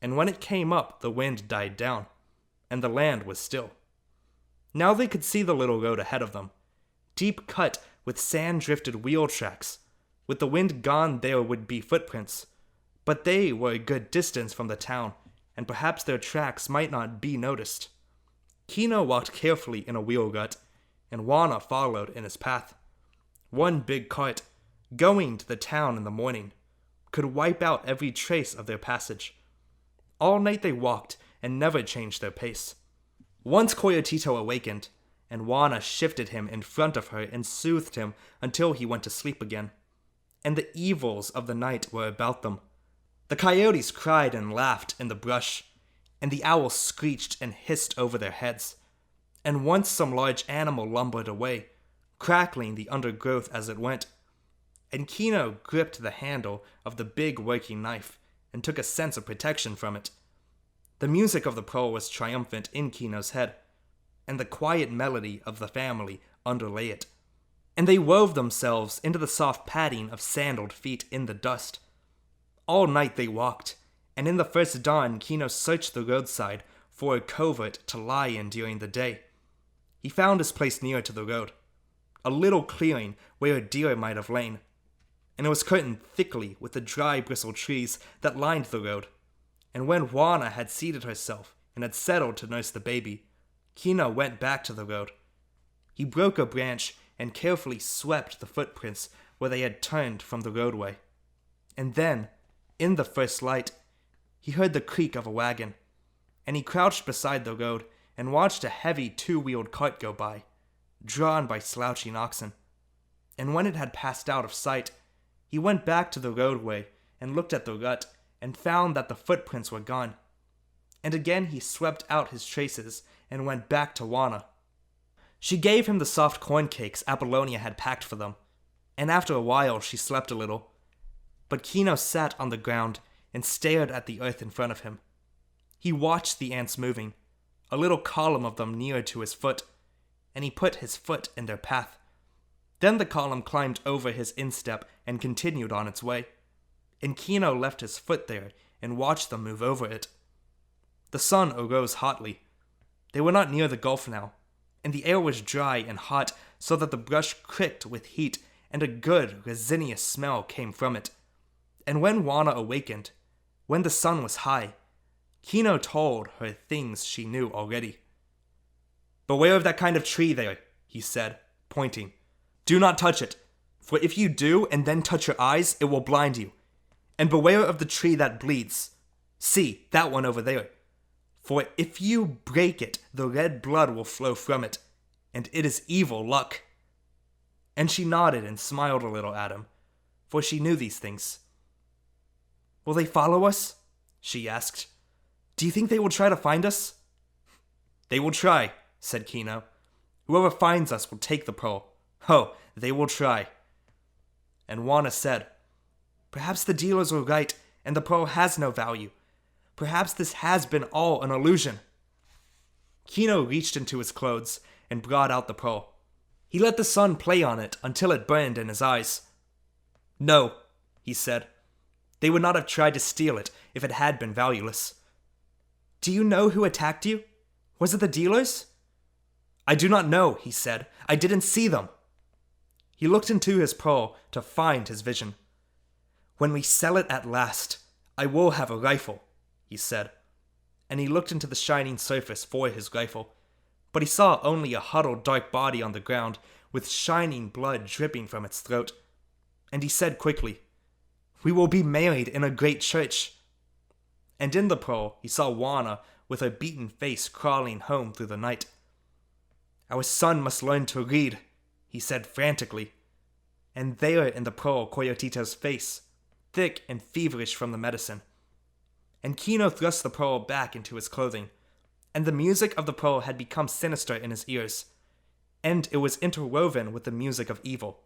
and when it came up the wind died down, and the land was still. Now they could see the little road ahead of them, deep cut with sand-drifted wheel tracks. With the wind gone there would be footprints, but they were a good distance from the town, and perhaps their tracks might not be noticed. Kino walked carefully in a wheel rut, and Juana followed in his path. One big cart, going to the town in the morning, could wipe out every trace of their passage. All night they walked and never changed their pace. Once Coyotito awakened, and Juana shifted him in front of her and soothed him until he went to sleep again. And the evils of the night were about them. The coyotes cried and laughed in the brush, and the owls screeched and hissed over their heads. And once some large animal lumbered away, crackling the undergrowth as it went. And Kino gripped the handle of the big working knife and took a sense of protection from it. The music of the pearl was triumphant in Kino's head, and the quiet melody of the family underlay it. And they wove themselves into the soft padding of sandaled feet in the dust. All night they walked, and in the first dawn Kino searched the roadside for a covert to lie in during the day. He found his place near to the road, a little clearing where a deer might have lain, and it was curtained thickly with the dry bristled trees that lined the road. And when Juana had seated herself and had settled to nurse the baby, Kino went back to the road. He broke a branch and carefully swept the footprints where they had turned from the roadway. And then, in the first light, he heard the creak of a wagon, and he crouched beside the road and watched a heavy two-wheeled cart go by, drawn by slouching oxen. And when it had passed out of sight, he He went back to the roadway and looked at the rut and found that the footprints were gone. And again he swept out his traces and went back to Juana. She gave him the soft corn cakes Apollonia had packed for them, and after a while she slept a little. But Kino sat on the ground and stared at the earth in front of him. He watched the ants moving, a little column of them near to his foot, and he put his foot in their path. Then the column climbed over his instep and continued on its way, and Kino left his foot there and watched them move over it. The sun arose hotly. They were not near the gulf now, and the air was dry and hot so that the brush cricked with heat and a good, resinous smell came from it. And when Juana awakened, when the sun was high, Kino told her things she knew already. "Beware of that kind of tree there," he said, pointing. "Do not touch it, for if you do and then touch your eyes, it will blind you. And beware of the tree that bleeds. See, that one over there. For if you break it, the red blood will flow from it, and it is evil luck." And she nodded and smiled a little at him, for she knew these things. "Will they follow us?" she asked. "Do you think they will try to find us?" "They will try," said Kino. "Whoever finds us will take the pearl. Oh, they will try." And Juana said, "Perhaps the dealers were right, and the pearl has no value. Perhaps this has been all an illusion." Kino reached into his clothes and brought out the pearl. He let the sun play on it until it burned in his eyes. "No," he said. "They would not have tried to steal it if it had been valueless." "Do you know who attacked you? Was it the dealers?" "I do not know," he said. "I didn't see them." He looked into his pearl to find his vision. "When we sell it at last, I will have a rifle," he said. And he looked into the shining surface for his rifle, but he saw only a huddled dark body on the ground with shining blood dripping from its throat. And he said quickly, "We will be married in a great church." And in the pearl he saw Juana with her beaten face crawling home through the night. "Our son must learn to read," he said frantically. And there in the pearl Coyotito's face, thick and feverish from the medicine. And Kino thrust the pearl back into his clothing, and the music of the pearl had become sinister in his ears, and it was interwoven with the music of evil.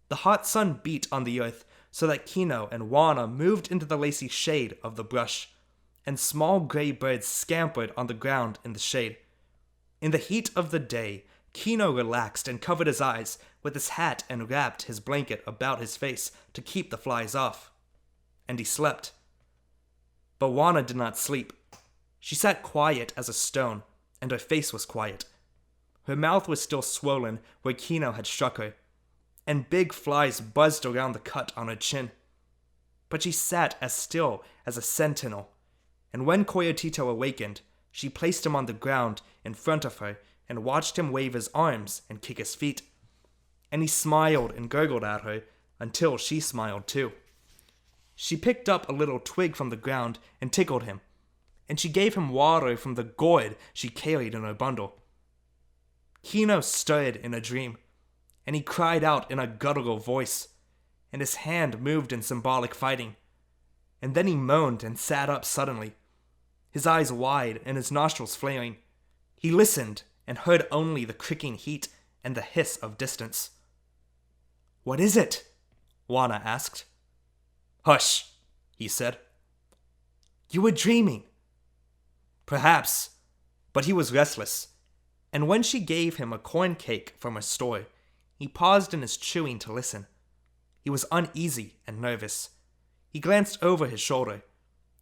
The hot sun beat on the earth so that Kino and Juana moved into the lacy shade of the brush, and small gray birds scampered on the ground in the shade. In the heat of the day, Kino relaxed and covered his eyes with his hat and wrapped his blanket about his face to keep the flies off. And he slept. But Juana did not sleep. She sat quiet as a stone, and her face was quiet. Her mouth was still swollen where Kino had struck her, and big flies buzzed around the cut on her chin. But she sat as still as a sentinel, and when Coyotito awakened, she placed him on the ground in front of her and watched him wave his arms and kick his feet. And he smiled and gurgled at her until she smiled too. She picked up a little twig from the ground and tickled him, and she gave him water from the gourd she carried in her bundle. Kino stirred in a dream, and he cried out in a guttural voice, and his hand moved in symbolic fighting. And then he moaned and sat up suddenly, his eyes wide and his nostrils flaring. He listened and heard only the cricking heat and the hiss of distance. "What is it?" Juana asked. "Hush," he said. "You were dreaming." "Perhaps," but he was restless, and when she gave him a corn cake from her store, he paused in his chewing to listen. He was uneasy and nervous. He glanced over his shoulder.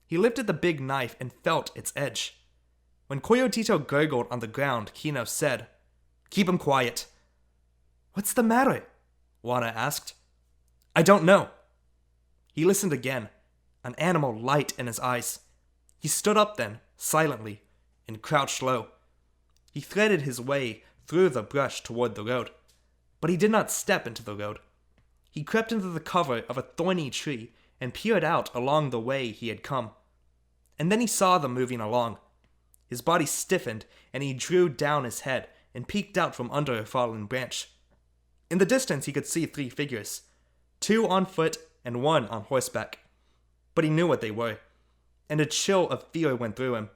He lifted the big knife and felt its edge. When Coyotito gurgled on the ground, Kino said, "Keep him quiet." "What's the matter?" Juana asked. "I don't know." He listened again, an animal light in his eyes. He stood up then, silently, and crouched low. He threaded his way through the brush toward the road, but he did not step into the road. He crept into the cover of a thorny tree and peered out along the way he had come. And then he saw them moving along. His body stiffened, and he drew down his head and peeked out from under a fallen branch. In the distance he could see 3 figures. 2 on foot and 1 on horseback. But he knew what they were, and a chill of fear went through him.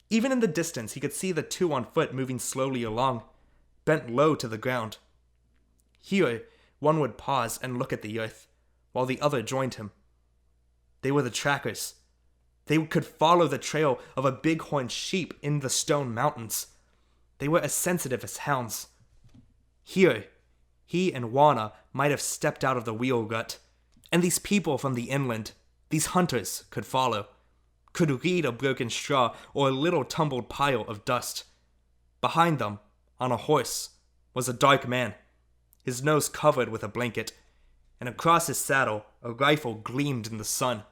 Even in the distance, he could see the 2 on foot moving slowly along, bent low to the ground. Here, one would pause and look at the earth, while the other joined him. They were the trackers. They could follow the trail of a bighorn sheep in the stone mountains. They were as sensitive as hounds. Here, he and Juana might have stepped out of the wheel rut, and these people from the inland, these hunters, could follow, could read a broken straw or a little tumbled pile of dust. Behind them, on a horse, was a dark man, his nose covered with a blanket, and across his saddle a rifle gleamed in the sun.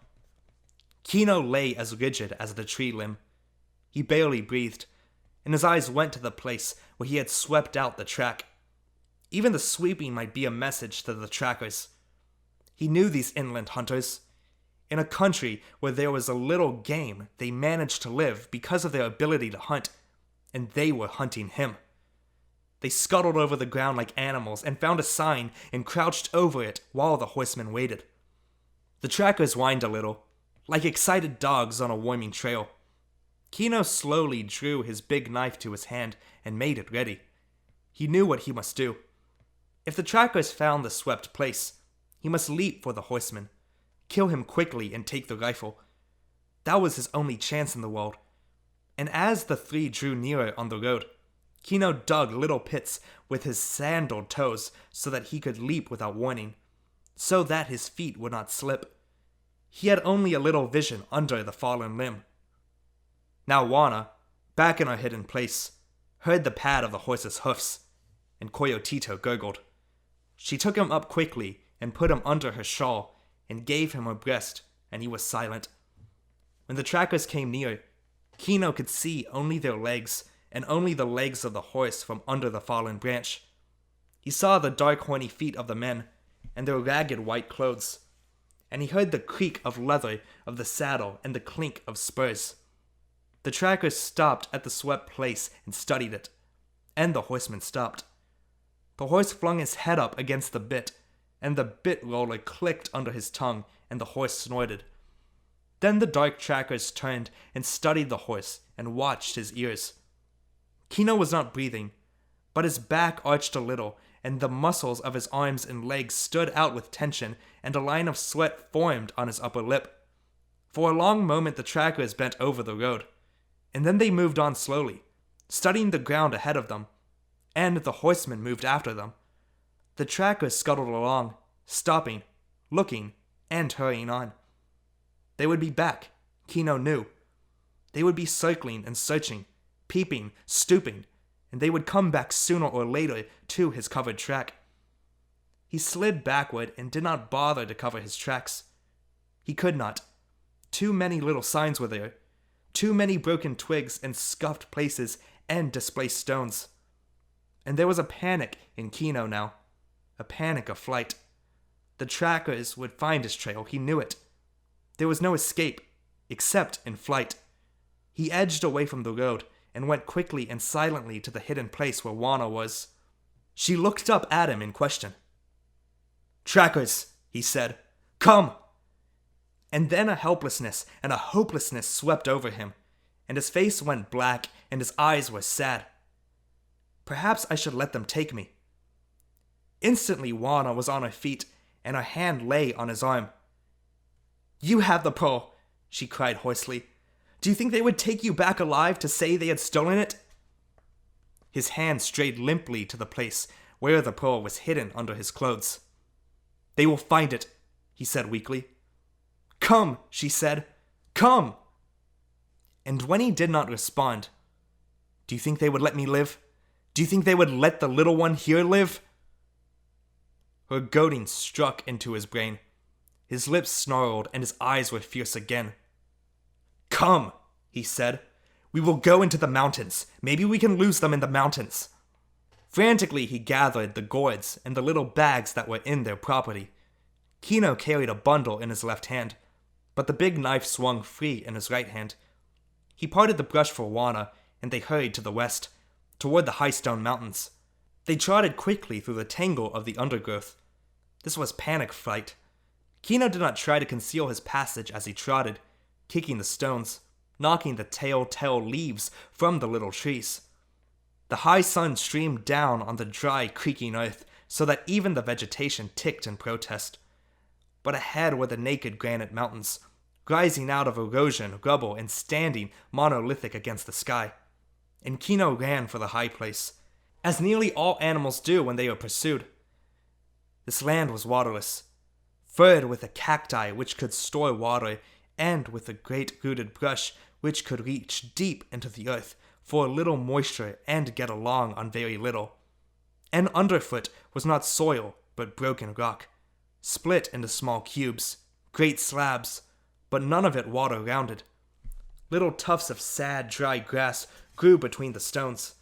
Kino lay as rigid as the tree limb. He barely breathed, and his eyes went to the place where he had swept out the track. Even the sweeping might be a message to the trackers. He knew these inland hunters. In a country where there was a little game, they managed to live because of their ability to hunt, and they were hunting him. They scuttled over the ground like animals and found a sign and crouched over it while the horsemen waited. The trackers whined a little, like excited dogs on a warming trail. Kino slowly drew his big knife to his hand and made it ready. He knew what he must do. If the trackers found the swept place, he must leap for the horseman, kill him quickly and take the rifle. That was his only chance in the world. And as the 3 drew nearer on the road, Kino dug little pits with his sandaled toes so that he could leap without warning, so that his feet would not slip. He had only a little vision under the fallen limb. Now Juana, back in her hidden place, heard the pad of the horse's hoofs, and Coyotito gurgled. She took him up quickly and put him under her shawl and gave him her breast, and he was silent. When the trackers came near, Kino could see only their legs and only the legs of the horse from under the fallen branch. He saw the dark horny feet of the men and their ragged white clothes, and he heard the creak of leather of the saddle and the clink of spurs. The trackers stopped at the swept place and studied it, and the horseman stopped. The horse flung his head up against the bit, and the bit roller clicked under his tongue, and the horse snorted. Then the dark trackers turned and studied the horse and watched his ears. Kino was not breathing, but his back arched a little, and the muscles of his arms and legs stood out with tension, and a line of sweat formed on his upper lip. For a long moment the trackers bent over the road, and then they moved on slowly, studying the ground ahead of them, and the horsemen moved after them. The trackers scuttled along, stopping, looking, and hurrying on. They would be back, Kino knew. They would be circling and searching, peeping, stooping, and they would come back sooner or later to his covered track. He slid backward and did not bother to cover his tracks. He could not. Too many little signs were there. Too many broken twigs and scuffed places and displaced stones. And there was a panic in Kino now. A panic of flight. The trackers would find his trail, he knew it. There was no escape, except in flight. He edged away from the road and went quickly and silently to the hidden place where Juana was. She looked up at him in question. "Trackers," he said. "Come!" And then a helplessness and a hopelessness swept over him, and his face went black and his eyes were sad. Perhaps I should let them take me. Instantly Juana was on her feet, and her hand lay on his arm. "You have the pearl," she cried hoarsely. "Do you think they would take you back alive to say they had stolen it?" His hand strayed limply to the place where the pearl was hidden under his clothes. "They will find it," he said weakly. "Come," she said. "Come!" And when he did not respond, "Do you think they would let me live? Do you think they would let the little one here live?" Her goading struck into his brain. His lips snarled and his eyes were fierce again. "Come," he said. "We will go into the mountains. Maybe we can lose them in the mountains." Frantically he gathered the gourds and the little bags that were in their property. Kino carried a bundle in his left hand, but the big knife swung free in his right hand. He parted the brush for Juana, and they hurried to the west, toward the high stone mountains. They trotted quickly through the tangle of the undergrowth. This was panic flight. Kino did not try to conceal his passage as he trotted, kicking the stones, knocking the telltale leaves from the little trees. The high sun streamed down on the dry, creaking earth so that even the vegetation ticked in protest. But ahead were the naked granite mountains, rising out of erosion, rubble, and standing monolithic against the sky. And Kino ran for the high place, as nearly all animals do when they are pursued. This land was waterless, furred with a cacti which could store water, and with a great rooted brush which could reach deep into the earth for a little moisture and get along on very little. And underfoot was not soil, but broken rock, split into small cubes, great slabs, but none of it water-rounded. Little tufts of sad, dry grass grew between the stones,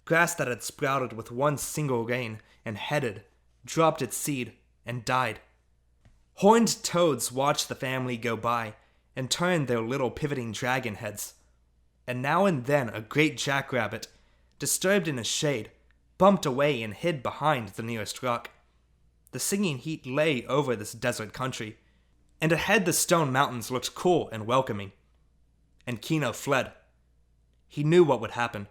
grass that had sprouted with one single rain and headed, dropped its seed, and died. Horned toads watched the family go by and turned their little pivoting dragon heads. And now and then a great jackrabbit, disturbed in his shade, bumped away and hid behind the nearest rock. The singing heat lay over this desert country, and ahead the stone mountains looked cool and welcoming. And Kino fled. He knew what would happen.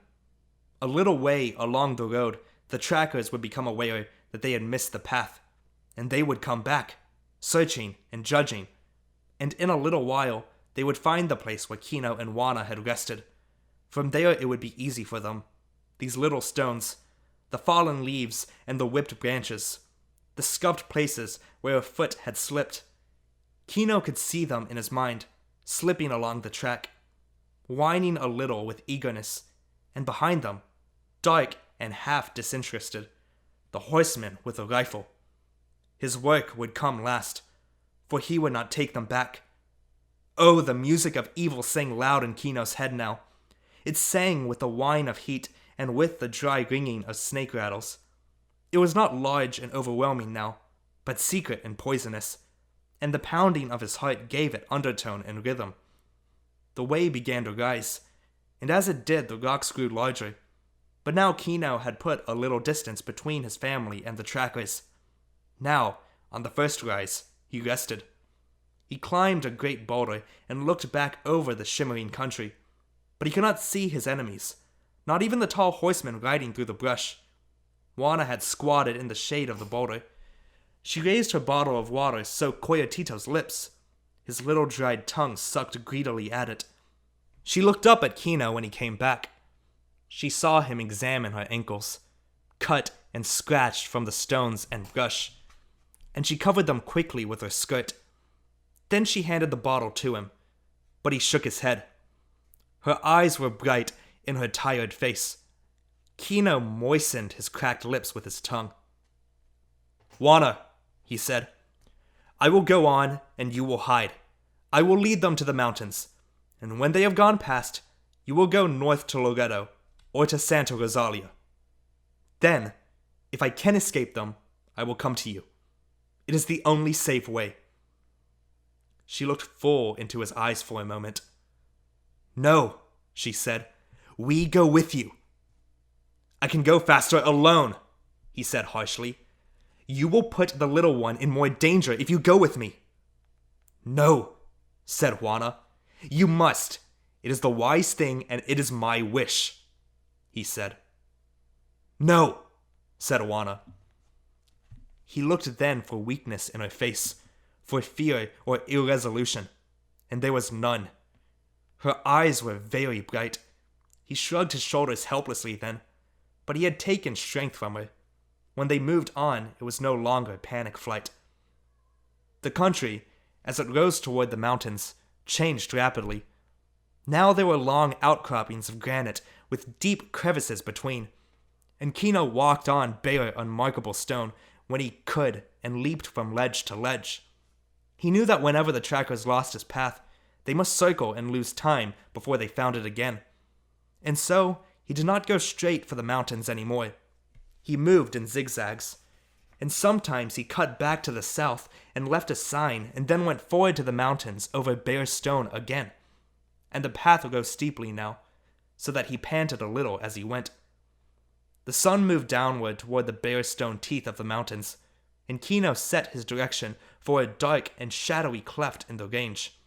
A little way along the road, the trackers would become aware that they had missed the path, and they would come back, searching and judging, and in a little while they would find the place where Kino and Wana had rested. From there it would be easy for them. These little stones, the fallen leaves and the whipped branches, the scuffed places where a foot had slipped. Kino could see them in his mind, slipping along the track, whining a little with eagerness, and behind them, dark and half disinterested, the horseman with a rifle. His work would come last, for he would not take them back. Oh, the music of evil sang loud in Kino's head now. It sang with the whine of heat and with the dry ringing of snake rattles. It was not large and overwhelming now, but secret and poisonous, and the pounding of his heart gave it undertone and rhythm. The way began to rise, and as it did the rocks grew larger, but now Kino had put a little distance between his family and the trackers. Now, on the first rise, he rested. He climbed a great boulder and looked back over the shimmering country, but he could not see his enemies, not even the tall horseman riding through the brush. Wana had squatted in the shade of the boulder. She raised her bottle of water so Coyotito's lips. His little dried tongue sucked greedily at it. She looked up at Kino when he came back. She saw him examine her ankles, cut and scratched from the stones and brush, and she covered them quickly with her skirt. Then she handed the bottle to him, but he shook his head. Her eyes were bright in her tired face. Kino moistened his cracked lips with his tongue. "Wana," he said, "I will go on and you will hide. I will lead them to the mountains, and when they have gone past, you will go north to Loreto or to Santa Rosalia. Then, if I can escape them, I will come to you. It is the only safe way." She looked full into his eyes for a moment. "No," she said, "we go with you." "I can go faster alone," he said harshly. "You will put the little one in more danger if you go with me." "No," said Wana. "You must. It is the wise thing and it is my wish," he said. "No," said Wana. He looked then for weakness in her face, for fear or irresolution, and there was none. Her eyes were very bright. He shrugged his shoulders helplessly then, but he had taken strength from her. When they moved on, it was no longer panic flight. The country, as it rose toward the mountains, changed rapidly. Now there were long outcroppings of granite with deep crevices between, and Kino walked on bare, unmarkable stone when he could and leaped from ledge to ledge. He knew that whenever the trackers lost his path, they must circle and lose time before they found it again. And so, he did not go straight for the mountains anymore. He moved in zigzags, and sometimes he cut back to the south and left a sign and then went forward to the mountains over bare stone again. And the path rose steeply now, so that he panted a little as he went. The sun moved downward toward the bare stone teeth of the mountains, and Kino set his direction for a dark and shadowy cleft in the range.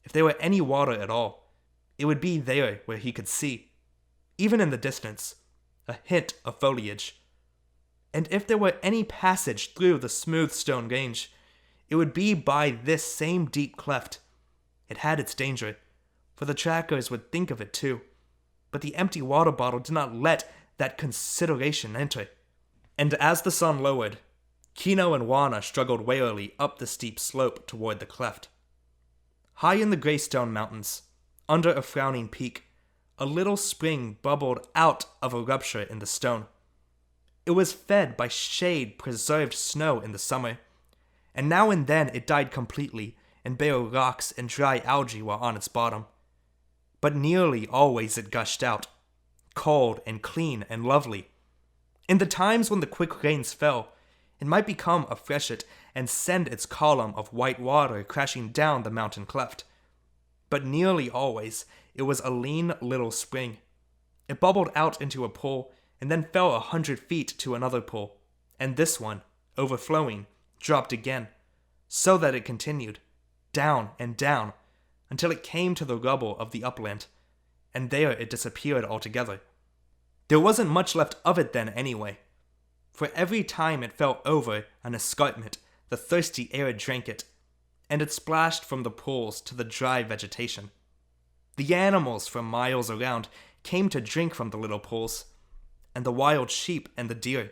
If there were any water at all, it would be there where he could see, even in the distance, a hint of foliage. And if there were any passage through the smooth stone range, it would be by this same deep cleft. It had its danger, for the trackers would think of it too, but the empty water bottle did not let that consideration enter. And as the sun lowered, Kino and Wana struggled warily up the steep slope toward the cleft. High in the Greystone Mountains, under a frowning peak, a little spring bubbled out of a rupture in the stone. It was fed by shade-preserved snow in the summer, and now and then it died completely, and bare rocks and dry algae were on its bottom. But nearly always it gushed out, cold and clean and lovely. In the times when the quick rains fell, it might become a freshet and send its column of white water crashing down the mountain cleft. But nearly always it was a lean little spring. It bubbled out into a pool and then fell 100 feet to another pool, and this one, overflowing, dropped again, so that it continued, down and down, until it came to the rubble of the upland, and there it disappeared altogether. There wasn't much left of it then anyway, for every time it fell over an escarpment, the thirsty air drank it, and it splashed from the pools to the dry vegetation. The animals for miles around came to drink from the little pools, and the wild sheep and the deer,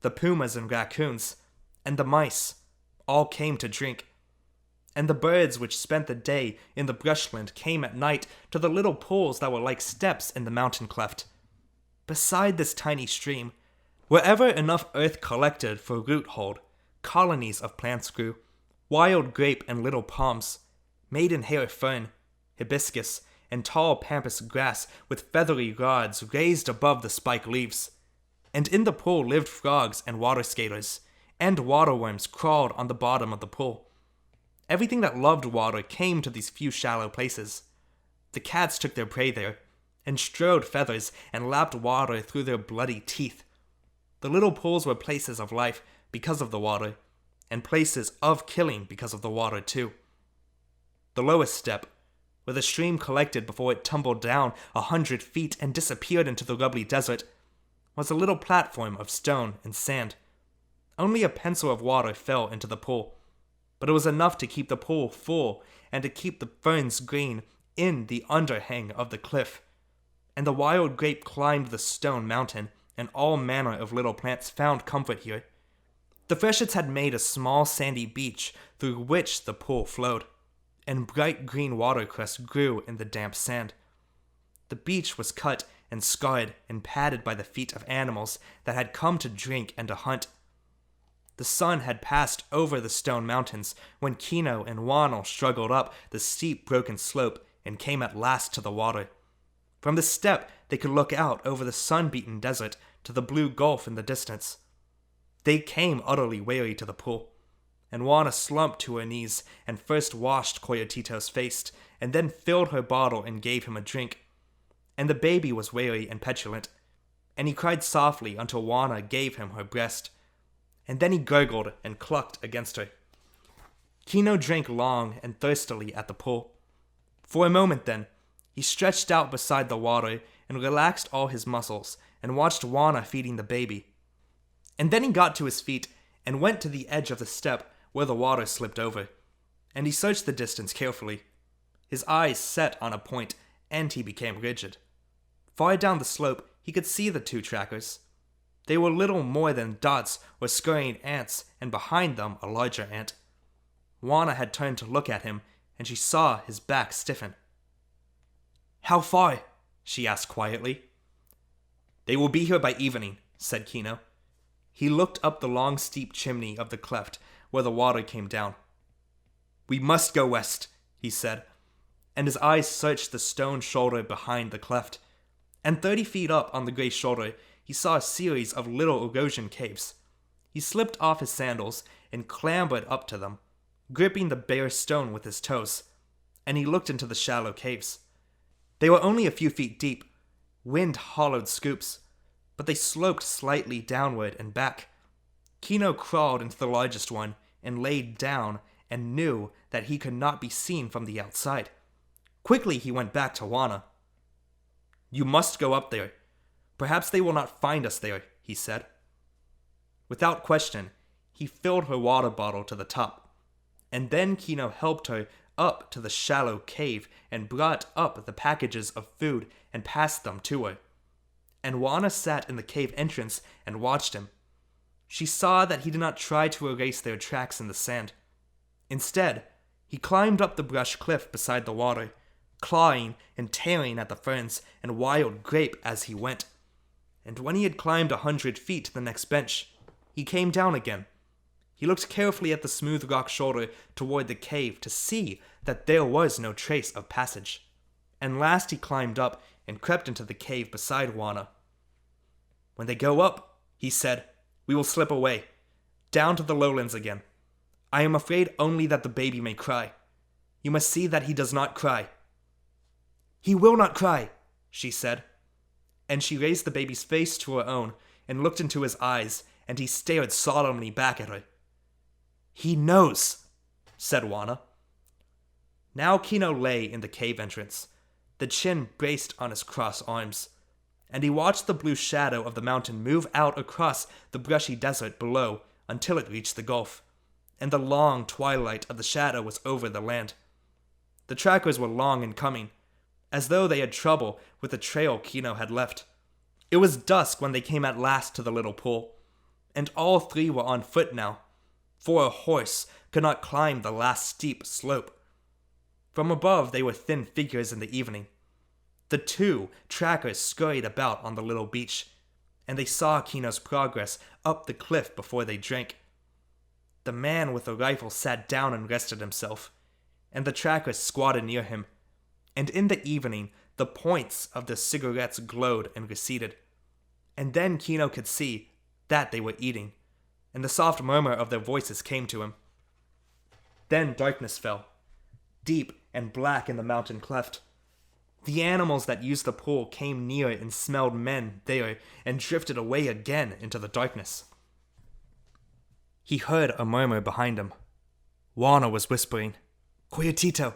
the pumas and raccoons, and the mice, all came to drink. And the birds which spent the day in the brushland came at night to the little pools that were like steps in the mountain cleft. Beside this tiny stream, wherever enough earth collected for root hold, colonies of plants grew, wild grape and little palms, maidenhair fern, hibiscus, and tall pampas grass with feathery rods raised above the spike leaves. And in the pool lived frogs and water skaters, and waterworms crawled on the bottom of the pool. Everything that loved water came to these few shallow places. The cats took their prey there, and strode feathers and lapped water through their bloody teeth. The little pools were places of life because of the water, and places of killing because of the water too. The lowest step, where the stream collected before it tumbled down 100 feet and disappeared into the rubbly desert, was a little platform of stone and sand. Only a pencil of water fell into the pool, but it was enough to keep the pool full and to keep the ferns green in the underhang of the cliff. And the wild grape climbed the stone mountain, and all manner of little plants found comfort here. The freshets had made a small sandy beach through which the pool flowed, and bright green watercress grew in the damp sand. The beach was cut and scarred and padded by the feet of animals that had come to drink and to hunt. The sun had passed over the stone mountains when Kino and Wannel struggled up the steep broken slope and came at last to the water. From the step they could look out over the sun-beaten desert to the blue gulf in the distance. They came utterly weary to the pool, and Wana slumped to her knees and first washed Coyotito's face, and then filled her bottle and gave him a drink. And the baby was weary and petulant, and he cried softly until Wana gave him her breast, and then he gurgled and clucked against her. Kino drank long and thirstily at the pool. For a moment then, he stretched out beside the water and relaxed all his muscles and watched Wana feeding the baby. And then he got to his feet and went to the edge of the step where the water slipped over, and he searched the distance carefully. His eyes set on a point, and he became rigid. Far down the slope, he could see the two trackers. They were little more than dots or scurrying ants, and behind them a larger ant. Wana had turned to look at him, and she saw his back stiffen. "How far?" she asked quietly. "They will be here by evening," said Kino. He looked up the long steep chimney of the cleft where the water came down. "We must go west," he said, and his eyes searched the stone shoulder behind the cleft. And 30 feet up on the gray shoulder, he saw a series of little erosion caves. He slipped off his sandals and clambered up to them, gripping the bare stone with his toes, and he looked into the shallow caves. They were only a few feet deep, wind-hollowed scoops, but they sloped slightly downward and back. Kino crawled into the largest one and laid down and knew that he could not be seen from the outside. Quickly he went back to Juana. "You must go up there. Perhaps they will not find us there," he said. Without question, he filled her water bottle to the top, and then Kino helped her up to the shallow cave and brought up the packages of food and passed them to her. And Juana sat in the cave entrance and watched him. She saw that he did not try to erase their tracks in the sand. Instead, he climbed up the brush cliff beside the water, clawing and tearing at the ferns and wild grape as he went. And when he had climbed 100 feet to the next bench, he came down again. He looked carefully at the smooth rock shoulder toward the cave to see that there was no trace of passage. And last he climbed up and crept into the cave beside Juana. "When they go up," he said, "we will slip away, down to the lowlands again. I am afraid only that the baby may cry. You must see that he does not cry." "He will not cry," she said. And she raised the baby's face to her own and looked into his eyes, and he stared solemnly back at her. "He knows," said Juana. Now Kino lay in the cave entrance, the chin braced on his crossed arms, and he watched the blue shadow of the mountain move out across the brushy desert below until it reached the gulf, and the long twilight of the shadow was over the land. The trackers were long in coming, as though they had trouble with the trail Kino had left. It was dusk when they came at last to the little pool, and all three were on foot now, for a horse could not climb the last steep slope. From above they were thin figures in the evening. The two trackers scurried about on the little beach, and they saw Kino's progress up the cliff before they drank. The man with the rifle sat down and rested himself, and the trackers squatted near him, and in the evening the points of their cigarettes glowed and receded. And then Kino could see that they were eating, and the soft murmur of their voices came to him. Then darkness fell, deep and black in the mountain cleft. The animals that used the pool came near and smelled men there and drifted away again into the darkness. He heard a murmur behind him. Juana was whispering, "Coyotito."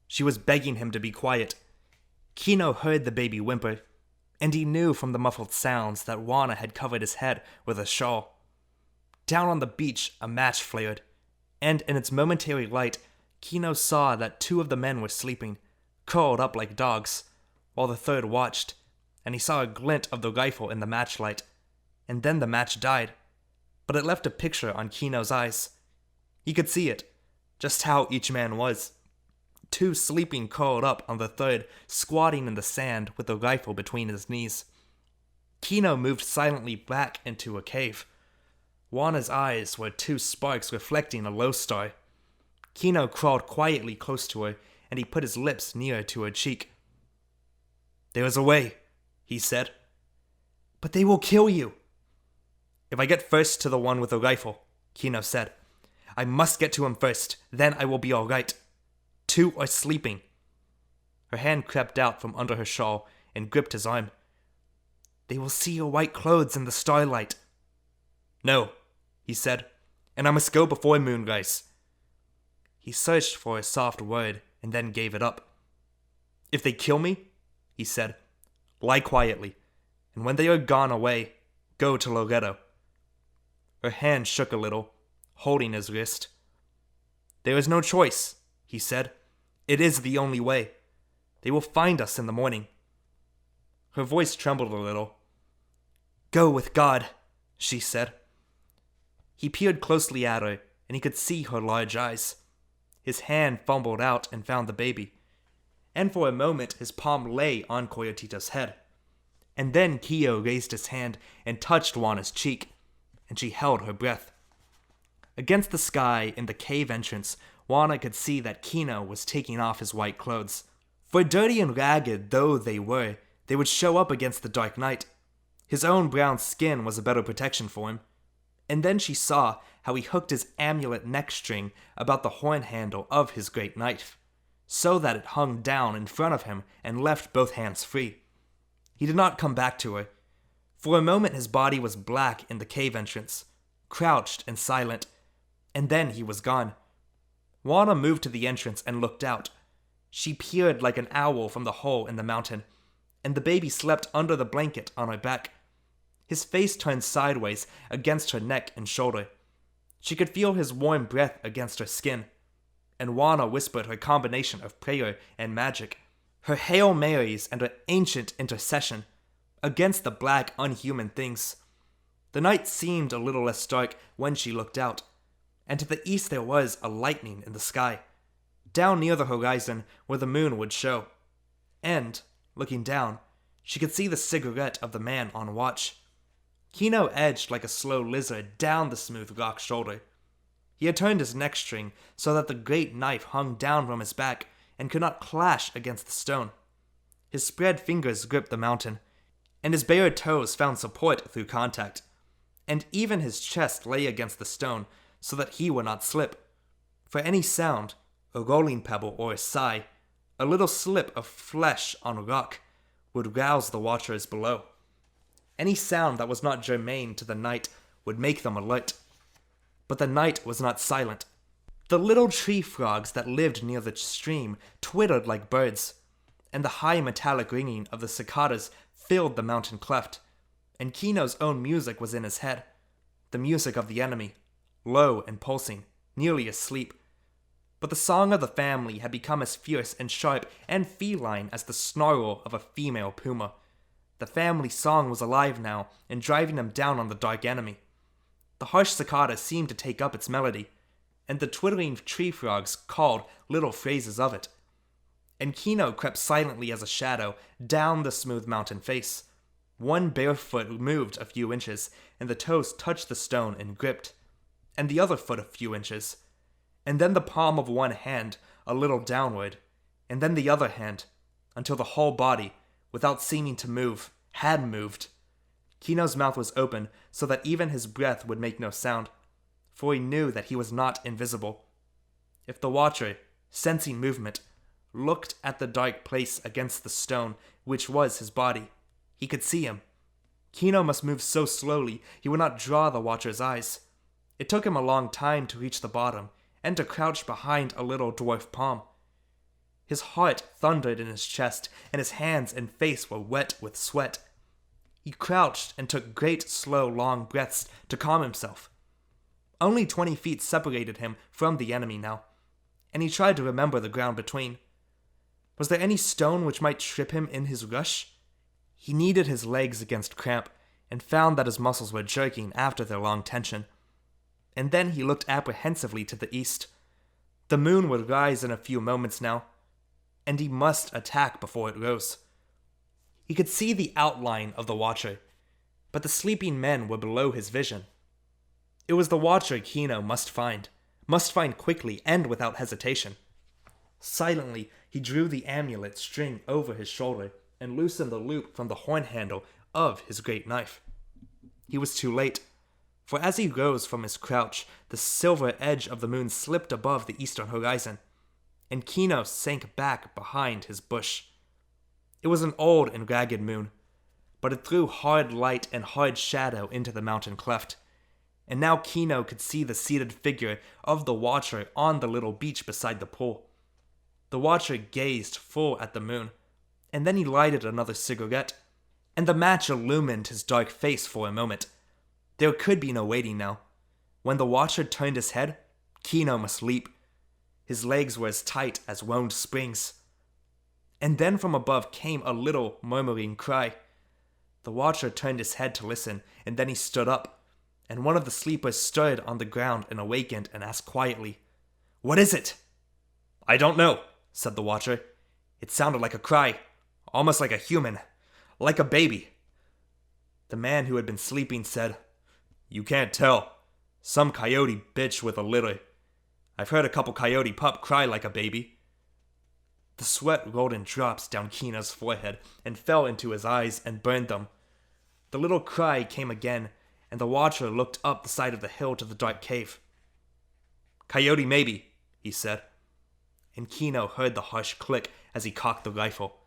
She was begging him to be quiet. Kino heard the baby whimper, and he knew from the muffled sounds that Juana had covered his head with a shawl. Down on the beach, a match flared, and in its momentary light, Kino saw that two of the men were sleeping, curled up like dogs, while the third watched, and he saw a glint of the rifle in the matchlight, and then the match died, but it left a picture on Kino's eyes. He could see it, just how each man was. Two sleeping curled up on the third, squatting in the sand with the rifle between his knees. Kino moved silently back into a cave. Juana's eyes were two sparks reflecting a low star. Kino crawled quietly close to her, and he put his lips near to her cheek. "There is a way," he said. "But they will kill you." "If I get first to the one with the rifle," Kino said. "I must get to him first, then I will be all right. Two are sleeping." Her hand crept out from under her shawl and gripped his arm. "They will see your white clothes in the starlight." "No," he said, "and I must go before moonrise." He searched for a soft word and then gave it up. "If they kill me," he said, "lie quietly, and when they are gone away, go to Loretto." Her hand shook a little, holding his wrist. "There is no choice," he said. "It is the only way. They will find us in the morning." Her voice trembled a little. "Go with God," she said. He peered closely at her, and he could see her large eyes. His hand fumbled out and found the baby, and for a moment his palm lay on Coyotito's head. And then Kio raised his hand and touched Juana's cheek, and she held her breath. Against the sky in the cave entrance, Juana could see that Kino was taking off his white clothes. For dirty and ragged though they would show up against the dark night. His own brown skin was a better protection for him. And then she saw how he hooked his amulet neck string about the horn handle of his great knife, so that it hung down in front of him and left both hands free. He did not come back to her. For a moment his body was black in the cave entrance, crouched and silent, and then he was gone. Juana moved to the entrance and looked out. She peered like an owl from the hole in the mountain, and the baby slept under the blanket on her back. His face turned sideways against her neck and shoulder. She could feel his warm breath against her skin, and Juana whispered her combination of prayer and magic, her Hail Marys and her ancient intercession against the black, unhuman things. The night seemed a little less dark when she looked out, and to the east there was a lightning in the sky, down near the horizon where the moon would show. And, looking down, she could see the cigarette of the man on watch. Kino edged like a slow lizard down the smooth rock shoulder. He had turned his neck string so that the great knife hung down from his back and could not clash against the stone. His spread fingers gripped the mountain, and his bare toes found support through contact, and even his chest lay against the stone so that he would not slip. For any sound, a rolling pebble or a sigh, a little slip of flesh on rock, would rouse the watchers below. Any sound that was not germane to the night would make them alert. But the night was not silent. The little tree frogs that lived near the stream twittered like birds, and the high metallic ringing of the cicadas filled the mountain cleft, and Kino's own music was in his head, the music of the enemy, low and pulsing, nearly asleep. But the song of the family had become as fierce and sharp and feline as the snarl of a female puma. The family song was alive now and driving them down on the dark enemy. The harsh cicada seemed to take up its melody, and the twittering tree frogs called little phrases of it. And Kino crept silently as a shadow down the smooth mountain face. One bare foot moved a few inches, and the toes touched the stone and gripped, and the other foot a few inches, and then the palm of one hand a little downward, and then the other hand, until the whole body, without seeming to move, had moved. Kino's mouth was open so that even his breath would make no sound, for he knew that he was not invisible. If the watcher, sensing movement, looked at the dark place against the stone, which was his body, he could see him. Kino must move so slowly he would not draw the watcher's eyes. It took him a long time to reach the bottom and to crouch behind a little dwarf palm. His heart thundered in his chest, and his hands and face were wet with sweat. He crouched and took great, slow, long breaths to calm himself. Only 20 feet separated him from the enemy now, and he tried to remember the ground between. Was there any stone which might trip him in his rush? He kneaded his legs against cramp, and found that his muscles were jerking after their long tension. And then he looked apprehensively to the east. The moon would rise in a few moments now, and he must attack before it rose. He could see the outline of the watcher, but the sleeping men were below his vision. It was the watcher Kino must find quickly and without hesitation. Silently, he drew the amulet string over his shoulder and loosened the loop from the horn handle of his great knife. He was too late, for as he rose from his crouch, the silver edge of the moon slipped above the eastern horizon, and Kino sank back behind his bush. It was an old and ragged moon, but it threw hard light and hard shadow into the mountain cleft, and now Kino could see the seated figure of the watcher on the little beach beside the pool. The watcher gazed full at the moon, and then he lighted another cigarette, and the match illumined his dark face for a moment. There could be no waiting now. When the watcher turned his head, Kino must leap. His legs were as tight as wound springs. And then from above came a little murmuring cry. The watcher turned his head to listen, and then he stood up, and one of the sleepers stirred on the ground and awakened and asked quietly, "What is it?" "I don't know," said the watcher. "It sounded like a cry, almost like a human, like a baby." The man who had been sleeping said, "You can't tell. Some coyote bitch with a litter. I've heard a couple coyote pup cry like a baby." The sweat rolled in drops down Kino's forehead and fell into his eyes and burned them. The little cry came again, and the watcher looked up the side of the hill to the dark cave. "Coyote maybe," he said, and Kino heard the harsh click as he cocked the rifle.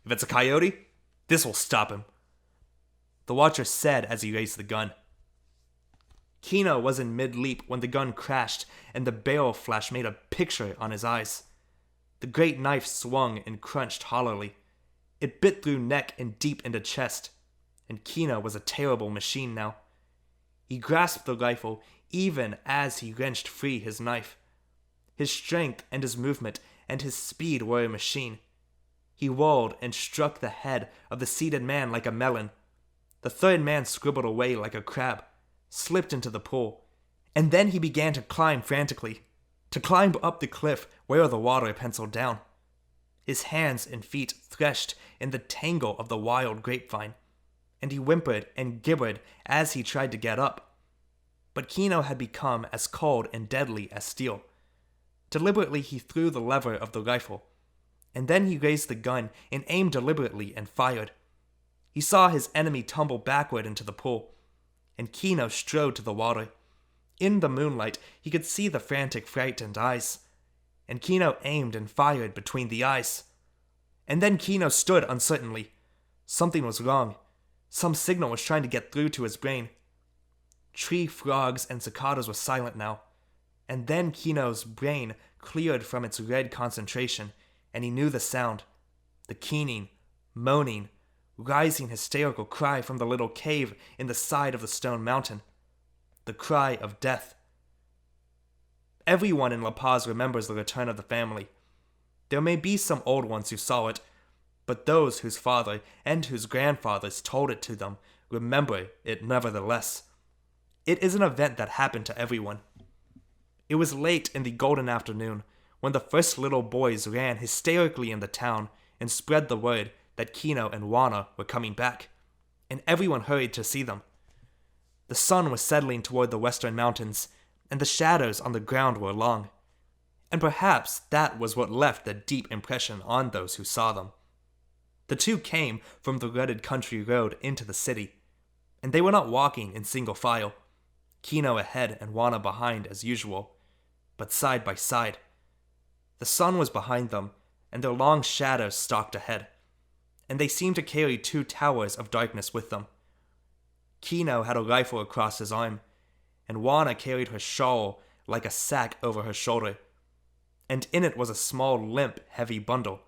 "If it's a coyote, this will stop him," the watcher said as he raised the gun. Kino was in mid-leap when the gun crashed and the barrel flash made a picture on his eyes. The great knife swung and crunched hollowly. It bit through neck and deep into chest, and Kino was a terrible machine now. He grasped the rifle even as he wrenched free his knife. His strength and his movement and his speed were a machine. He whirled and struck the head of the seated man like a melon. The third man scribbled away like a crab, slipped into the pool, and then he began to climb frantically, to climb up the cliff where the water penciled down. His hands and feet threshed in the tangle of the wild grapevine, and he whimpered and gibbered as he tried to get up. But Kino had become as cold and deadly as steel. Deliberately he threw the lever of the rifle, and then he raised the gun and aimed deliberately and fired. He saw his enemy tumble backward into the pool, and Kino strode to the water. In the moonlight, he could see the frantic, frightened eyes, and Kino aimed and fired between the eyes. And then Kino stood uncertainly. Something was wrong. Some signal was trying to get through to his brain. Tree frogs and cicadas were silent now, and then Kino's brain cleared from its red concentration, and he knew the sound. The keening, moaning, rising hysterical cry from the little cave in the side of the stone mountain. The cry of death. Everyone in La Paz remembers the return of the family. There may be some old ones who saw it, but those whose father and whose grandfathers told it to them remember it nevertheless. It is an event that happened to everyone. It was late in the golden afternoon when the first little boys ran hysterically in the town and spread the word that Kino and Juana were coming back, and everyone hurried to see them. The sun was settling toward the western mountains, and the shadows on the ground were long, and perhaps that was what left a deep impression on those who saw them. The two came from the rutted country road into the city, and they were not walking in single file, Kino ahead and Juana behind as usual, but side by side. The sun was behind them, and their long shadows stalked ahead, and they seemed to carry two towers of darkness with them. Kino had a rifle across his arm, and Juana carried her shawl like a sack over her shoulder, and in it was a small, limp, heavy bundle.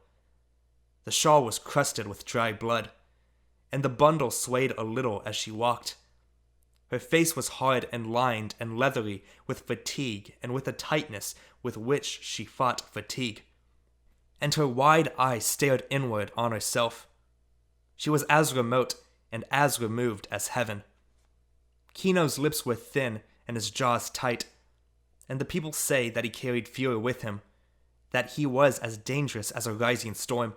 The shawl was crusted with dry blood, and the bundle swayed a little as she walked. Her face was hard and lined and leathery with fatigue and with the tightness with which she fought fatigue, and her wide eyes stared inward on herself. She was as remote and as removed as heaven. Kino's lips were thin and his jaws tight, and the people say that he carried fear with him, that he was as dangerous as a rising storm.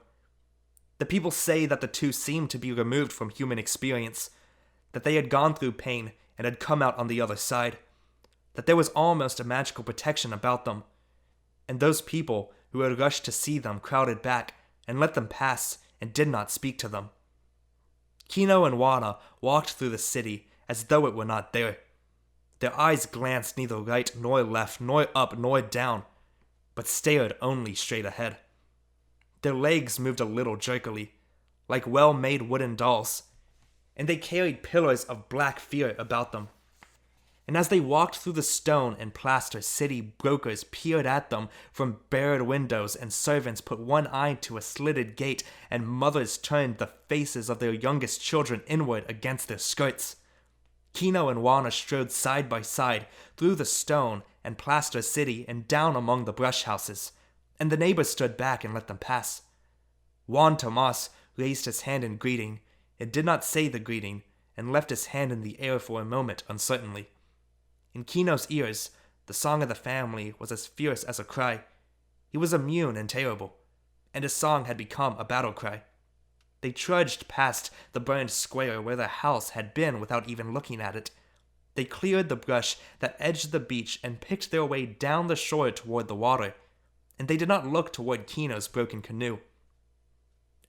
The people say that the two seemed to be removed from human experience, that they had gone through pain and had come out on the other side, that there was almost a magical protection about them, and those people who had rushed to see them crowded back and let them pass and did not speak to them. Kino and Juana walked through the city as though it were not there. Their eyes glanced neither right nor left, nor up nor down, but stared only straight ahead. Their legs moved a little jerkily, like well-made wooden dolls, and they carried pillars of black fear about them. And as they walked through the stone and plaster, city brokers peered at them from barred windows, and servants put one eye to a slitted gate, and mothers turned the faces of their youngest children inward against their skirts. Kino and Juana strode side by side through the stone and plaster city and down among the brush houses, and the neighbors stood back and let them pass. Juan Tomas raised his hand in greeting, and did not say the greeting, and left his hand in the air for a moment uncertainly. In Kino's ears, the song of the family was as fierce as a cry. He was immune and terrible, and his song had become a battle cry. They trudged past the burned square where the house had been without even looking at it. They cleared the brush that edged the beach and picked their way down the shore toward the water, and they did not look toward Kino's broken canoe.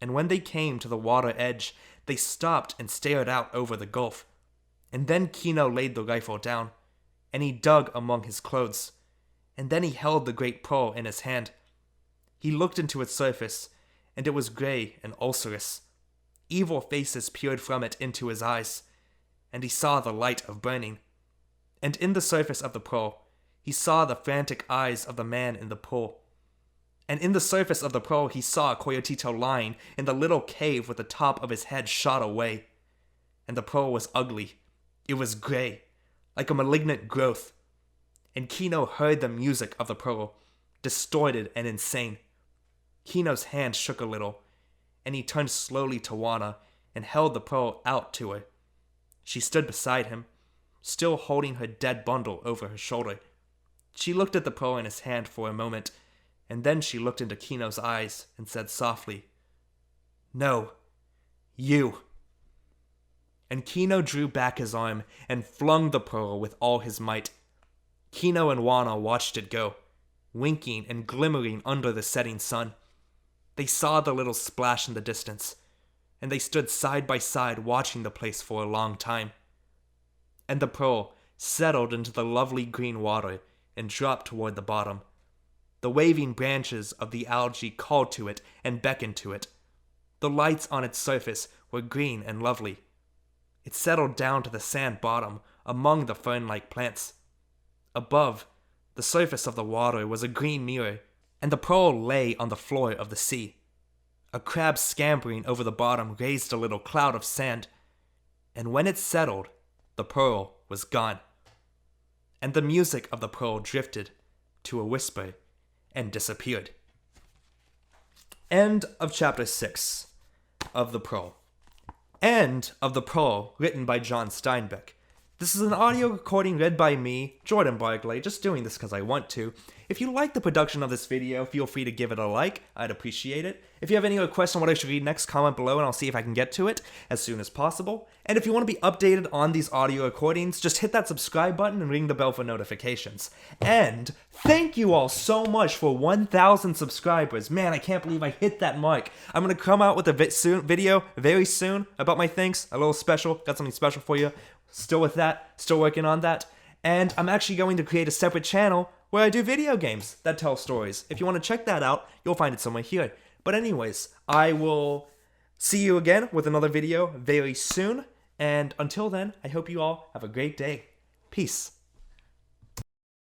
And when they came to the water edge, they stopped and stared out over the gulf. And then Kino laid the rifle down, and he dug among his clothes, and then he held the great pearl in his hand. He looked into its surface, and it was gray and ulcerous. Evil faces peered from it into his eyes, and he saw the light of burning. And in the surface of the pearl, he saw the frantic eyes of the man in the pool. And in the surface of the pearl, he saw Coyotito lying in the little cave with the top of his head shot away. And the pearl was ugly. It was gray, like a malignant growth. And Kino heard the music of the pearl, distorted and insane. Kino's hand shook a little, and he turned slowly to Wana and held the pearl out to her. She stood beside him, still holding her dead bundle over her shoulder. She looked at the pearl in his hand for a moment, and then she looked into Kino's eyes and said softly, "No, you." And Kino drew back his arm and flung the pearl with all his might. Kino and Wana watched it go, winking and glimmering under the setting sun. They saw the little splash in the distance, and they stood side by side watching the place for a long time. And the pearl settled into the lovely green water and dropped toward the bottom. The waving branches of the algae called to it and beckoned to it. The lights on its surface were green and lovely. It settled down to the sand bottom among the fern-like plants. Above, the surface of the water was a green mirror, and the pearl lay on the floor of the sea. A crab scampering over the bottom raised a little cloud of sand, and when it settled, the pearl was gone. And the music of the pearl drifted to a whisper and disappeared. End of chapter 6 of The Pearl. End of The Pearl, written by John Steinbeck. This is an audio recording read by me, Jordan Barclay, just doing this because I want to. If you like the production of this video, feel free to give it a like. I'd appreciate it. If you have any other question on what I should read next, comment below and I'll see if I can get to it as soon as possible. And if you want to be updated on these audio recordings, just hit that subscribe button and ring the bell for notifications. And thank you all so much for 1,000 subscribers. Man, I can't believe I hit that mark. I'm going to come out with a video very soon about my things, a little special. Got something special for you. Still with that, still working on that. And I'm actually going to create a separate channel where I do video games that tell stories. If you want to check that out, you'll find it somewhere here. But anyways, I will see you again with another video very soon. And until then, I hope you all have a great day. Peace.